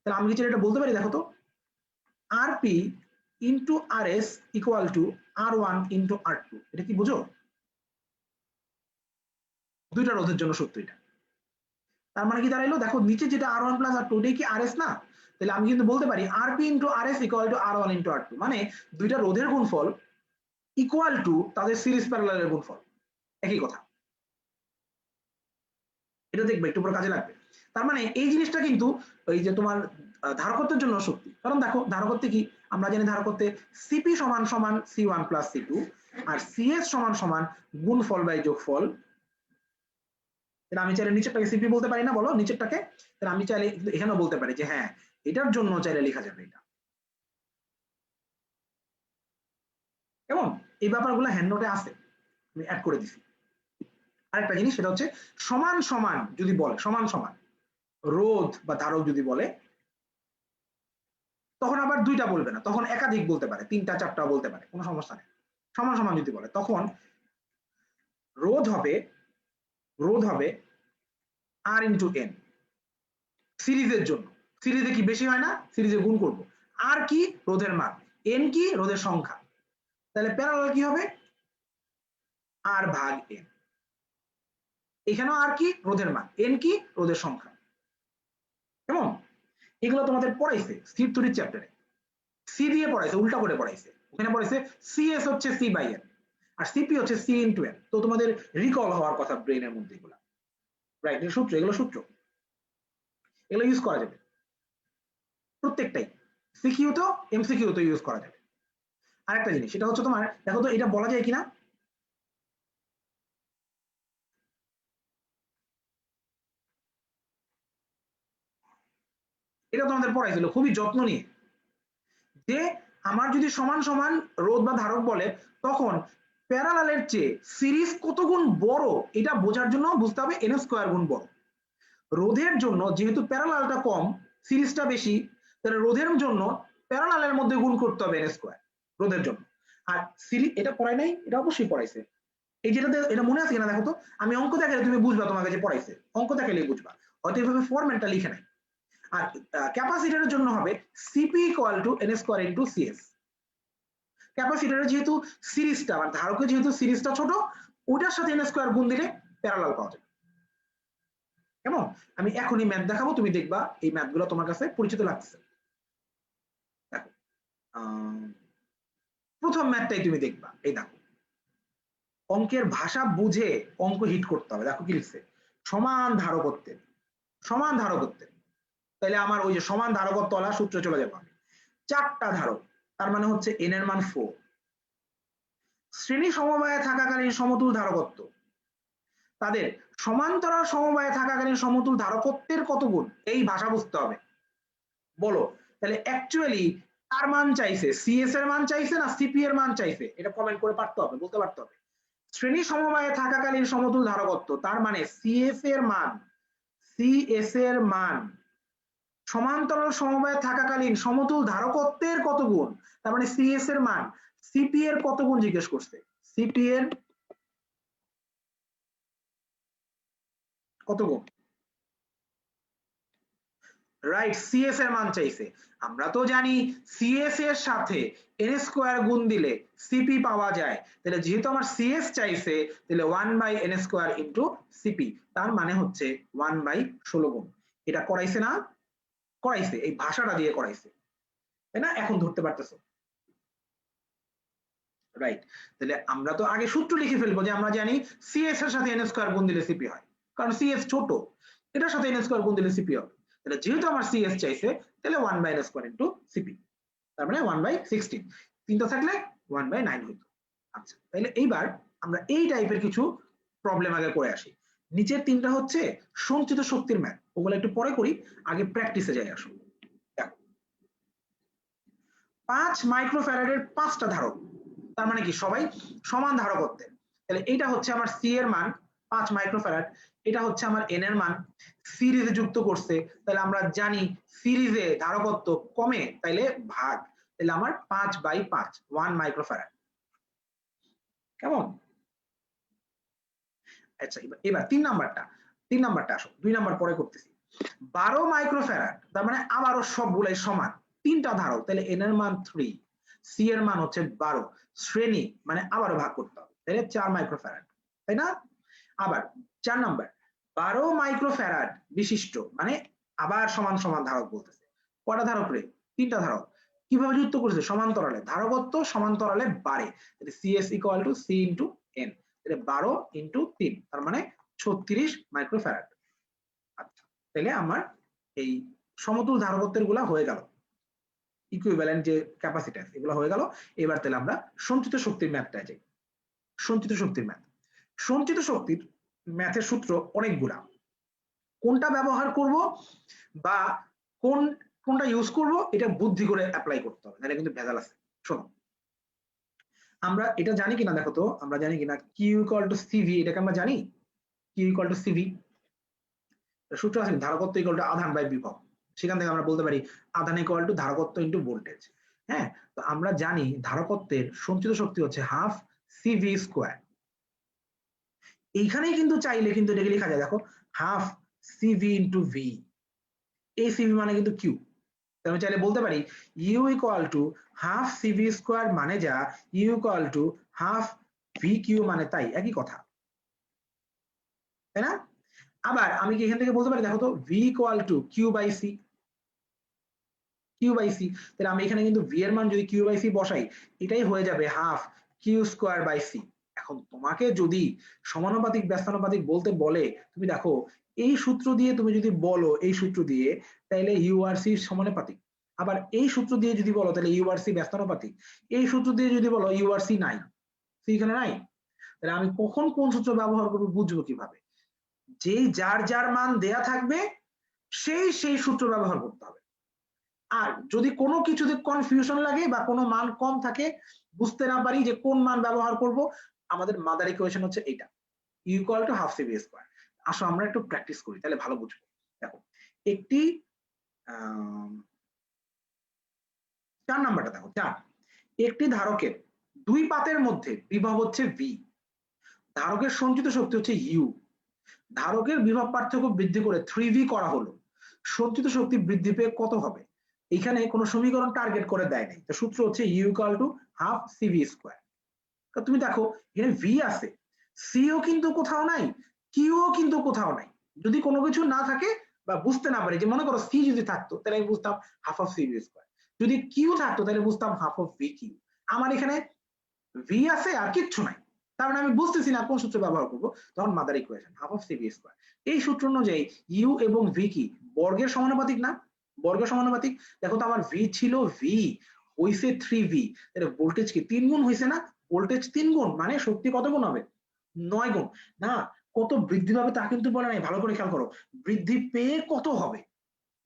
তাহলে আমি কি এটা বলতে পারি, দেখো তো RP into RS equal to R1 into R2, এটা কি বুঝো? 2টা রোধের জন্য সত্য এটা। তার মানে কি দাঁড়াইলো, দেখো নিচে যেটা R1 + R2 ওটাই কি RS না, তাহলে আমি কিন্তু বলতে পারি RP into RS equal to R1 into R2, মানে 2টা রোধের গুণফল ইকুয়াল টু তাদের সিরিজ প্যারালালের গুণফল, একই কথা। এটা দেখবে একটু পরে কাজে লাগবে। তার মানে এই জিনিসটা কিন্তু ওই যে তোমার ধারকত্বের জন্য সত্যি, কারণ দেখো ধারকত্বে কি আমরা জানি, ধারকত্বে সিপি সমান সমান C1 + C2 আর সিএস সমান সমান গুণফল বাই যোগফল। তাহলে আমি চাইলে নিচেরটাকে সিপি বলতে পারি না, বলো নিচেরটাকে, তাহলে আমি চাইলে এখানেও বলতে পারি যে হ্যাঁ এটার জন্য চাইলে লেখা যাবে এটা। কেমন? এই ব্যাপারগুলো হ্যান্ড নোটে আছে, আমি অ্যাড করে দিছি। আরেকটা জিনিস সেটা হচ্ছে সমান সমান যদি বলে, সমান সমান রোধ বা ধারক যদি বলে, তখন আবার 2টা বলবে না, তখন একাধিক বলতে পারে, 3টা 4টা বলতে পারে, কোনো সমস্যা নেই। সমান সমান যদি বলে তখন রোধ হবে R ইন্টু N সিরিজের জন্য। সিরিজে কি বেশি হয় না, সিরিজে গুণ করব। আর কি রোধের মান, N কি রোধের সংখ্যা, তাহলে প্যারালাল কি হবে R ভাগ N। এখানেও আর কি রোধের মান, N কি রোধের সংখ্যা। কেমন? এগুলো তোমাদের পড়াইছে স্থির তড়িৎ চ্যাপ্টারে, সি দিয়ে পড়াইছে, উল্টা করে পড়াইছে। ওখানে পড়াইছে সিএস হচ্ছে সি বাই এন আর সিপি হচ্ছে সি ইন্টু এন। তো তোমাদের রিকল হওয়ার কথা ব্রেনের মধ্যে এগুলো, রাইট? সূত্র, এগুলো সূত্র, এগুলো ইউজ করা যাবে প্রত্যেকটাই, সিকিউতেও এমসিকিউতেও ইউজ করা যাবে। আরেকটা জিনিস সেটা হচ্ছে তোমার, দেখো তো এটা বলা যায় কিনা, এটা তোমাদের পড়াইছিল খুবই যত্ন নিয়ে, যে আমার যদি সমান সমান রোধ বা ধারক বলে, তখন প্যারালালের চেয়ে সিরিজ কত গুণ বড় এটা বোঝার জন্য বুঝতে হবে এন স্কোয়ার গুণ বড়। রোধের জন্য যেহেতু প্যারালালটা কম সিরিজটা বেশি, তাহলে রোধের জন্য প্যারালালের মধ্যে গুণ করতে হবে এন স্কোয়ার রোধের জন্য। আর সিরিজ এটা পড়াই নাই, এটা অবশ্যই পড়াইছে। এই যেটাতে এটা মনে আছে কিনা দেখো তো, আমি অঙ্ক দেখালে তুমি বুঝবা, তোমার কাছে পড়াইছে, অঙ্ক দেখালেই বুঝবা, হয়তো এইভাবে ফরম্যাটটা লিখে নাই। আর ক্যাপাসিটরের জন্য হবে CP equal to N square into CS. ক্যাপাসিটরের যেহেতু সিরিজটা মানে ধারকের যেহেতু সিরিজটা ছোট, ওটার সাথে এন স্কোয়ার গুণ দিলে প্যারালাল পাওয়া যাবে। কেমন? আমি এখনই ম্যাথ দেখাবো, তুমি দেখবা এই ম্যাথগুলো তোমার কাছে পরিচিত লাগছে। দেখো প্রথম ম্যাথটাই তুমি দেখবা, এই দেখো অঙ্কের ভাষা বুঝে অঙ্ক হিট করতে হবে। দেখো কি লিখছে, সমান ধারকত্বের, সমান ধারকত্বের, তাহলে আমার ওই যে সমান ধারকত্ব ওলা সূত্রে চলে যাবো আমি। 4টা ধারক, তার মানে হচ্ছে এন এর মান 4। শ্রেণী সমবায়ে থাকাকালীন সমতুল ধারকত্ব, তাদের সমান্তরাল সমবায়ে থাকাকালীন সমতুল ধারকত্বের কত গুণ, এই ভাষা বুঝতে হবে। বলো তাহলে অ্যাকচুয়ালি কার মান চাইছে, সিএস এর মান চাইছে না সিপি এর মান চাইছে, এটা কমেন্ট করে পারতে হবে, বলতে পারতে হবে। শ্রেণী সমবায়ে থাকাকালীন সমতুল ধারকত্ব, তার মানে সিএস এর মান সমান্তরাল সমবায়ে থাকাকালীন সমতুল ধারকত্বের কত গুণ, তার মানে সিএস এর মান সিপি এর কত গুণ জিজ্ঞেস করছে, সিপি এর কত গুণ, রাইট, সিএস এর মান চাইছে। আমরা তো জানি সিএস এর সাথে এন স্কোয়ার গুণ দিলে সিপি পাওয়া যায়, তাহলে যেহেতু আমার সিএস চাইছে তাহলে 1/n² ইনটু সিপি, তার মানে হচ্ছে 1/16 গুণ। এটা করাইছে না? করাইছে, এই ভাষাটা দিয়ে করাইছে, তাই না? এখন ধরতে পারতেছো, রাইট। তাহলে আমরা তো আগে সূত্র লিখে ফেলবো যে আমরা জানি সিএস এর সাথে n² গুণ দিলে সিপি হয়, কারণ সিএস ছোট, এটার সাথে n² গুণ দিলে সিপি হবে। তাহলে যেহেতু আমার সিএস চাইছে তাহলে 1/n² ইনটু সিপি, তার মানে 1/16, তিনটা থাকলে 1/9 হইতো। আচ্ছা, তাহলে এইবার আমরা এই টাইপের কিছু প্রবলেম আগে করে আসি। নিচের তিনটা হচ্ছে সঞ্চিত শক্তির ম্যাথ, ওগুলো একটু পরে করি, আগে প্র্যাকটিসে যাই আসো। দেখো 5 মাইক্রোফ্যারাডের 5টা ধারক, তার মানে কি সবাই সমান ধারকত্বের, তাহলে এটা হচ্ছে আমার সি এর মান 5 মাইক্রোফ্যারাড, এটা হচ্ছে আমার এন এর মান, সিরিজে যুক্ত করছে, তাহলে আমরা জানি সিরিজে ধারকত্ব কমে, তাইলে ভাগ, তাহলে আমার 5/5 1 মাইক্রোফ্যারাড, কেমন? আচ্ছা, এবার 3 নাম্বারটা আসো, 2 নাম্বার পরে করতেছি। 12 মাইক্রোফ্যারাড, তার মানে আবারও সবগুলাই সমান, তিনটা ধারক, তাহলে এন এর মান 3, সি এর মান হচ্ছে 12, শ্রেণী মানে আবারও ভাগ করতে হবে, তাহলে 4 মাইক্রোফ্যারাড, তাই না? আবার 4 নাম্বার 12 মাইক্রোফ্যারাড বিশিষ্ট, মানে আবার সমান সমান ধারক বলতেছে, কয়টা ধারক রে? তিনটা ধারক, কিভাবে যুক্ত করেছে? সমান্তরালে, ধারকত্ব সমান্তরালে বাড়ে, তাহলে CS equal to C into N, তাহলে 12 ইনটু 3, তার মানে 36 মাইক্রোফ্যারাড। আচ্ছা, তাহলে আমার এই সমতুল ধারকত্বের গুলা হয়ে গেল, ইকুইভ্যালেন্ট যে ক্যাপাসিট্যান্স এগুলো হয়ে গেল। এবার তাহলে আমরা সঞ্চিত শক্তির ম্যাথটা যাই। সঞ্চিত শক্তির ম্যাথ, সঞ্চিত শক্তির ম্যাথের সূত্র অনেকগুলা, কোনটা ব্যবহার করব বা কোনটা ইউজ করব এটা বুদ্ধি করে অ্যাপ্লাই করতে হবে, নাহলে কিন্তু ভেজাল আছে। শোনো, আমরা এটা জানি কিনা দেখো তো, আমরা জানি কিনা কিউ ইকুয়াল টু সিভি, এটাকে আমরা জানি কিউ ইকুয়াল টু সিভি, সূত্র আছে ধারকত্ব ইকুয়াল টু আধান বাই বিভব, সেখান থেকে আমরা বলতে পারি আধান ইকুয়াল টু ধারকত্ব ইনটু ভোল্টেজ। হ্যাঁ, তো আমরা জানি ধারকত্বের সঞ্চিত শক্তি হচ্ছে হাফ সিভি স্কোয়ার, এইখানেই কিন্তু চাইলে কিন্তু এটাকে লেখা যায়, দেখো হাফ সিভি ইনটু ভি, এই সিভি মানে কিন্তু কিউ, আমি চাইলে বলতে পারি U equal to half CV square, মানে যা U equal to half V Q, মানে তাই একই কথা, তাই না? আবার আমি কি এখান থেকে বলতে পারি, দেখো তো V equal to Q by C, Q by C, তাহলে আমি এখানে কিন্তু ভি এর মান যদি কিউ বাই সি বসাই, এটাই হয়ে যাবে half Q square by C. এখন তোমাকে যদি সমানুপাতিক ব্যস্তানুপাতিক বলতে বলে, তুমি দেখো এই সূত্র দিয়ে তুমি যদি বলো, এই সূত্র দিয়ে, তাহলে ইউ আর সি সমানুপাতিক, আবার এই সূত্র দিয়ে যদি বলো তাহলে ইউ আর সি ব্যস্তানুপাতিক, এই সূত্র দিয়ে যদি বলো ইউ আর সি নাই, সি এখানে নাই, তাহলে আমি কখন কোন সূত্র ব্যবহার করবো বুঝবো কিভাবে? যেই যার যার মান দেয়া থাকবে সেই সূত্র ব্যবহার করতে হবে। আর যদি কোনো কিছুতে কনফিউশন লাগে বা কোনো মান কম থাকে, বুঝতে না পারি যে কোন মান ব্যবহার করব, আমাদের মাদার ইকুয়েশন হচ্ছে এটা, U equal to half CV square. আসো আমরা একটু প্র্যাকটিস করি, তাহলে ভালো বুঝবো। দেখো একটি 4 নাম্বারটা দেখো, 4, একটি ধারকের দুই পাতের মধ্যে বিভব হচ্ছে ভি, ধারকের সঞ্চিত শক্তি হচ্ছে ইউ, ধারকের বিভব পার্থক্য বৃদ্ধি করে 3v করা হলো, সঞ্চিত শক্তি বৃদ্ধি পেয়ে কত হবে? এখানে কোনো সমীকরণ টার্গেট করে দেয় নাই, তো সূত্র হচ্ছে U equal to half CV square. তুমি দেখো এখানে ভি আছে, সিও কিন্তু কোথাও নাই, কিউও কিন্তু কোথাও নাই, যদি কোনো কিছু না থাকে বা বুঝতে না পারি, যে মনে করো সি যদি থাকতো তাহলে আমি বুঝতাম হাফ অফ সিভি স্কয়ার, যদি কিউ থাকতো তাহলে বুঝতাম হাফ অফ ভি কিউ, আমার এখানে ভি আছে আর কিচ্ছু নাই, তার মানে আমি বুঝতেছি না কোন সূত্র ব্যবহার করব, তখন mother equation half of CV square. এই সূত্র অনুযায়ী ইউ এবং ভি কি বর্গের সমানুপাতিক না? বর্গের সমানুপাতিক, দেখো তো আমার ভি ছিল ভি, হইছে 3v, তাহলে ভোল্টেজ কি 3 গুণ হইছে না? ভোল্টেজ 3 গুণ মানে শক্তি কত গুণ হবে? 9 গুণ। না, কত বৃদ্ধি পাবে তা কিন্তু বলে নাই, ভালো করে খেয়াল করো, বৃদ্ধি পেয়ে কত হবে,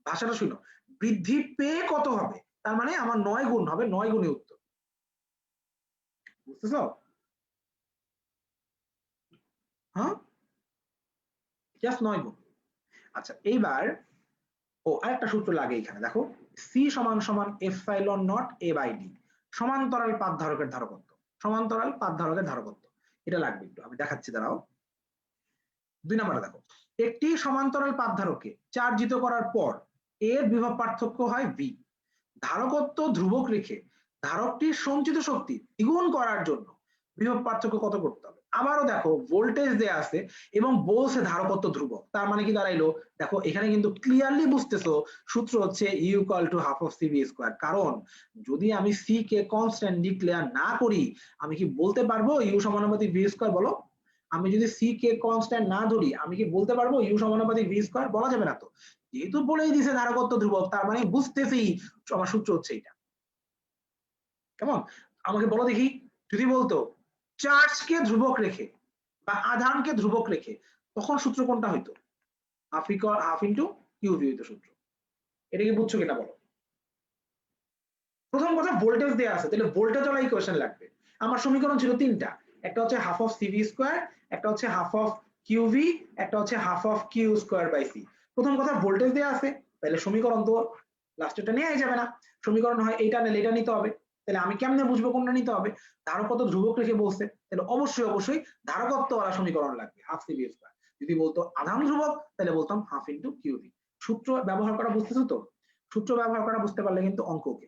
ভাষাটা শুনো, বৃদ্ধি পেয়ে কত হবে, তার মানে আমার 9 গুণ হবে, 9 গুণই উত্তর, বুঝতেছো? হ্যাঁ, জাস্ট 9 গুণ। আচ্ছা এইবার আরেকটা সূত্র লাগে এখানে, দেখো সি সমান সমান epsilon not A by D, সমান্তরাল পাত ধারকের ধারকত্ব, সমান্তরাল পাত ধারকের ধারকত্ব, এটা লাগবে একটু, আমি দেখাচ্ছি দাঁড়াও। 2 নম্বরে দেখো, একটি সমান্তরাল পাত ধারককে চার্জিত করার পর এর বিভব পার্থক্য হয় ভি। ধারকত্ব ধ্রুবক রেখে ধারকটির সঞ্চিত শক্তি দ্বিগুণ করার জন্য বিভব পার্থক্য কত করতে হবে। আবারও দেখো ভোল্টেজ দেয়া আছে এবং বলছে ধারকত্ব ধ্রুবক, তার মানে কি দাঁড়াইলো, দেখো এখানে কিন্তু ক্লিয়ারলি বুঝতেছো সূত্র হচ্ছে U equal to half of C V square. কারণ যদি আমি সি কে কনস্ট্যান্ট ডিক্লেয়ার না করি, আমি কি বলতে পারবো ইউ সমানুপাতিক ভি স্কয়ার? বলো, আমি যদি সি কে কনস্ট্যান্ট না ধরি, আমি কি বলতে পারবো ইউ সমানুপাতিক ভি স্কয়ার? বলা যাবে না তো। যেহেতু বলেই দিছে ধারকত্ব ধ্রুবক, তার মানে বুঝতেছি আমার সূত্র হচ্ছে এটা। কেমন? আমাকে বলো দেখি, যদি বলতো চার্জকে ধ্রুবক রেখে বা আধানকে ধ্রুবক রেখে, তখন সূত্র কোনটা হইতো? হাফ ইন্টু কিউভি হইতো সূত্র। এটা কি বুঝছো কিনা বলো? প্রথম কথা ভোল্টেজ দেয়া আছে, তাহলে ভোল্টেজ ওয়ালা ইকুয়েশন লাগবে। আমার সমীকরণ ছিল তিনটা, একটা হচ্ছে হাফ অফ সিভি স্কয়ার, একটা হচ্ছে হাফ অফ কিউভি, একটা হচ্ছে half of Q square by C. প্রথম কথা ভোল্টেজ দেয়া আছে, তাহলে সমীকরণ তো লাস্টেরটা নেওয়াই যাবে না, সমীকরণ হয় এইটা নিলে এটা নিতে হবে। তাহলে আমি কেমনে বুঝবো কোনটা নিতে হবে? ধারকত্ব ধ্রুবক রেখে বলছে, তাহলে অবশ্যই ধারকত্ব ওয়ালা সমীকরণ লাগবে, হাফ সিভি স্কয়ার। যদি বলতো আধান ধ্রুবক, তাহলে বলতাম হাফ ইন্টু কিউভি। সূত্র ব্যবহার করা বুঝতেছো তো? সূত্র ব্যবহার করা বুঝতে পারলে কিন্তু অঙ্ককে,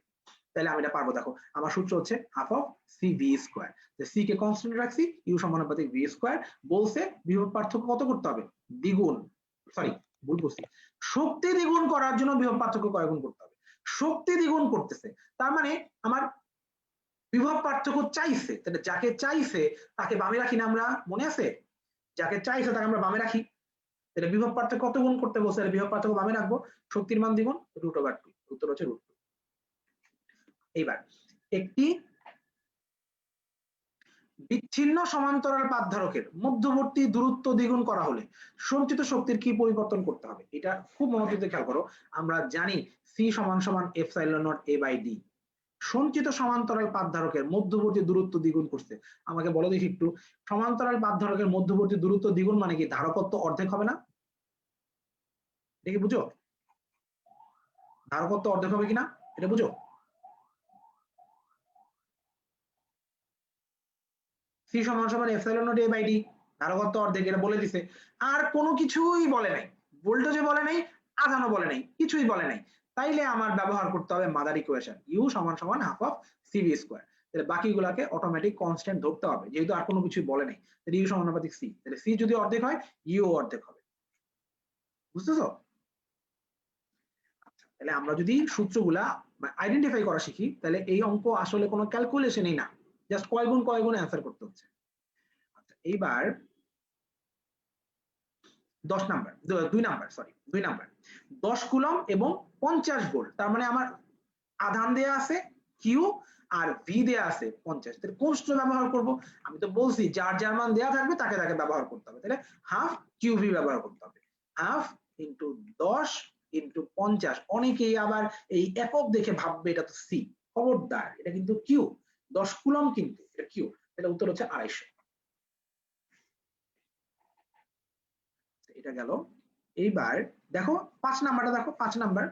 তাহলে আমি এটা পারবো। দেখো আমার সূত্র হচ্ছে half of C V square, C কে কনস্ট্যান্ট রাখছি, ইউ সমানুপাতিক ভি স্কয়ার, বলছে বিভব পার্থক্য কত করতে হবে? দ্বিগুণ, সরি ভুল বলছি, শক্তি দ্বিগুণ করার জন্য বিভব পার্থক্য কয় গুণ করতে হবে। শক্তি দ্বিগুণ করতেছে, তার মানে আমার বিভব পার্থক্য চাইছে, তাহলে যাকে চাইছে তাকে বামে রাখি না আমরা, মনে আছে? যাকে চাইছে তাকে আমরা বামে রাখি, তাহলে বিভব পার্থক্য কত গুণ করতে বলছে, বিভব পার্থক্য বামে রাখবো, শক্তির মান দ্বিগুণ, √2, উত্তর হচ্ছে √2। এইবার একটি বিচ্ছিন্ন সমান্তরাল পাত ধারকের মধ্যবর্তী দূরত্ব দ্বিগুণ করা হলে সঞ্চিত শক্তির কি পরিবর্তন করতে হবে? এটা খুব মনোযোগ দিয়ে খেয়াল করো। আমরা জানি সি সমান সমান epsilon not A by D. সঞ্চিত সমান্তরাল পাত ধারকের মধ্যবর্তী দূরত্ব দ্বিগুণ করছে। আমাকে বলো দেখি একটু, সমান্তরাল পাত ধারকের মধ্যবর্তী দূরত্ব দ্বিগুণ মানে কি ধারকত্ব অর্ধেক হবে না? দেখি বুঝো, ধারকত্ব অর্ধেক হবে কিনা এটা বুঝো। সি সমান সমান epsilon not A by D, ধারকত্ব অর্ধেক, এটা বলে দিছে। আর কোনো কিছুই বলে নাই, ভোল্টেজে বলে নাই, আধানও বলে নাই, কিছুই বলে নাই। তাইলে আমার ব্যবহার করতে হবে মাদার ইকুয়েশন, ইউ সমান সমান হাফ অফ সিভি স্কয়ার। তাহলে বাকিগুলোকে অটোমেটিক কনস্ট্যান্ট ধরতে হবে, যেহেতু আর কোনো কিছুই বলে নাই। তাহলে ইউ সমানুপাতিক সি, তাহলে সি যদি অর্ধেক হয় ইউ অর্ধেক হবে। বুঝতেছো? তাহলে আমরা যদি সূত্রগুলা আইডেন্টিফাই করা শিখি, তাহলে এই অঙ্ক আসলে কোনো ক্যালকুলেশনই না, জাস্ট কয় গুণ অ্যান্সার করতে হচ্ছে। আচ্ছা এইবার 10 number, 2 number, sorry 2 number, 10 coulomb এবং 50 ভোল্ট, তার মানে আমার আধান দেয়া আছে কিউ আর ভি দেয়া আছে 50। তাহলে কোন সূত্র ব্যবহার করব? আমি তো বলছি যার যার মান দেয়া থাকবে তাকে তাকে ব্যবহার করতে হবে। তাহলে হাফ কিউ ভি ব্যবহার করতে হবে, হাফ ইন্টু 10 ইন্টু 50। অনেকেই আবার এই একক দেখে ভাববে এটা তো সি, খবরদার এটা কিন্তু কিউ, 10 কুলম কিন্তু এটা কিউ। তাহলে উত্তর হচ্ছে 250। এটা গেল। এইবার দেখো 5 নাম্বারটা, দেখো 5 নাম্বার,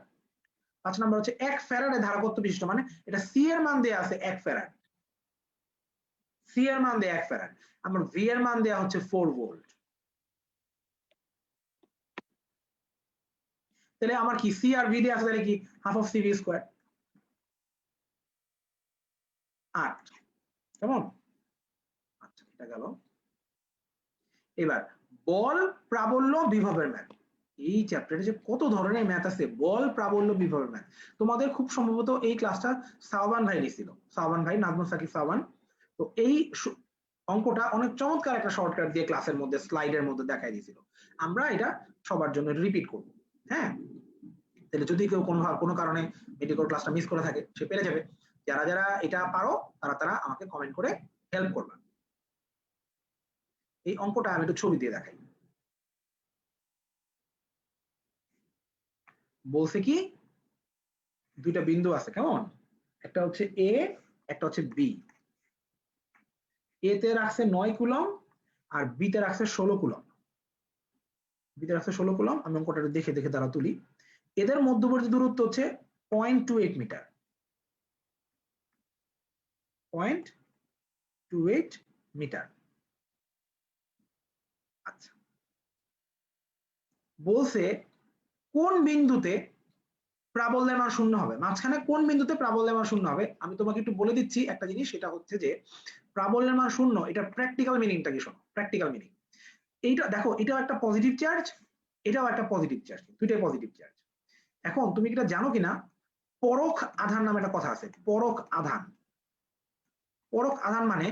5 নাম্বার হচ্ছে 1 ফ্যারাডে ধারকত্ব বিশিষ্ট, মানে এটা সি এর মান দেয়া আছে 1 ফ্যারাড, সি এর মান দেয়া 1 ফ্যারাড, আমার ভি এর মান দেয়া হচ্ছে 4 ভোল্ট। তাহলে আমার কি সি আর ভি দেয়া আছে, তাহলে কি half of C V square 8। কেমন? আচ্ছা এটা গেল। এবার বল প্রাবল্য বিভবের ম্যাথ, এই চ্যাপ্টারে যে কত ধরনের ম্যাথ আছে, বল প্রাবল্য বিভবের ম্যাথ। তোমাদের খুব সম্ভবত এই ক্লাসটা সাওবান ভাই দিছিল, সাওবান ভাই, নাজমুল সাকিব সাওবান। তো এই অঙ্কটা অনেক চমৎকার একটা শর্টকাট দিয়ে ক্লাসের মধ্যে স্লাইডের মধ্যে দেখাই দিয়েছিল। আমরা এটা সবার জন্য রিপিট করব, হ্যাঁ? তাহলে যদি কেউ কোনো কারণে মেডিকেল ক্লাসটা মিস করে থাকে সে পেরে যাবে। যারা যারা এটা পারো তারা তারা আমাকে কমেন্ট করে হেল্প করবে। এই অঙ্কটা আমি একটু ছবি দিয়ে দেখাই। বলছে কি দুইটা বিন্দু আছে, কেমন? একটা হচ্ছে এ, একটা হচ্ছে বি। এ তে রাখছে 9 কুলম, আর বিতে রাখছে 16 কুলম। বিতে রাখছে 16 কুলম। আমি অঙ্কটা দেখে দেখে দ্বারা তুলি। এদের মধ্যবর্তী দূরত্ব হচ্ছে 0.28 মিটার। 0.28 মিটার। আচ্ছা, বলছে কোন বিন্দুতে প্রাবল্যের মান শূন্য হবে, মাঝখানে কোন বিন্দুতে প্রাবল্যের মান শূন্য হবে। আমি তোমাকে একটু বলে দিচ্ছি একটা জিনিস, সেটা হচ্ছে যে প্রাবল্যের মান শূন্য, এটা প্র্যাকটিক্যাল মিনিংটা কি শোনো, প্র্যাকটিক্যাল মিনিং। এইটা দেখো, এটাও একটা পজিটিভ চার্জ, এটাও একটা পজিটিভ চার্জ, দুইটাই পজিটিভ চার্জ। এখন তুমি এটা জানো কিনা, পরখ আধান নামে একটা কথা আছে, পরখ আধান। পরখ আধান মানে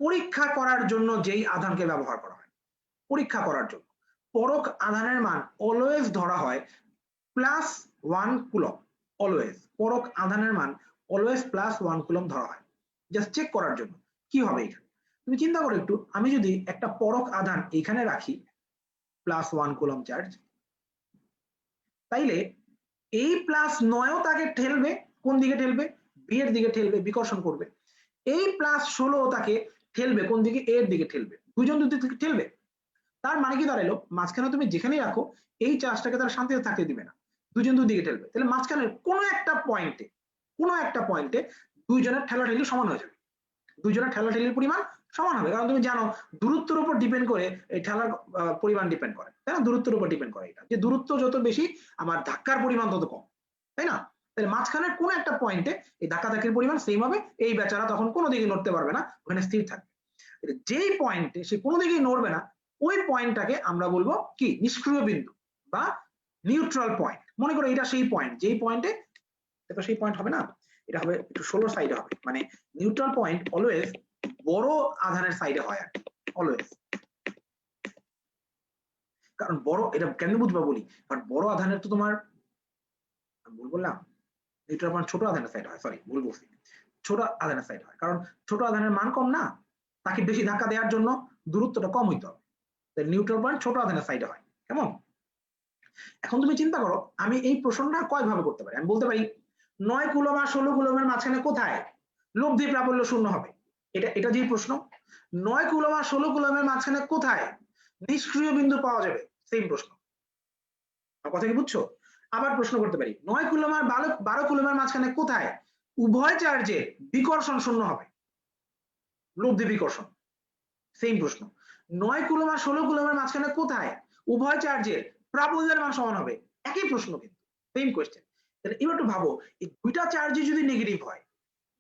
পরীক্ষা করার জন্য যেই আধানকে ব্যবহার করা হয়, পরীক্ষা করার জন্য। পরখ আধানের মান অলওয়েজ ধরা হয় +1 কুলম। অলওয়েজ পরখ আধানের মান অলওয়েজ +1 কুলম ধরা হয়, জাস্ট চেক করার জন্য। কি হবে এখানে তুমি চিন্তা করো একটু, আমি যদি একটা পরখ আধান এখানে রাখি +1 কুলম চার্জ, তাইলে এই +9ও তাকে ঠেলবে, কোন দিকে ঠেলবে, বি এর দিকে ঠেলবে, বিকর্ষণ করবে। এই +16 তাকে ঠেলবে কোন দিকে, এর দিকে ঠেলবে, দুইজন দুই দিকে ঠেলবে। তার মানে কি দাঁড়ালো, মাঝখানে তুমি যেখানেই রাখো এই চার্জটাকে তারা শান্তিতে থাকতে দিবে না, দুজন দুই দিকে ঠেলবে। তাহলে মাঝখানের কোনো একটা পয়েন্টে দুইজনের ঠেলাঠেলি সমান হয়ে যাবে, দুইজনের ঠেলাঠেলির পরিমাণ সমান হবে। কারণ তুমি জানো দূরত্বের উপর ডিপেন্ড করে এই ঠেলার পরিমাণ ডিপেন্ড করে, তাই না, দূরত্বের উপর ডিপেন্ড করে এটা, যে দূরত্ব যত বেশি আমার ধাক্কার পরিমাণ তত কম, তাই না। তাহলে মাঝখানের কোন একটা পয়েন্টে এই ধাক্কাধাক্কির পরিমাণ সেম হবে, এই বেচারা তখন কোনো দিকে নড়তে পারবে না, ওখানে স্থির থাকবে। যেই পয়েন্টে সে কোনো দিকেই নড়বে না, ওই পয়েন্টটাকে আমরা বলবো কি, নিষ্ক্রিয় বিন্দু বা নিউট্রাল পয়েন্ট। মনে করো এটা সেই পয়েন্ট, যেই পয়েন্টে, এটা সেই পয়েন্ট হবে না, এটা হবে একটু 16 সাইডে হবে, মানে নিউট্রাল পয়েন্ট অলওয়েজ বড় আধানের সাইডে হয় আর অলওয়েজ। কারণ বড়, এটা কেন বুঝবা বলি, কারণ বড় আধানের তো তোমার, ভুল বললাম, নিউট্রাল পয়েন্ট ছোট আধানের সাইড হয়, সরি ভুল বলছি, ছোট আধানের সাইড হয়, কারণ ছোট আধানের মান কম না, তাকে বেশি ধাক্কা দেওয়ার জন্য দূরত্বটা কম হইতে হবে, নিউট্রাল পয়েন্ট ছোট আধানের সাইডে হয়, কেমন। এখন তুমি চিন্তা করো, আমি এই প্রশ্নটা কয় ভাবে করতে পারি, আমি বলতে পারি 9 কুলম আর 16 কুলমের মাঝখানে কোথায় লব্ধি প্রাবল্য শূন্য হবে, এটা যে প্রশ্ন। 9 কুলম আর 16 কুলমের মাঝখানে কোথায় নিষ্ক্রিয় বিন্দু পাওয়া যাবে, সেম প্রশ্ন। আমার কথা কি বুঝছো। আবার প্রশ্ন করতে পারি 9 কুলম আর 12 কুলমের মাঝখানে কোথায় উভয় চার্জে বিকর্ষণ শূন্য হবে, লব্ধি বিকর্ষণ, সেম প্রশ্ন। 9 কুলম আর 16 কুলমের মাঝখানে কোথায় উভয় চার্জের প্রাবল্যের মান সমান হবে, একই প্রশ্ন কিন্তু, সেম কোশ্চেন। তাহলে এবার একটু ভাবো, এই দুইটা চার্জই যদি নেগেটিভ হয়,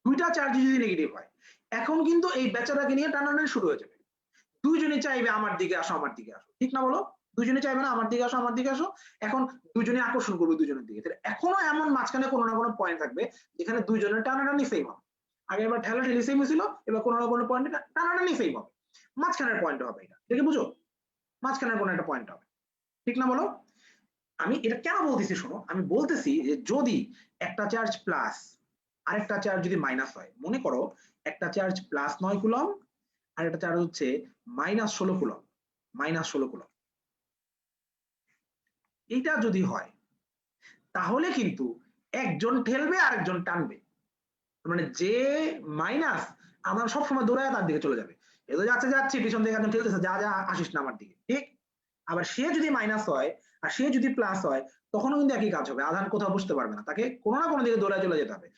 দুইটা চার্জই যদি নেগেটিভ হয়, এখন কিন্তু এই বেচারাকে নিয়ে টানাটানি শুরু হয়ে যাবে। দুইজনে চাইবে আমার দিকে আসো, আমার দিকে আসো, ঠিক না বলো, দুইজনে চাইবে না আমার দিকে আসো, আমার দিকে আসো। এখন দুইজনে আকর্ষণ করবে দুইজনের দিকে, তাহলে এখনো এমন মাঝখানে কোনো না কোনো পয়েন্ট থাকবে যেখানে দুইজনের টানাটানি সেম হবে। আগে এবার ঠেলাঠেলি সেম হয়েছিল, এবার কোনো না কোনো পয়েন্টে টানাটানি সেম হবে, মাঝখানের পয়েন্ট হবে, এটা দেখে বুঝো, মাঝখানের কোনো একটা পয়েন্ট হবে, ঠিক না বলো। আমি এটা কেন বলতেছি শোনো, আমি বলতেছি যে যদি একটা চার্জ প্লাস আরেকটা চার্জ যদি মাইনাস হয়, মনে করো একটা চার্জ +9 কুলম আর একটা চার্জ হচ্ছে -16 কুলম, -16 কুলম, এইটা যদি হয় তাহলে কিন্তু একজন ঠেলবে আর একজন টানবে, মানে যে মাইনাস আমার সবসময় দৌড়ায় তার দিকে চলে যাবে, এতো যাচ্ছে যাচ্ছি পিছন থেকে একজন ঠেলতেছে, যা যা আসিস না আমার দিকে, ঠিক। আবার সে যদি মাইনাস হয় আর সে যদি প্লাস হয়, তখনও কিন্তু একই কাজ হবে, আধান কোথাও বুঝতে পারবে না, তাকে কোনো না কোনো দিকে দৌড়ায় চলে যেতে হবে।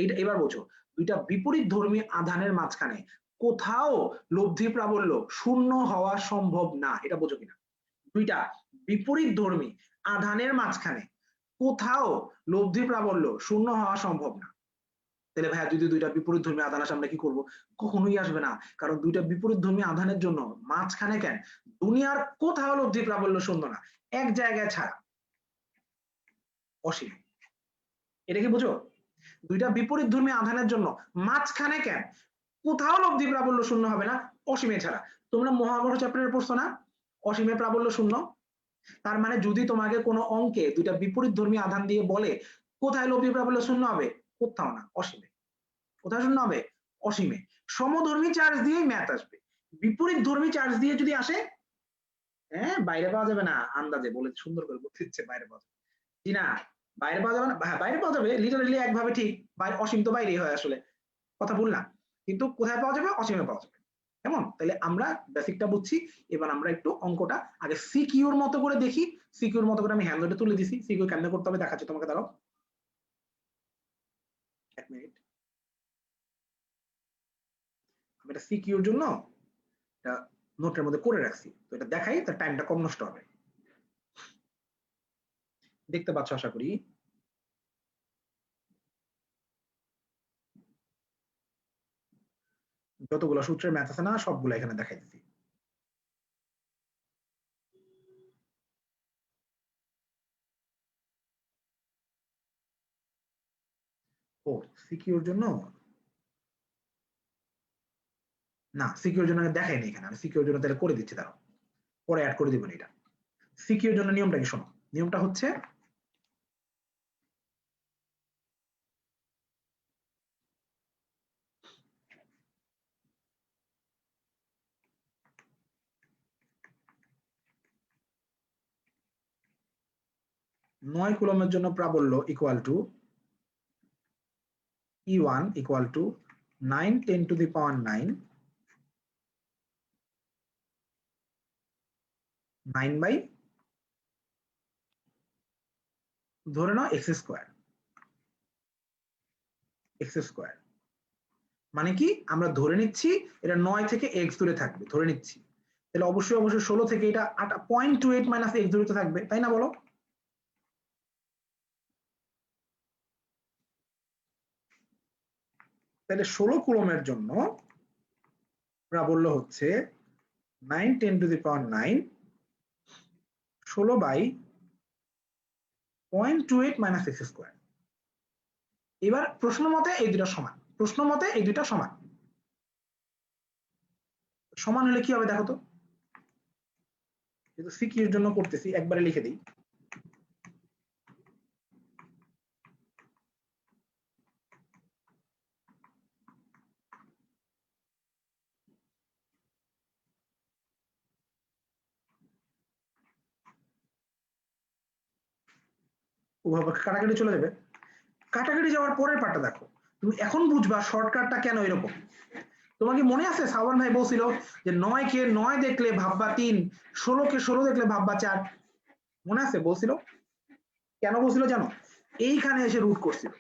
এইটা এবার বোঝো, দুইটা বিপরীত ধর্মী আধানের মাঝখানে কোথাও লব্ধি প্রাবল্য শূন্য হওয়া সম্ভব না, এটা বোঝো কিনা। দুইটা বিপরীত ধর্মী আধানের মাঝখানে কোথাও লব্ধি প্রাবল্য শূন্য হওয়া সম্ভব না। তাহলে ভাইয়া যদি দুইটা বিপরীত ধর্মী আধান আসে আমরা কি করবো, কখনোই আসবে না, কারণ দুইটা বিপরীত ধর্মী আধানের জন্য মাঝখানে কেন দুনিয়ার কোথাও লব্ধি প্রাবল্য শূন্য না, এক জায়গায় ছাড়া, অসীম। এটা কি বুঝো, দুইটা বিপরীত ধর্মী আধানের জন্য মাঝখানে কেন কোথাও লব্ধি প্রাবল্য শূন্য হবে না, অসীমে ছাড়া। তোমরা মহাকর্ষ চ্যাপ্টারে পড়ছো না, অসীমে প্রাবল্য শূন্য। তার মানে যদি তোমাকে কোনো অঙ্কে দুইটা বিপরীত ধর্মী আধান দিয়ে বলে কোথায় লব্ধি প্রাবল্য শূন্য হবে, কোথাও না, অসীমে। কোথায় শূন্য হবে, অসীমে। সমধর্মী চার্জ দিয়েই ম্যাথ আসবে, বিপরীত ধর্মী চার্জ দিয়ে যদি আসে, হ্যাঁ বাইরে পাওয়া যাবে না, আন্দাজে বলে সুন্দর করে বলতে ইচ্ছে, বাইরে পাওয়া যাবে জি না, বাইরে পাওয়া যাবে না, হ্যাঁ বাইরে পাওয়া যাবে লিটারালি একভাবে ঠিক, অসীম তো বাইরেই হয় আসলে, কথা ভুল না, কিন্তু কোথায় পাওয়া যাবে, অসীমে পাওয়া যাবে। কেমন? তাহলে আমরা বেসিকটা বুঝছি, এবার আমরা একটু অঙ্কটা আগে সিকিউর মতো করে দেখি। সিকিউর মতো করে আমি হ্যান্ড নোটে তুলে দিছি, সিকিউর কেমনে করতে হবে দেখাচ্ছি তোমাকে, দাঁড়াও 1 মিনিট। আমি এটা সিকিউর জন্য এটা নোটের মধ্যে করে রাখছি, তো এটা দেখাই, তার টাইমটা কম নষ্ট হবে। দেখতে পাচ্ছ আশা করি। যতগুলো সূত্রের ম্যাথ আছে না সবগুলো এখানে দেখাই দিচ্ছি। ও সিকিউর জন্য না, সিকিউর জন্য দেখাইনি এখানে, আমি সিকিউর জন্য তাহলে করে দিচ্ছি, দাঁড়াও পরে অ্যাড করে দিব এটা। সিকিউর জন্য নিয়মটা কি শোনো, নিয়মটা হচ্ছে নয় কুলমের জন্য প্রাবল্য equal to E1 equal to 9 10 to the power 9 by ধরে নাও এক্স স্কোয়ার। এক্স স্কোয়ার মানে কি, আমরা ধরে নিচ্ছি এটা 9 থেকে এক্স দূরে থাকবে, ধরে নিচ্ছি, তাহলে অবশ্যই 16 থেকে এটা 0.28 মাইনাস এক্স দূরে থাকবে, তাই না বলো? তাহলে 16 কুলমের জন্য প্রাবল্য হচ্ছে 9 10 to the power 9 16 by 0.28 minus x square. এবার প্রশ্ন মতে এই দুটা সমান, প্রশ্ন মতে এই দুটা সমান। সমান হলে কি হবে দেখো তো, যেহেতু সিকিউর জন্য করতেছি একবারে লিখে দিই। উভয় কাটাকাটি চলে যাবে, কাটাকাটি যাওয়ার পরের পার্টটা দেখো, তুমি এখন বুঝবা শর্টকাটটা কেন এরকম। তোমাকে মনে আছে সাওয়ান ভাই বলছিল যে 9 কে 9 দেখলে ভাববা 3, 16 কে 16 দেখলে ভাববা 4, মনে আছে বলছিল? কেন বলছিল জানো? এইখানে এসে রুট করছিল।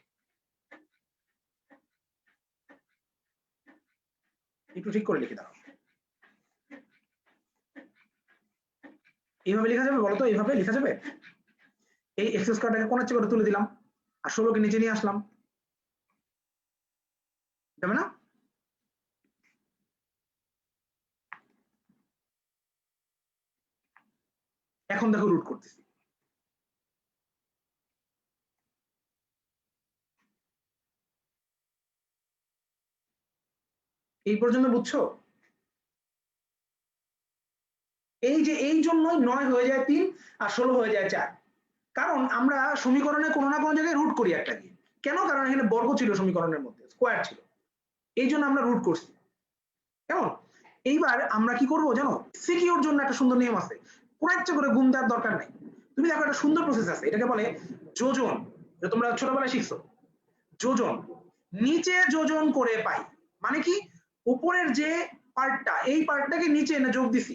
একটু ঠিক করে লিখে দাও, এইভাবে লেখা যাবে বলতো? এইভাবে লেখা যাবে? এই এক্স স্কয়ারটাকে কোন চেয়ে করে তুলে দিলাম আর 16 কে নিচে নিয়ে আসলাম, যাবে না? এখন দেখো রুট করতেছি, এই পর্যন্ত বুঝছো? এই যে এই জন্যই 9 হয়ে যায় 3 আর 16 হয়ে যায় 4, কারণ আমরা সমীকরণে কোনো না কোনো জায়গায় রুট করি একটা দিয়ে। কেন? কারণ এখানে বর্গ ছিল সমীকরণের মধ্যে, স্কোয়ার ছিল, এই জন্য আমরা রুট করছি। কেমন? এইবার আমরা কি করব জানো? সিকিউর জন্য একটা সুন্দর নিয়ম আছে, কোনো একটা করে গুণ দেওয়ার দরকার নাই। তুমি দেখো একটা সুন্দর প্রসেস আছে, এটাকে বলে যোজন, এটা তোমরা ছোটবেলায় শিখছো। যোজন, নিচে যোজন করে পাই মানে কি, উপরের যে পার্টটা এই পার্টটাকে নিচে এনে যোগ দিছি,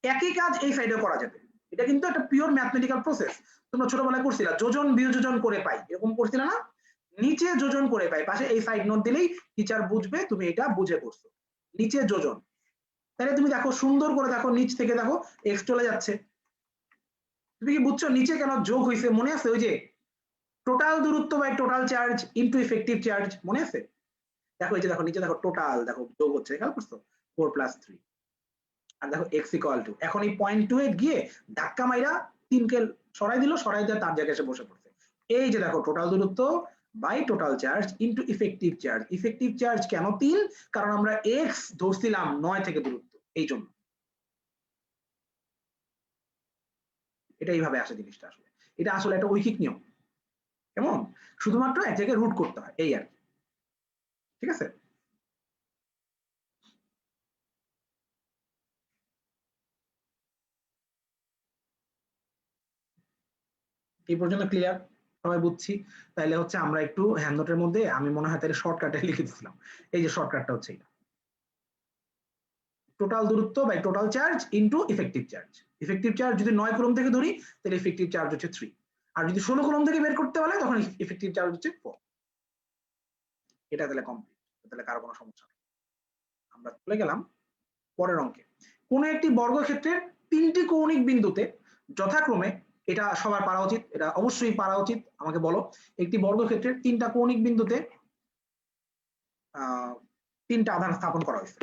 একই কাজ এই সাইডে করা যাবে। এটা কিন্তু একটা পিওর ম্যাথমেটিক্যাল প্রসেস, তোমরা ছোটবেলায় করছিলা, যোজন বিয়োজন করে পাই, এরকম করছিলা না? নিচে যোজন করে পাই, পাশে এই সাইড নোট দিলেই টিচার বুঝবে তুমি এটা বুঝে করছো। নিচে যোজন, তাহলে তুমি দেখো সুন্দর করে দেখো, নিচ থেকে দেখো এক্স চলে যাচ্ছে। তুমি কি বুঝছো নিচে কেন যোগ হয়েছে? মনে আছে ওই যে টোটাল দূরত্ব by total charge into effective charge, মনে আছে? দেখো এই যে দেখো নিচে দেখো টোটাল দেখো যোগ হচ্ছে, খেয়াল করছো? 4 + 3, আর দেখো x ইকুয়াল টু, এখন এই 0.28 গিয়ে ধাক্কা মাইরা 3 কে সরাই দিল, সরাই দিয়ে তার জায়গায় এসে বসে পড়ছে। এই যে দেখো টোটাল দূরত্ব by total charge into effective charge. Effective charge কেন 3? কারণ আমরা x ধরছিলাম 9 থেকে দূরত্ব, এই জন্য। এটা এইভাবে আসে জিনিসটা, আসলে এটা আসলে একটা ঐকিক নিয়ম। কেমন? শুধুমাত্র এক জায়গায় রুট করতে হয়, এই আর কি। ঠিক আছে? এই পর্যন্ত ক্লিয়ার? সবাই বুঝছি? তাহলে হচ্ছে আমরা একটু হ্যান্ড নোটের মধ্যে আমি মনে হয় তাহলে শর্টকাটে লিখে দিচ্ছিলাম, এই যে শর্টকাটটা হচ্ছে এটা। টোটাল দূরত্ব by total charge into effective charge. Effective charge যদি 9 কুলম্ব থেকে ধরি তাহলে ইফেক্টিভ চার্জ হচ্ছে 3, আর যদি 16 কুলম্ব থেকে বের করতে বলে তখন ইফেক্টিভ চার্জ হচ্ছে 4। এটা তাহলে কমপ্লিট, তাহলে কারো কোনো সমস্যা নেই। আমরা চলে গেলাম পরের অঙ্কে। কোন একটি বর্গক্ষেত্রের 3টি কৌণিক বিন্দুতে যথাক্রমে, এটা সবার পারা উচিত, এটা অবশ্যই পারা উচিত, আমাকে বলো একটি বর্গক্ষেত্রের 3টা কৌণিক বিন্দুতে 3টা আধান স্থাপন করা হয়েছে।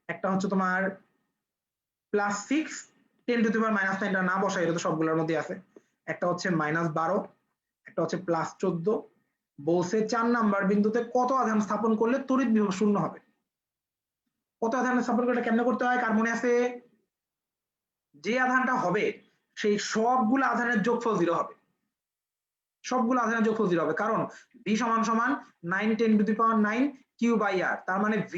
একটা হচ্ছে তোমার +6 10⁻⁹ টা না বসাই, এটা তো সবগুলোর মধ্যে আছে। একটা হচ্ছে -12, একটা হচ্ছে +14। বলছে 4 নাম্বার বিন্দুতে কত আধান স্থাপন করলে তড়িৎ বিভব শূন্য হবে। কত আধান স্থাপন করলে কেমনে করতে হয়, কার মনে আছে? যে আধানটা হবে সেই সবগুলো আধানের যোগফল 0 হবে, সবগুলো আধানের যোগফল 0 হবে, কারণ v = 9 10⁹ Q/r, তার মানে v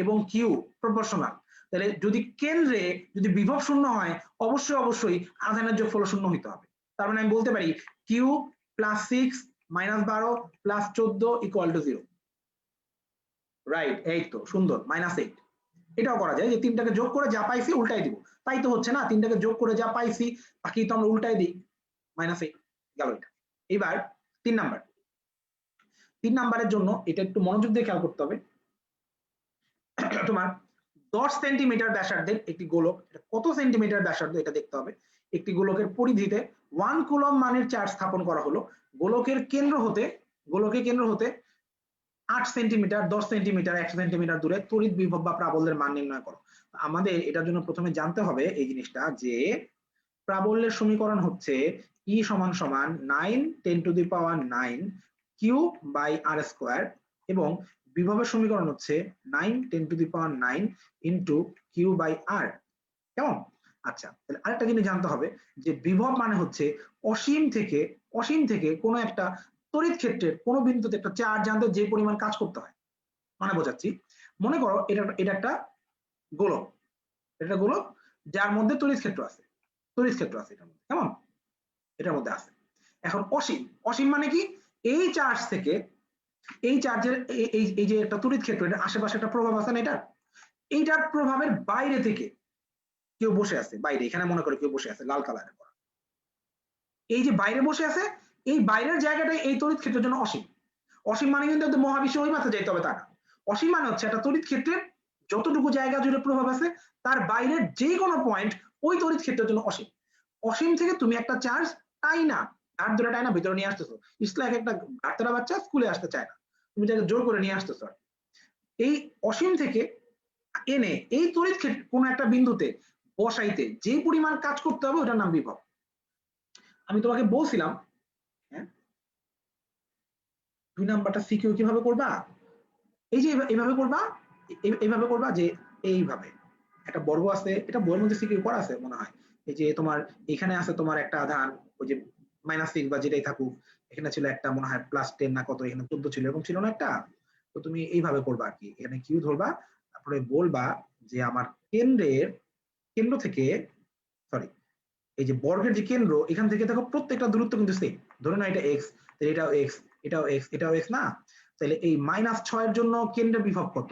এবং q প্রপোর্শনাল। তাহলে যদি কেন্দ্রে যদি বিভব শূন্য হয় অবশ্যই অবশ্যই আধানের যোগফল শূন্য হতে হবে। তার মানে আমি বলতে পারি q +6 -12 +14 = 0। রাইট, এই তো সুন্দর, -8। এটাও করা যায় যে 3টাকে যোগ করে যা পাইছি উল্টাই দিব, তাই তো হচ্ছে না, 3টাকে যোগ করে যা পাইছি বাকি তো আমরা উল্টাই দিই, -8 গেল এটা। এবার 3 নাম্বার, 3 নাম্বারের জন্য এটা একটু মনোযোগ দিয়ে খেয়াল করতে হবে। তোমার 10 সেন্টিমিটার ব্যাসার্ধের একটি গোলক, এটা কত সেন্টিমিটার ব্যাসার্ধ এটা দেখতে হবে। একটি গোলকের পরিধিতে 1 কুলম্ব মানের চার্জ স্থাপন করা হলো। গোলকের কেন্দ্র হতে 8 সেন্টিমিটার, 10 সেন্টিমিটার, 100 সেন্টিমিটার দূরে তড়িৎ বিভব বা প্রাবল্যের মান নির্ণয় করো। আমাদের এটার জন্য প্রথমে জানতে হবে এই জিনিসটা যে প্রাবল্যের সমীকরণ হচ্ছে E = 9 10⁹ Q by R square, এবং বিভবের সমীকরণ হচ্ছে 9 10⁹ ইন্টু Q বাই R। কেমন? আচ্ছা, তাহলে আরেকটা জিনিস জানতে হবে যে বিভব মানে হচ্ছে অসীম থেকে কোনো একটা তড়িৎ ক্ষেত্রের কোনো বিন্দুতে একটা চার্জ আনতে যে পরিমাণ কাজ করতে হয়। মানে বোঝাচ্ছি, মনে করো এটা একটা গোলক, এটা গোলক যার মধ্যে তড়িৎ ক্ষেত্র আছে এটার মধ্যে, কেমন? এটার মধ্যে আছে। এখন অসীম মানে কি, এই চার্জ থেকে, এই চার্জের এই যে একটা তড়িৎ ক্ষেত্র, এটা আশেপাশে একটা প্রভাব আছে না, এইটার প্রভাবের বাইরে থেকে কেউ বসে আছে, বাইরে, এখানে মনে করো কেউ বসে আছে লাল কালারের করা, এই যে বাইরে বসে আছে, এই বাইরের জায়গাটাই এই তড়িৎ ক্ষেত্রের জন্য অসীম মানে কিন্তু মহাবিশ্ব ওই মাত্রা যাইতে হবে তা না। অসীম মানে হচ্ছে একটা তড়িৎ ক্ষেত্রের যতটুকু জায়গা জুড়ে প্রভাব আছে তার বাইরের যে কোনো পয়েন্ট ওই তড়িৎ ক্ষেত্রের জন্য অসীম থেকে তুমি একটা চার্জ টাইনা, হাত ধরে টাইনা ভিতরে নিয়ে আসতেছো, ইসলাম একটা বাচ্চারা বাচ্চা স্কুলে আসতে চায় না, তুমি যাকে জোর করে নিয়ে আসতেছো। এই অসীম থেকে এনে এই তড়িৎ ক্ষেত্র কোন একটা বিন্দুতে বসাইতে যে পরিমাণ কাজ করতে হবে ওটার নাম বিভব। আমি তোমাকে বলছিলাম, হ্যাঁ, 2 নাম্বারটা সিকিউ কিভাবে করবা, এই যে এইভাবে করবা যে এইভাবে একটা বর্গ আছে, এটা বইয়ের মধ্যে সিকিউ করা আছে মনে হয়, এই যে তোমার এখানে আছে তোমার একটা আধান, ওই যে -6 বা যেটাই থাকুক, এখানে ছিল একটা মনে হয় +10 না কত, এখানে 14 ছিল, এরকম ছিল না একটা। তো তুমি এইভাবে করবা আর কি, এখানে কিউ ধরবা, তারপরে বলবা যে আমার কেন্দ্র থেকে, সরি, এই যে বর্গের যে কেন্দ্র, এখান থেকে দেখো প্রত্যেকটা দূরত্ব কিন্তু সেম, ধরে নাও এটা এক্স, তাহলে এটাও এক্স, এটাও এক্স, এটাও এক্স না, তাহলে এই -6 এর জন্য কেন্দ্রের বিভব কত,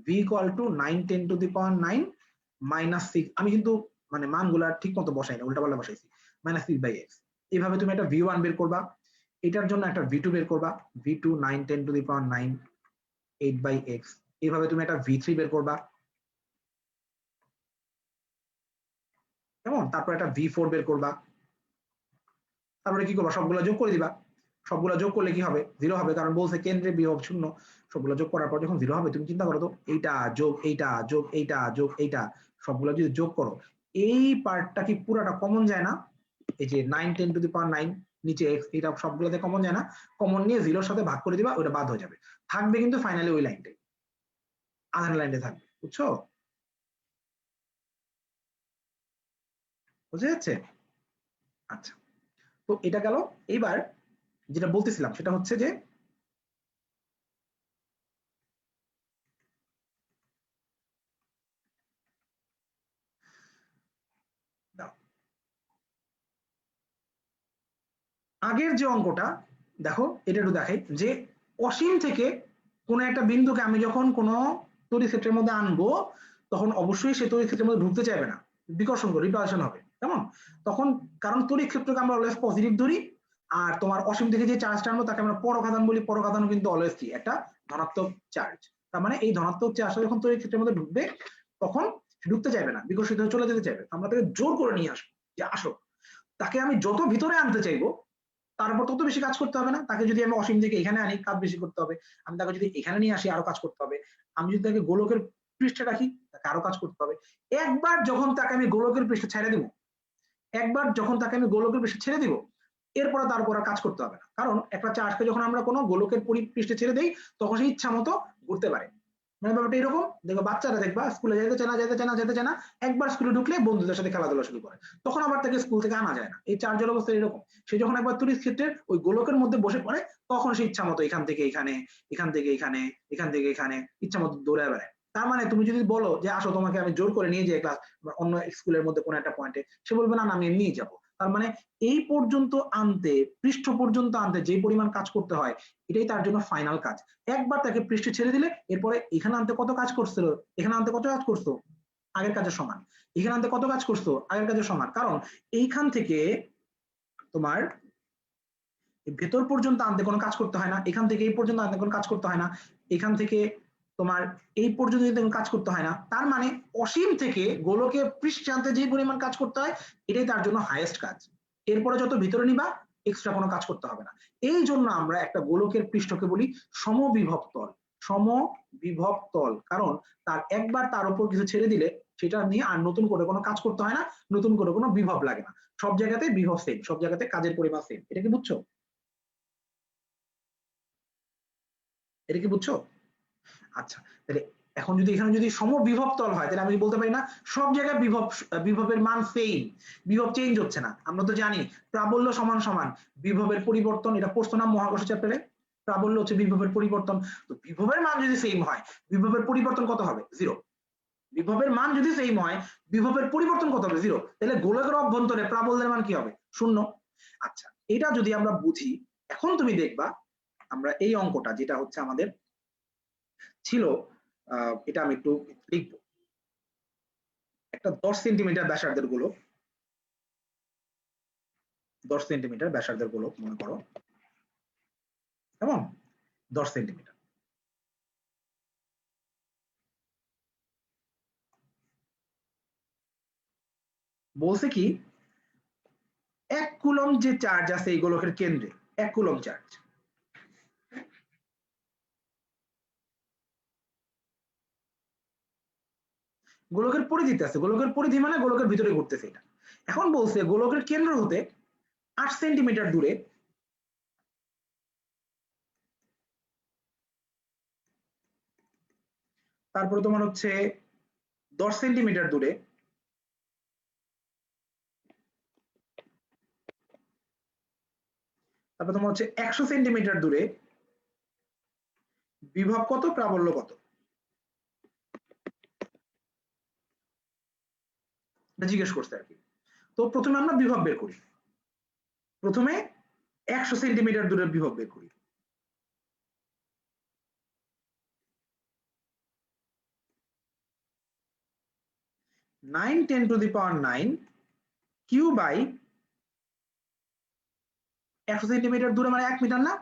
v = 9 10⁹ -6, আমি কিন্তু মানে মানগুলা ঠিক মতো বসাই না, উল্টাপাল্টা বসাইছি, -6/x। এইভাবে তুমি একটা v1 বের করবা, এটার জন্য একটা v2 বের করবা, v2 9 10⁹ 8/x। এইভাবে তুমি একটা v3 বের করবা, কেমন? তারপর একটা v4 বের করবা, তারপরে কি করবা, সবগুলা যোগ করে দিবা। সবগুলা যোগ করলে কি হবে, 0 হবে, কারণ বলছে কেন্দ্রে বিভব শূন্য। সবগুলা যোগ করার পর যখন 0 হবে, তুমি চিন্তা করো তো, এইটা যোগ এইটা যোগ এইটা যোগ এইটা সবগুলা যদি যোগ করো, এই পার্টটা কি পুরাটা কমন যায় না? এই যে 9 10⁹ নিচে x, এটা সবগুলোতে কমন যায় না? কমন নিয়ে 0 এর সাথে ভাগ করে দিবা, ওটা বাদ হয়ে যাবে, থাকবে কিন্তু ফাইনালি ওই লাইনটাই, আধার লাইনটা থাকবে। বুঝছো? বুঝা যাচ্ছে? আচ্ছা, তো এটা গেল। এইবার যেটা বলতেছিলাম সেটা হচ্ছে যে আগের যে অঙ্কটা দেখো, এটা একটু দেখাই যে অসীম থেকে কোনো একটা বিন্দুকে আমি যখন কোনো তড়িৎ ক্ষেত্রের মধ্যে আনবো তখন অবশ্যই সে তড়িৎ ক্ষেত্রের মধ্যে ঢুকতে চাইবে না, বিকর্ষণ করবে, রিপালশন হবে, কেমন? তখন কারণ তড়িৎ ক্ষেত্রকে আমরা অলওয়েজ পজিটিভ ধরি, আর তোমার অসীম থেকে যে চার্জটা আনবো তাকে আমরা পরঘাতান বলি, পরঘাতানও কিন্তু অলওয়েজ কি একটা ধনাত্মক চার্জ। তার মানে এই ধনাত্মক চার্জটা যখন তড়িৎ ক্ষেত্রের মধ্যে ঢুকবে তখন ঢুকতে চাইবে না, বিকর্ষিত হয়ে চলে যেতে চাইবে, আমরা তাকে জোর করে নিয়ে আসবো যে আসো। তাকে আমি যত ভিতরে আনতে চাইবো তার উপর তত বেশি কাজ করতে হবে না। তাকে যদি আমি অসীম থেকে এখানে আনি কাজ বেশি করতে হবে, আমি তাকে যদি এখানে নিয়ে আসি আরো কাজ করতে হবে, আমি যদি তাকে গোলকের পৃষ্ঠে রাখি তাকে আরো কাজ করতে হবে। একবার যখন তাকে আমি গোলকের পৃষ্ঠে ছেড়ে দিব, একবার যখন তাকে আমি গোলকের পৃষ্ঠে ছেড়ে দিব এরপরে তার উপর আর কাজ করতে হবে না, কারণ একটা চার্জকে যখন আমরা কোনো গোলকের পৃষ্ঠে ছেড়ে দেই তখন সে ইচ্ছা মতো ঘুরতে পারে। মানে ব্যাপারটা এরকম, দেখো বাচ্চারা দেখবা স্কুলে যেতে চায় না, যেতে চায় না, যেতে চায় না, একবার স্কুলে ঢুকলে বন্ধুদের সাথে খেলাধুলা শুরু করে, তখন আবার তাকে স্কুল থেকে আনা যায় না। এই চার্জের অবস্থা এরকম, সে যখন একবার তড়িৎ ক্ষেত্রের ওই গোলকের মধ্যে বসে পড়ে তখন সে ইচ্ছা মতো এখান থেকে এখানে, এখান থেকে এখানে, এখান থেকে এখানে ইচ্ছা মতো দৌড়ে বেড়ায়। তার মানে তুমি যদি বলো যে আসো তোমাকে আমি জোর করে নিয়ে যাই ক্লাস অন্য স্কুলের মধ্যে কোনো একটা পয়েন্টে, সে বলবে না আমি এমনিই যাবো। তার মানে এই পর্যন্ত আনতে, পৃষ্ঠ পর্যন্ত আনতে যে পরিমাণ কাজ করতে হয় এটাই তার জন্য ফাইনাল কাজ। একবার তাকে পৃষ্ঠে ছেড়ে দিলে এরপরে এখানে আনতে কত কাজ করছিল, এখানে আনতে কত কাজ করছো, আগের কাজের সমান, এখানে আনতে কত কাজ করছো, আগের কাজের সমান, কারণ এইখান থেকে তোমার ভেতর পর্যন্ত আনতে কোনো কাজ করতে হয় না, এখান থেকে এই পর্যন্ত আনতে কোনো কাজ করতে হয় না, এখান থেকে তোমার এই পর্যন্ত কোনো কাজ করতে হয় না। তার মানে অসীম থেকে গোলকে পৃষ্ঠে আনতে যে পরিমাণ কাজ করতে হয় এটাই তার জন্য হাইয়েস্ট কাজ। এরপরে যত ভিতরে নিবা এক্সট্রা কোনো কাজ করতে হবে না। এই জন্য আমরা একটা গোলকের পৃষ্ঠকে বলি সমবিভব তল। সমবিভব তল, কারণ তার একবার তার উপর কিছু ছেড়ে দিলে সেটা নিয়ে আর নতুন করে কোনো কাজ করতে হয় না, নতুন করে কোনো বিভব লাগে না, সব জায়গাতে বিভব সেম, সব জায়গাতে কাজের পরিমাণ সেম। এটা কি বুঝছো? এটা কি বুঝছো? আচ্ছা, তাহলে এখন যদি এখানে যদি সমবিভব তল হয় তাহলে আমি বলতে পারি না সব জায়গায় বিভবের মান সেম, বিভব চেঞ্জ হচ্ছে না। আমরা তো জানি প্রাবল্য সমান সমান বিভবের পরিবর্তন, এটা পড়তো না মহাকর্ষ চ্যাপ্টারে, প্রাবল্য হচ্ছে বিভবের পরিবর্তন। তো বিভবের মান যদি সেম হয় বিভবের পরিবর্তন কত হবে? জিরো। বিভবের মান যদি সেম হয় বিভবের পরিবর্তন কত হবে? জিরো। তাহলে গোলকের অভ্যন্তরে প্রাবল্যের মান কি হবে? শূন্য। আচ্ছা, এটা যদি আমরা বুঝি, এখন তুমি দেখবা আমরা এই অঙ্কটা যেটা হচ্ছে আমাদের ছিল, এটা আমি একটু লিখব। একটা 10 সেন্টিমিটার ব্যাসার্ধের গোলক, 10 সেন্টিমিটার ব্যাসার্ধের গোলক মনে করো, কেমন? 10 সেন্টিমিটার। বলছে কি 1 কুলম্ব যে চার্জ আছে এই গোলকের কেন্দ্রে, 1 কুলম্ব চার্জ। গোলকের পরিধিতে আছে, গোলকের পরিধি মানে গোলকের ভিতরে ঘুরতেছে এটা। এখন বলছে গোলকের কেন্দ্র হতে 8 সেন্টিমিটার দূরে তারপরে তোমার হচ্ছে 10 সেন্টিমিটার দূরে তারপর তোমার হচ্ছে 100 সেন্টিমিটার দূরে বিভব কত, প্রাবল্য কত, জিজ্ঞেস করছে আর কি। তো প্রথমে আমরা বিভব বের করি, প্রথমে 100 সেন্টিমিটার দূরের বিভব বের করি। নাইন 10⁹ কিউ বাই 100 সেন্টিমিটার দূরে মানে 1 মিটার না?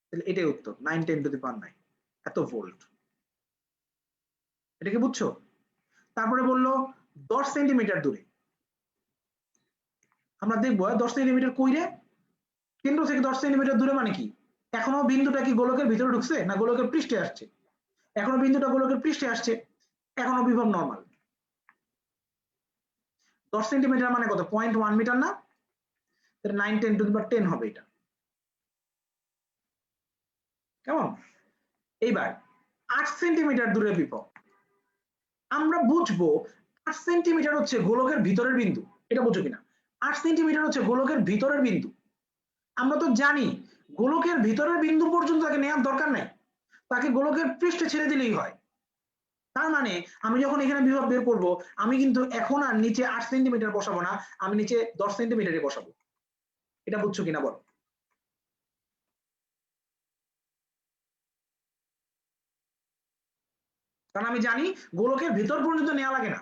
তাহলে এটাই উত্তর, 9 10⁹ এত ভোল্ট। এটা কি বুঝছো? তারপরে বললো 10 সেন্টিমিটার দূরে, আমরা দেখবো 10 সেন্টিমিটার কইরে, কেন্দ্র থেকে 10 সেন্টিমিটার দূরে মানে কি? এখনো বিন্দুটা কি গোলকের ভিতরে ঢুকছে না গোলকের পৃষ্ঠে আসছে? এখনো বিন্দুটা গোলকের পৃষ্ঠে আসছে, এখনো বিভব নরমাল। 10 সেন্টিমিটার মানে কত? 0.1 মিটার না? তাহলে 9 10⁻10 হবে এটা, কেমন? এইবার 8 সেন্টিমিটার দূরের বিভব আমরা বুঝবো 8 সেন্টিমিটার হচ্ছে গোলকের ভিতরের বিন্দু, এটা বুঝো কিনা? 8 সেন্টিমিটার হচ্ছে গোলকের ভিতরের বিন্দু। আমরা তো জানি গোলকের ভিতরের বিন্দু পর্যন্ত তাকে নেওয়ার দরকার নাই, তাকে গোলকের পৃষ্ঠে ছেড়ে দিলেই হয়। তার মানে আমি যখন এখানে বিভব বের করব আমি কিন্তু এখন আর নিচে 8 সেন্টিমিটার বসাবো না, আমি নিচে 10 সেন্টিমিটারই বসাবো। এটা বুঝছো কিনা বলো? কারণ আমি জানি গোলকের ভেতর পর্যন্ত নেওয়া লাগে না।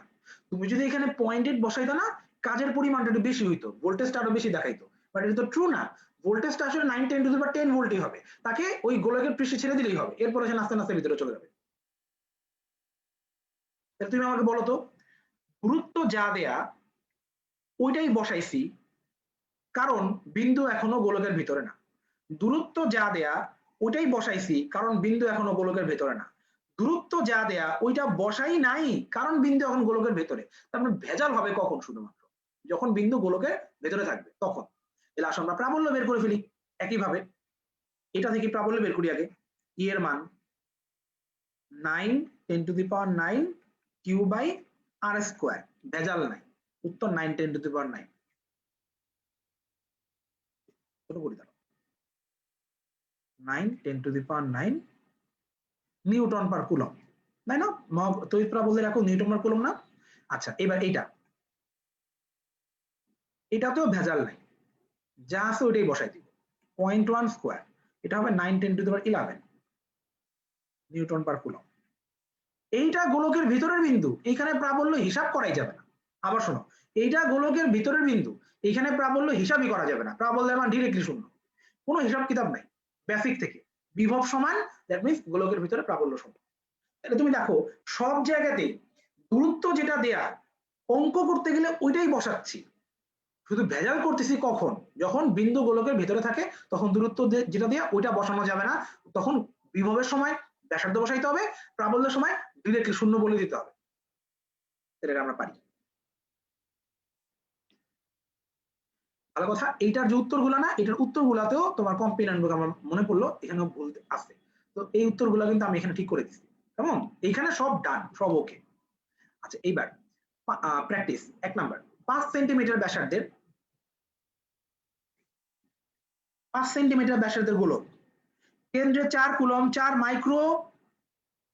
তুমি যদি এখানে 0.8 বসাইতো না, কাজের পরিমাণটা একটু বেশি হইতো, ভোল্টেজটা আরো বেশি দেখাইতো, বাট এটা তো ট্রু না। ভোল্টেজটা আসলে 9 10 টু দি পাওয়ার 10 ভোল্টই হবে, তাকে ওই গোলকের পৃষ্ঠে ছেড়ে দিলেই হবে, এরপরে সে নাস্তে নাস্তে ভিতরে চলে যাবে। তুমি আমাকে বলো তো, গুরুত্ব যা দেয়া ওইটাই বসাইছি, কারণ বিন্দু এখনো গোলকের ভিতরে না। দূরত্ব যা দেয়া ওইটাই বসাইছি, কারণ বিন্দু এখনো গোলকের ভেতরে না। দূরত্ব যা দেয়া ওইটা বসাই নাই, কারণ বিন্দু এখন গোলকের ভেতরে। তার মানে ভেজাল হবে কখন? শুধুমাত্র যখন বিন্দু গোলকের ভেতরে থাকবে তখন। তাহলে আসলে আমরা প্রাবল্য বের করে ফেলি একইভাবে। এটা থেকে প্রাবল্য বের করি আগে। ই এর মান 9 10 to the power 9 Q by R square, ভেজাল নাই, উত্তর 9 10 টু দি পাওয়ার 9। ছোট করি দাও, 9 10 to the power 9 Newton per coulomb, তাই না? তড়িৎ প্রাবল্যের একক নিউটন পার কুলম না? আচ্ছা, এবার এটাতেও ভেজাল নাই, যা আছে ওইটাই বসাই দিব। 0.1 স্কোয়ার, এটা হবে 9 10 to the power 11 Newton per coulomb. এইটা গোলকের ভিতরের বিন্দু, এইখানে প্রাবল্য হিসাব করাই যাবে না। আবার শোনো, এইটা গোলকের ভিতরের বিন্দু, এইখানে প্রাবল্য হিসাবই করা যাবে না, প্রাবল্যের মান ডিরেক্টলি শূন্য, কোনো হিসাব কিতাব নাই। বেসিক থেকে বিভব সমান, দ্যাট মিন্স গোলকের ভিতরে প্রাবল্য সমান। তাহলে তুমি দেখো সব জায়গাতেই দূরত্ব যেটা দেয়া অঙ্ক করতে গেলে ওইটাই বসাচ্ছি, শুধু ভেজাল করতেছি কখন? যখন বিন্দু গোলকের ভেতরে থাকে তখন দূরত্ব যেটা দেয়া ওইটা বসানো যাবে না, তখন বিভবের সময় ব্যাসার্ধ বসাইতে হবে, প্রাবল্যের সময় ডিরেক্টলি শূন্য বলে দিতে হবে। এটা আমরা পারি। ভালো কথা, এইটার যে উত্তরগুলা না, এটার উত্তরগুলাতেও তোমার কম্পেয়ার বুক আমার মনে পড়লো এখানেও ভুল আছে, তো এই উত্তরগুলা কিন্তু আমি এখানে ঠিক করে দিচ্ছি, কেমন? এইখানে সব ডান, সব ওকে। আচ্ছা, এইবার প্র্যাকটিস 1 নাম্বার। 5 সেন্টিমিটার ব্যাসার্ধের 5 সেন্টিমিটার ব্যাসার্ধের গোলক, কেন্দ্রে 4 কুলম 4 মাইক্রো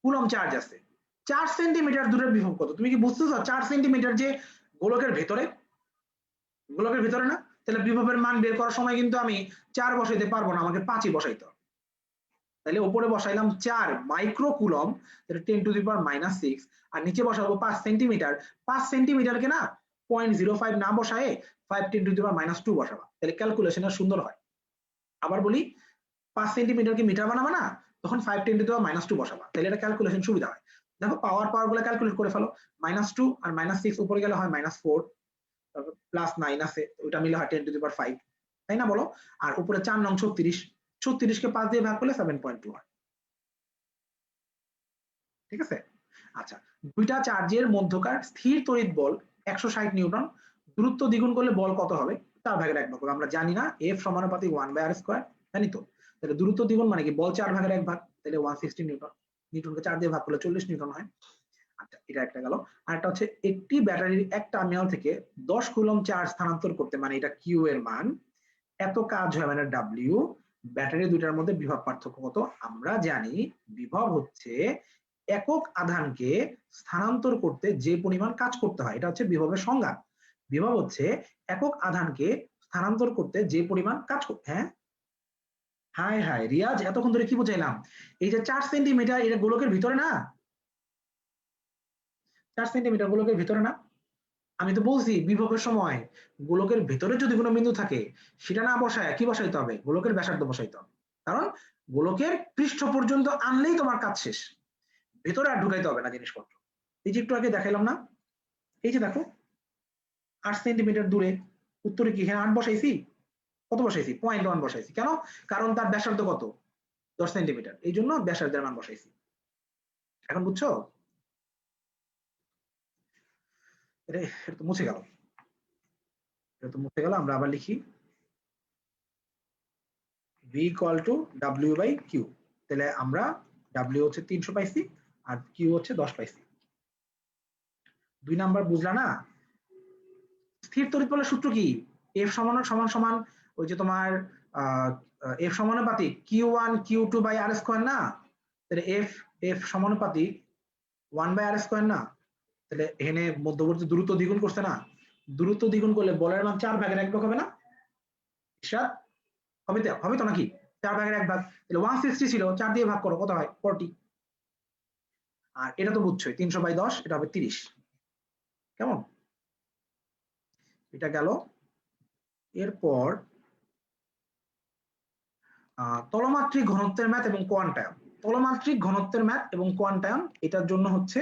কুলম চার্জ আছে। 4 সেন্টিমিটার দূরের বিভব কত? তুমি কি বুঝতেছো? 4 সেন্টিমিটার যে গোলকের ভেতরে, গোলকের ভেতরে না, তাহলে বিভবের মান বের করার সময় কিন্তু আমি 4 বসাইতে পারবো না, আমাকে 5ই বসাইতে হবে। তাহলে উপরে বসাইলাম 4 মাইক্রো কুলম, তাহলে 10 টু দি পাওয়ার -6, আর নিচে বসাবো 5 সেন্টিমিটার। 5 সেন্টিমিটারকে না 0.05 না বসায়ে 5 10 টু দি পাওয়ার -2 বসাবা, তাহলে ক্যালকুলেশনটা সুন্দর হয়। আবার বলি, 5 সেন্টিমিটারকে মিটার বানাবা না, তখন 5 10 টু দি পাওয়ার -2 বসাবা, তাহলে এটা ক্যালকুলেশন সুবিধা হয়। দেখো পাওয়ার গুলো ক্যালকুলেট করে ফেলো, -2 আর -6 উপরে গেলে হয় -4, তারপর +9 আছে, ওটা মিলে হয় 10 টু দি পাওয়ার 5, তাই না বলো? আর উপরে 4 নং 36, 36 কে 5 দিয়ে ভাগ করলে 7.2 হয়। ঠিক আছে? আচ্ছা, দুইটা চার্জের মধ্যকার স্থির তড়িৎ বল 160 নিউটন, দূরত্ব দ্বিগুণ করলে বল কত হবে? 4/1 ভাগ। আমরা জানি না F সমানুপাতিক 1/r², জানি তো? তাহলে দূরত্ব দ্বিগুণ মানে কি? বল 4/1 ভাগ, তাহলে 160 নিউটন, নিউটনকে 4 দিয়ে ভাগ করলে 40 নিউটন হয়। আচ্ছা, এটা একটা গেল। আর একটা হচ্ছে একটি ব্যাটারির এক টার্মিনাল থেকে 10 কুলম চার্জ স্থানান্তর করতে, মানে এটা কিউ এর মান, এত কাজ হয় মানে ডাব্লিউ। ব্যাটারি দুটার মধ্যে বিভব পার্থক্য কত? আমরা জানি বিভব হচ্ছে একক আধানকে স্থানান্তর করতে যে পরিমাণ কাজ করতে হয়, এটা হচ্ছে বিভবের সংজ্ঞা। বিভব হচ্ছে একক আধানকে স্থানান্তর করতে যে পরিমাণ কাজ করতে। হ্যাঁ, হায় হায় রিয়াজ, এতক্ষণ ধরে কি বুঝাইলাম? এই যে 4 সেন্টিমিটার, এটা গোলকের ভিতরে না? 4 সেন্টিমিটার গোলকের ভিতরে না? আমি তো বলছি বিভবের সময় গোলকের ভেতরে যদি কোনো বিন্দু থাকে সেটা না বসায় কি বসাইতে হবে? গোলকের ব্যাসার্ধ বসাইতে হবে, কারণ গোলকের পৃষ্ঠ পর্যন্ত আনলেই তোমার কাজ শেষ, ভেতরে আর ঢুকাইতে হবে না জিনিসপত্র। এই যে একটু আগে দেখাইলাম না, এই যে দেখো 8 সেন্টিমিটার দূরে, উত্তরে কি এখানে 8 বসাইছি? কত বসাইছি? 0.1 বসাইছি। কেন? কারণ তার ব্যাসার্ধ কত? 10 সেন্টিমিটার, এই জন্য ব্যাসার্ধের মান বসাইছি। এখন বুঝছো? এটা তো মুছে গেল, এটা তো মুছে গেল। আমরা আবার লিখি V = W/Q, তাহলে আমরা W হচ্ছে 300 পাইছি আর Q হচ্ছে 10 পাইছি। 2 নাম্বার বুঝলা না? স্থির তড়িৎ বলের সূত্র কি? F সমান ওই যে তোমার F সমানুপাতিক Q1 Q2/r² না? তাহলে F সমানুপাতিক 1/r² না? তাহলে এখানে মধ্যবর্তী দূরত্ব দ্বিগুণ করছে না? দূরত্ব দ্বিগুণ করলে বলের মান 4/1 ভাগ হবে না? ঈশাদ, হবে তো নাকি? 4/1 ভাগ, তাহলে 160 ছিল, 4 দিয়ে ভাগ করো, কত হয়? 40। আর এটা তো বুঝছোই 300/10 এটা হবে 30। কেমন? এটা গেল। এরপর তলমাত্রিক ঘনত্বের ম্যাথ এবং কোয়ান্টায়ন। তলমাত্রিক ঘনত্বের ম্যাথ এবং কোয়ান্টায়ন এটার জন্য হচ্ছে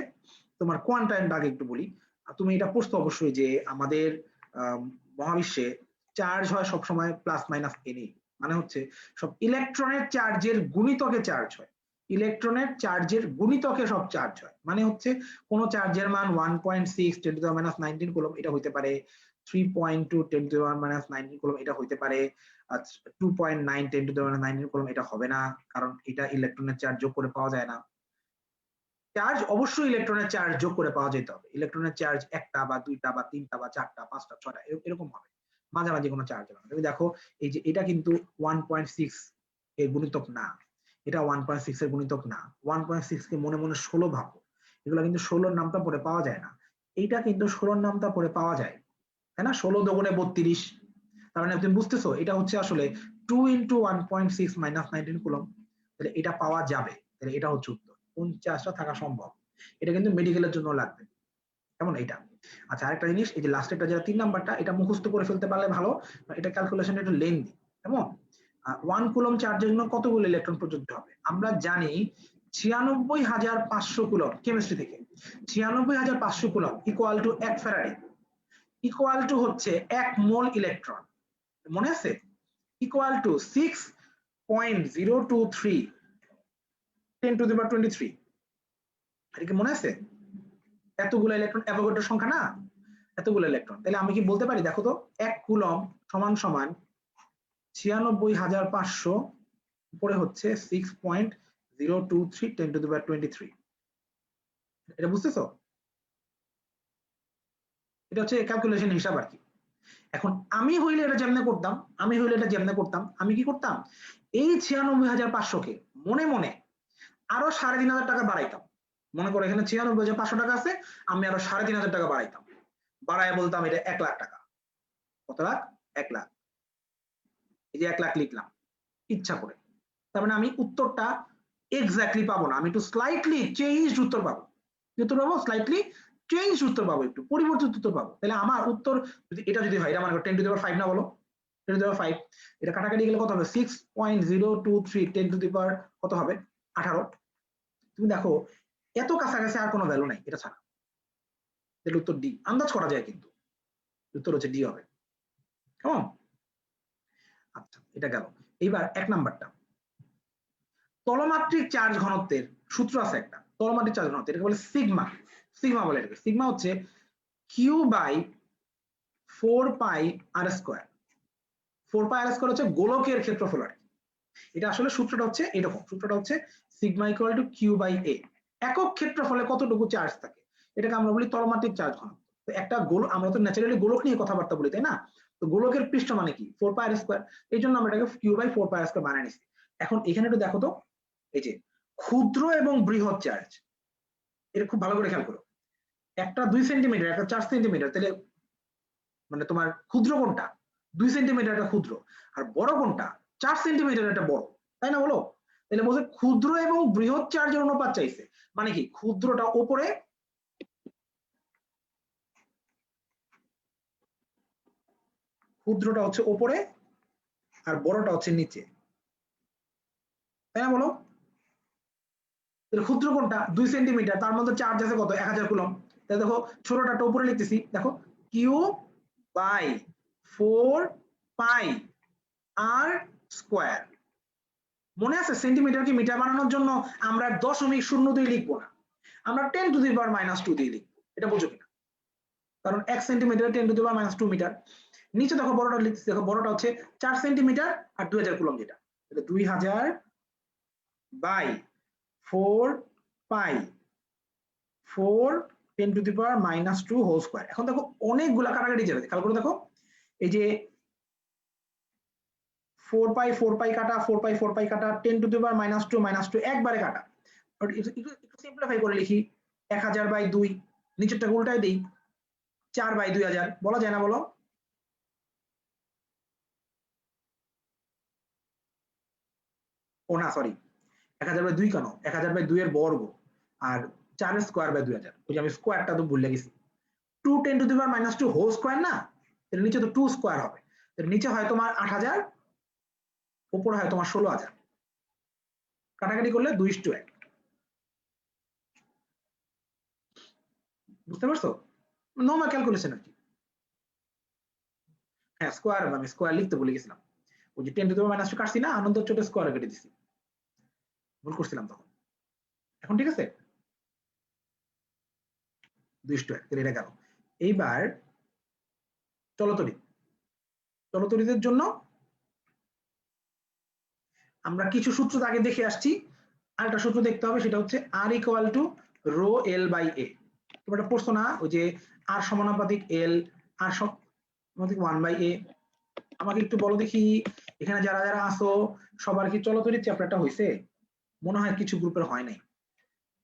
তোমার কোয়ান্টায়নটা আগে একটু বলি। তুমি এটা পড়ছো অবশ্যই যে আমাদের মহাবিশ্বে চার্জ হয় সবসময় প্লাস মাইনাস এনই, মানে হচ্ছে সব ইলেকট্রনের চার্জের গুণিতকে চার্জ হয়। ইলেকট্রনের চার্জের গুণিতকে সব চার্জ হয়, মানে হচ্ছে কোন চার্জের মান 1.6 × 10⁻19 কুলম্ব এটা হইতে পারে, 3.2 × 10⁻19 কুলম্ব এটা হইতে পারে, 2.9 × 10⁻19 কুলম্ব এটা হবে না, কারণ এটা ইলেকট্রনের চার্জ যোগ করে পাওয়া যায় না। চার্জ অবশ্যই ইলেকট্রনের চার্জ যোগ করে পাওয়া যেতে হবে। ইলেকট্রনের চার্জ একটা বা দুইটা বা তিনটা বা চারটা পাঁচটা ছয়টা এরকম হবে, মাঝামাঝি কোনো চার্জ হবে না। তুমি দেখো এই যে এটা কিন্তু 1.6 এর গুণিতক না, এটা 1.6 এর গুণিতক না। 1.6 কে মনে মনে 16 ভাবো, এগুলো কিন্তু 16 নামটা পড়ে পাওয়া যায় না। এইটা কিন্তু 16 নামটা পড়ে পাওয়া যায়, তাই না? 16 দুগুণে 32। তার মানে তুমি বুঝতেছো এটা হচ্ছে আসলে 2 × 1.6 - 19 কুলম্ব। তাহলে এটা পাওয়া যাবে, তাহলে এটা হচ্ছে উত্তর। 49টা থাকা সম্ভব। এটা কিন্তু মেডিকেলের জন্য লাগবে। কেমন? এটা। আচ্ছা, আরেকটা জিনিস, এই যে লাস্টেরটা যেটা 3 নাম্বারটা, এটা মুখস্থ করে ফেলতে পারলে ভালো। এটা ক্যালকুলেশন একটু লেন্দি। কেমন? 1 কুলম্ব চার্জের জন্য কতগুলো ইলেকট্রন প্রযোজ্য হবে? আমরা জানি 96,500 কুলম্ব কেমিস্ট্রি থেকে। 96,500 coulomb equal to 1 Faraday, equal to হচ্ছে 1 মোল ইলেকট্রন। মনে আছে? Equal to 6.023 10⁻23। এটা কি মনে আছে? এতগুলো ইলেকট্রন অ্যাভোগাড্রোর সংখ্যা না, এতগুলো ইলেকট্রন। তাহলে আমি কি বলতে পারি? দেখো তো, 1 কুলম্ব সমান সমান 96,500 উপরে হচ্ছে 6.023 10⁻23। এটা বুঝতেছো? এটা হচ্ছে ক্যালকুলেশন হিসাব আর কি। এখন আমি হইলে এটা যেমনে করতাম, আমি কি করতাম, এই 96,500 কে মনে মনে আরো 3,500 টাকা বাড়াইতাম। মনে করো এখানে 96,500 টাকা আছে, আমি আরো 3,500 টাকা বাড়াইতাম, বাড়ায় বলতাম এটা 1 লাখ টাকা। কত লাখ? 1 লাখ। এই যে 1 লাখ লিখলাম ইচ্ছা করে। তার মানে আমি উত্তরটা এক্স্যাক্টলি পাবো না, আমি একটু স্লাইটলি চেঞ্জড উত্তর পাবো। কি উত্তর পাবো? স্লাইটলি চেঞ্জড উত্তর পাবো, একটু পরিবর্তিত উত্তর পাবো। তাহলে আমার উত্তর যদি এটা যদি হয়, এটা মানে 10⁻5 না, বলো 10⁻5, এটা কাটাকাটি গেলে কত হবে? 6.023 10 কত হবে? 18। তুমি দেখো এত কাছাকাছি আর কোনো ভ্যালু নাই এটা ছাড়া। তাহলে উত্তর ডি। আন্দাজ করা যায় কিন্তু উত্তর হচ্ছে ডি হবে। কেমন? আচ্ছা, এটা গেল। এইবার 1 নাম্বারটা, তলমাত্রিক চার্জ ঘনত্বের সূত্র আছে একটা। তলমাত্রিক চার্জ ঘনত্ব এটাকে বলে সিগমা। সিগমা বলে এটাকে। সিগমা হচ্ছে Q/4πr²। 4πr² হচ্ছে গোলকের ক্ষেত্রফল আর কি। এটা আসলে সূত্রটা হচ্ছে এরকম, সূত্রটা হচ্ছে সিগমা ইকুয়াল টু Q/a। একক ক্ষেত্রফলে কতটুকু চার্জ থাকে, এটাকে আমরা বলি তলমাত্রিক চার্জ ঘনত্ব। তো একটা গোল, আমরা তো ন্যাচারালি গোলক নিয়ে কথাবার্তা বলি, তাই না? তো গোলকের পৃষ্ঠ মানে কি? 4πr²। এই জন্য আমরা এটাকে Q/4πr² বানিয়ে নিছি। এখন এখানে একটু দেখো তো, এই যে ক্ষুদ্র এবং বৃহৎ চার্জ, এটা খুব ভালো করে খেয়াল করো। একটা 2 সেন্টিমিটার, একটা 4 সেন্টিমিটার, তাহলে মানে তোমার ক্ষুদ্র কোনটা? 2 সেন্টিমিটার একটা ক্ষুদ্র, আর বড় কোনটা? 4 সেন্টিমিটার একটা বড়, তাই না? বলো। তাহলে বলছে ক্ষুদ্র এবং বৃহৎ চার্জের অনুপাত চাইছে, মানে কি ক্ষুদ্রটা উপরে, ক্ষুদ্রটা হচ্ছে উপরে আর বড়টা হচ্ছে নিচে, তাই না? বলো। তাহলে ক্ষুদ্র কোনটা? 2 সেন্টিমিটার, তার মধ্যে চার্জ আছে কত? 1000 কুলম্ব। তাহলে দেখো ছোটটা উপরে লিখতেছি, দেখো Q/4πr²। মনে আছে সেন্টিমিটারকে মিটার বানানোর জন্য আমরা 0.02 লিখবো না, আমরা 10⁻2 দিয়ে লিখবো। এটা বুঝো কিনা? কারণ 1 সেন্টিমিটার 10⁻2 মিটার। নিচে দেখো বড়টা লিখছি, দেখো বড়টা হচ্ছে 4 সেন্টিমিটার আর 2000 কুলম্ব, যেটা তাহলে 2000/4π4 10⁻2 হোল স্কয়ার। এখন দেখো অনেকগুলা কাটাকাটি যাবে, খেয়াল করে দেখো, এই যে 4π কাটা, 4π কাটা, 10⁻2 একবারে কাটা। একটু সিম্পলিফাই করে লিখি, 1000/2, নিচেরটা উল্টাই দেই, 4/2000, বলা যায় না? বলো। ও না, সরি, 1000/2 কেন, 1000/2 এর বর্গ, আর 4 স্কয়ার বাই 2000, ওই যে আমি স্কয়ারটা তো ভুলে গেছি। 2 10 to the power -2 whole square না, এর নিচে তো 2 স্কয়ার হবে, এর নিচে হয় তোমার 8000, উপরে হয় তোমার 16000, কাটাকাটি করলে 2:1। বুঝতে পারছো? নরমাল ক্যালকুলেশন আর কি। হ্যাঁ স্কয়ার, আমি স্কয়ার লিখতে ভুলে গেছিলাম। ওই যে 10 টু দি পাওয়ার -2 কাটছি না, আনন্দ ছোট স্কয়ারে কেটে দিছি, ভুল করছিলাম তখন। এখন ঠিক আছে, 2:1 তাহলে এটা গেল। এইবার চলতরিৎ, চলতরিতের জন্য আমরা কিছু সূত্র আগে দেখে আসছি, আরেকটা সূত্র দেখতে হবে, সেটা হচ্ছে r equal to rho L by A. তোমরা এটা পড়ছো না, ওই যে r সমানুপাতিক এল, r সমানুপাতিক 1 বাই এ। আমাকে একটু বলো দেখি, এখানে যারা যারা আসো সবার কি চলতরিৎ চ্যাপ্টারটা হয়েছে? মনে হয় কিছু গ্রুপের হয় নাই,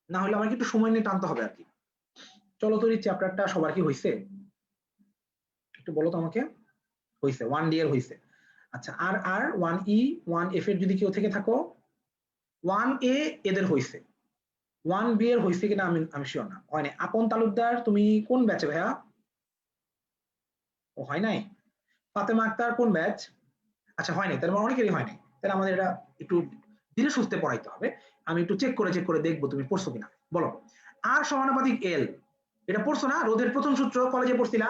না হলে আমাকে একটু সময় নিয়ে টানতে হবে আর কি। চলতরিৎ চ্যাপ্টারটা সবার কি হয়েছে? একটু বলো তো আমাকে। হয়েছে, 1D এর হয়েছে। আচ্ছা, আর আর 1E 1F এর যদি কেউ থেকে থাকো, 1A এদের হয়েছে, 1B এর হয়েছে কিনা আমি শিওর না, হয় নাই। আপন তালুকদার তুমি কোন ব্যাচে ভাইয়া? ও হয় নাই। ফাতেমা আক্তার কোন ব্যাচ? আচ্ছা হয় নাই, তাহলে অনেকেরই হয় নাই, তাহলে আমাদের এটা একটু ধীরে সুস্থে পড়াইতে হবে। আমি একটু চেক করে দেখবো তুমি পড়ছো কিনা। বলো, আর সমানুপাতিক এল, এটা পড়ছো না? রোধের প্রথম সূত্র কলেজে পড়ছিলা,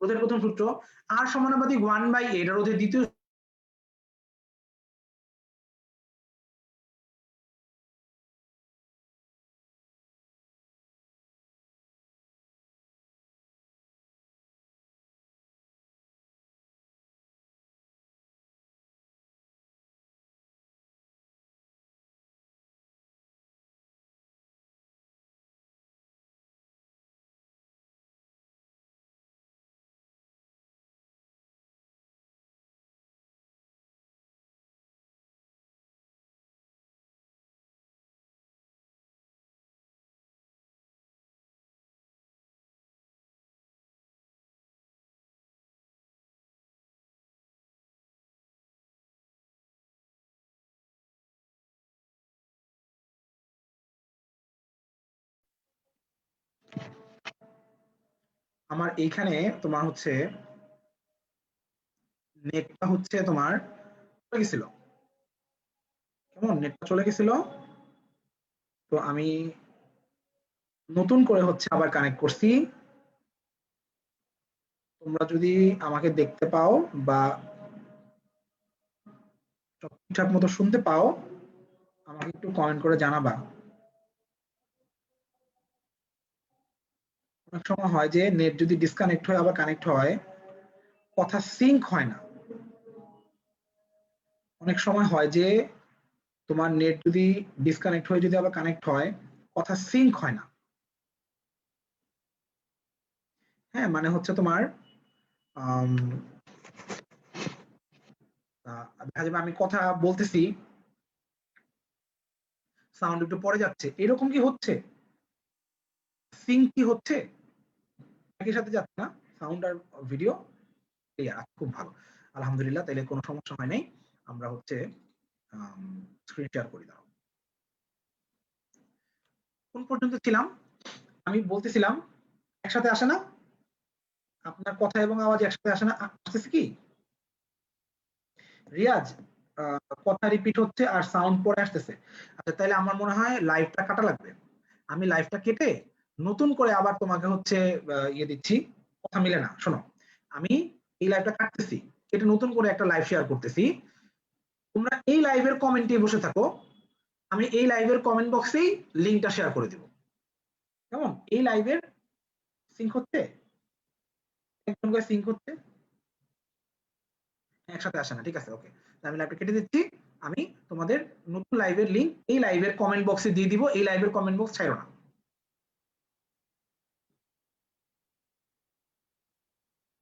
রোধের প্রথম সূত্র। আর সমানুপাতিক 1 বাই এ, এটা রোধের দ্বিতীয়। আমার এইখানে তোমার হচ্ছে নেটটা হচ্ছে তোমার চলে গেছিল, কেমন নেটটা চলে গেছিল, তো আমি নতুন করে হচ্ছে আবার কানেক্ট করছি। তোমরা যদি আমাকে দেখতে পাও বা ঠিকঠাক মতো শুনতে পাও, আমাকে একটু কমেন্ট করে জানাবা। অনেক সময় হয় যে নেট যদি ডিসকানেক্ট হয় আবার কানেক্ট হয়, কথা সিঙ্ক হয় না। অনেক সময় হয় যে তোমার নেট যদি ডিসকানেক্ট হয়ে যদি আবার কানেক্ট হয়, কথা সিঙ্ক হয় না। হ্যাঁ মানে হচ্ছে তোমার দেখা যাবে আমি কথা বলতেছি, সাউন্ড একটু পরে যাচ্ছে, এরকম কি হচ্ছে? সিঙ্ক কি হচ্ছে? একই সাথে যাচ্ছে না সাউন্ড আর ভিডিও? ক্লিয়ার, খুব ভালো, আলহামদুলিল্লাহ, তাইলে কোনো সমস্যা হয় নাই। আমরা হচ্ছে স্ক্রিন শেয়ার করি। দাও, কোন পর্যন্ত ছিলাম? আমি বলতেছিলাম একসাথে আসে না, আপনার কথা এবং আওয়াজ একসাথে আসে না, আসতেছে কি রিয়াজ? কথা রিপিট হচ্ছে আর সাউন্ড পরে আসতেছে। আচ্ছা তাহলে আমার মনে হয় লাইভটা কাটা লাগবে, আমি লাইভটা কেটে নতুন করে আবার তোমাকে হচ্ছে ইয়ে দিচ্ছি। কথা মিলে না, শোনো, আমি এই লাইভটা কাটতেছি, কেটে নতুন করে একটা লাইভ শেয়ার করতেছি। তোমরা এই লাইভের কমেন্টে বসে থাকো, আমি এই লাইভের কমেন্ট বক্সেই লিংকটা শেয়ার করে দিব। কেমন? এই লাইভের সিঙ্ক হচ্ছে, একদম করে সিঙ্ক হচ্ছে, একসাথে আসে না, ঠিক আছে ওকে। আমি লাইভটা কেটে দিচ্ছি, আমি তোমাদের নতুন লাইভের লিংক এই লাইভের কমেন্ট বক্সে দিয়ে দিব, এই লাইভের কমেন্ট বক্স ছাড়ো না।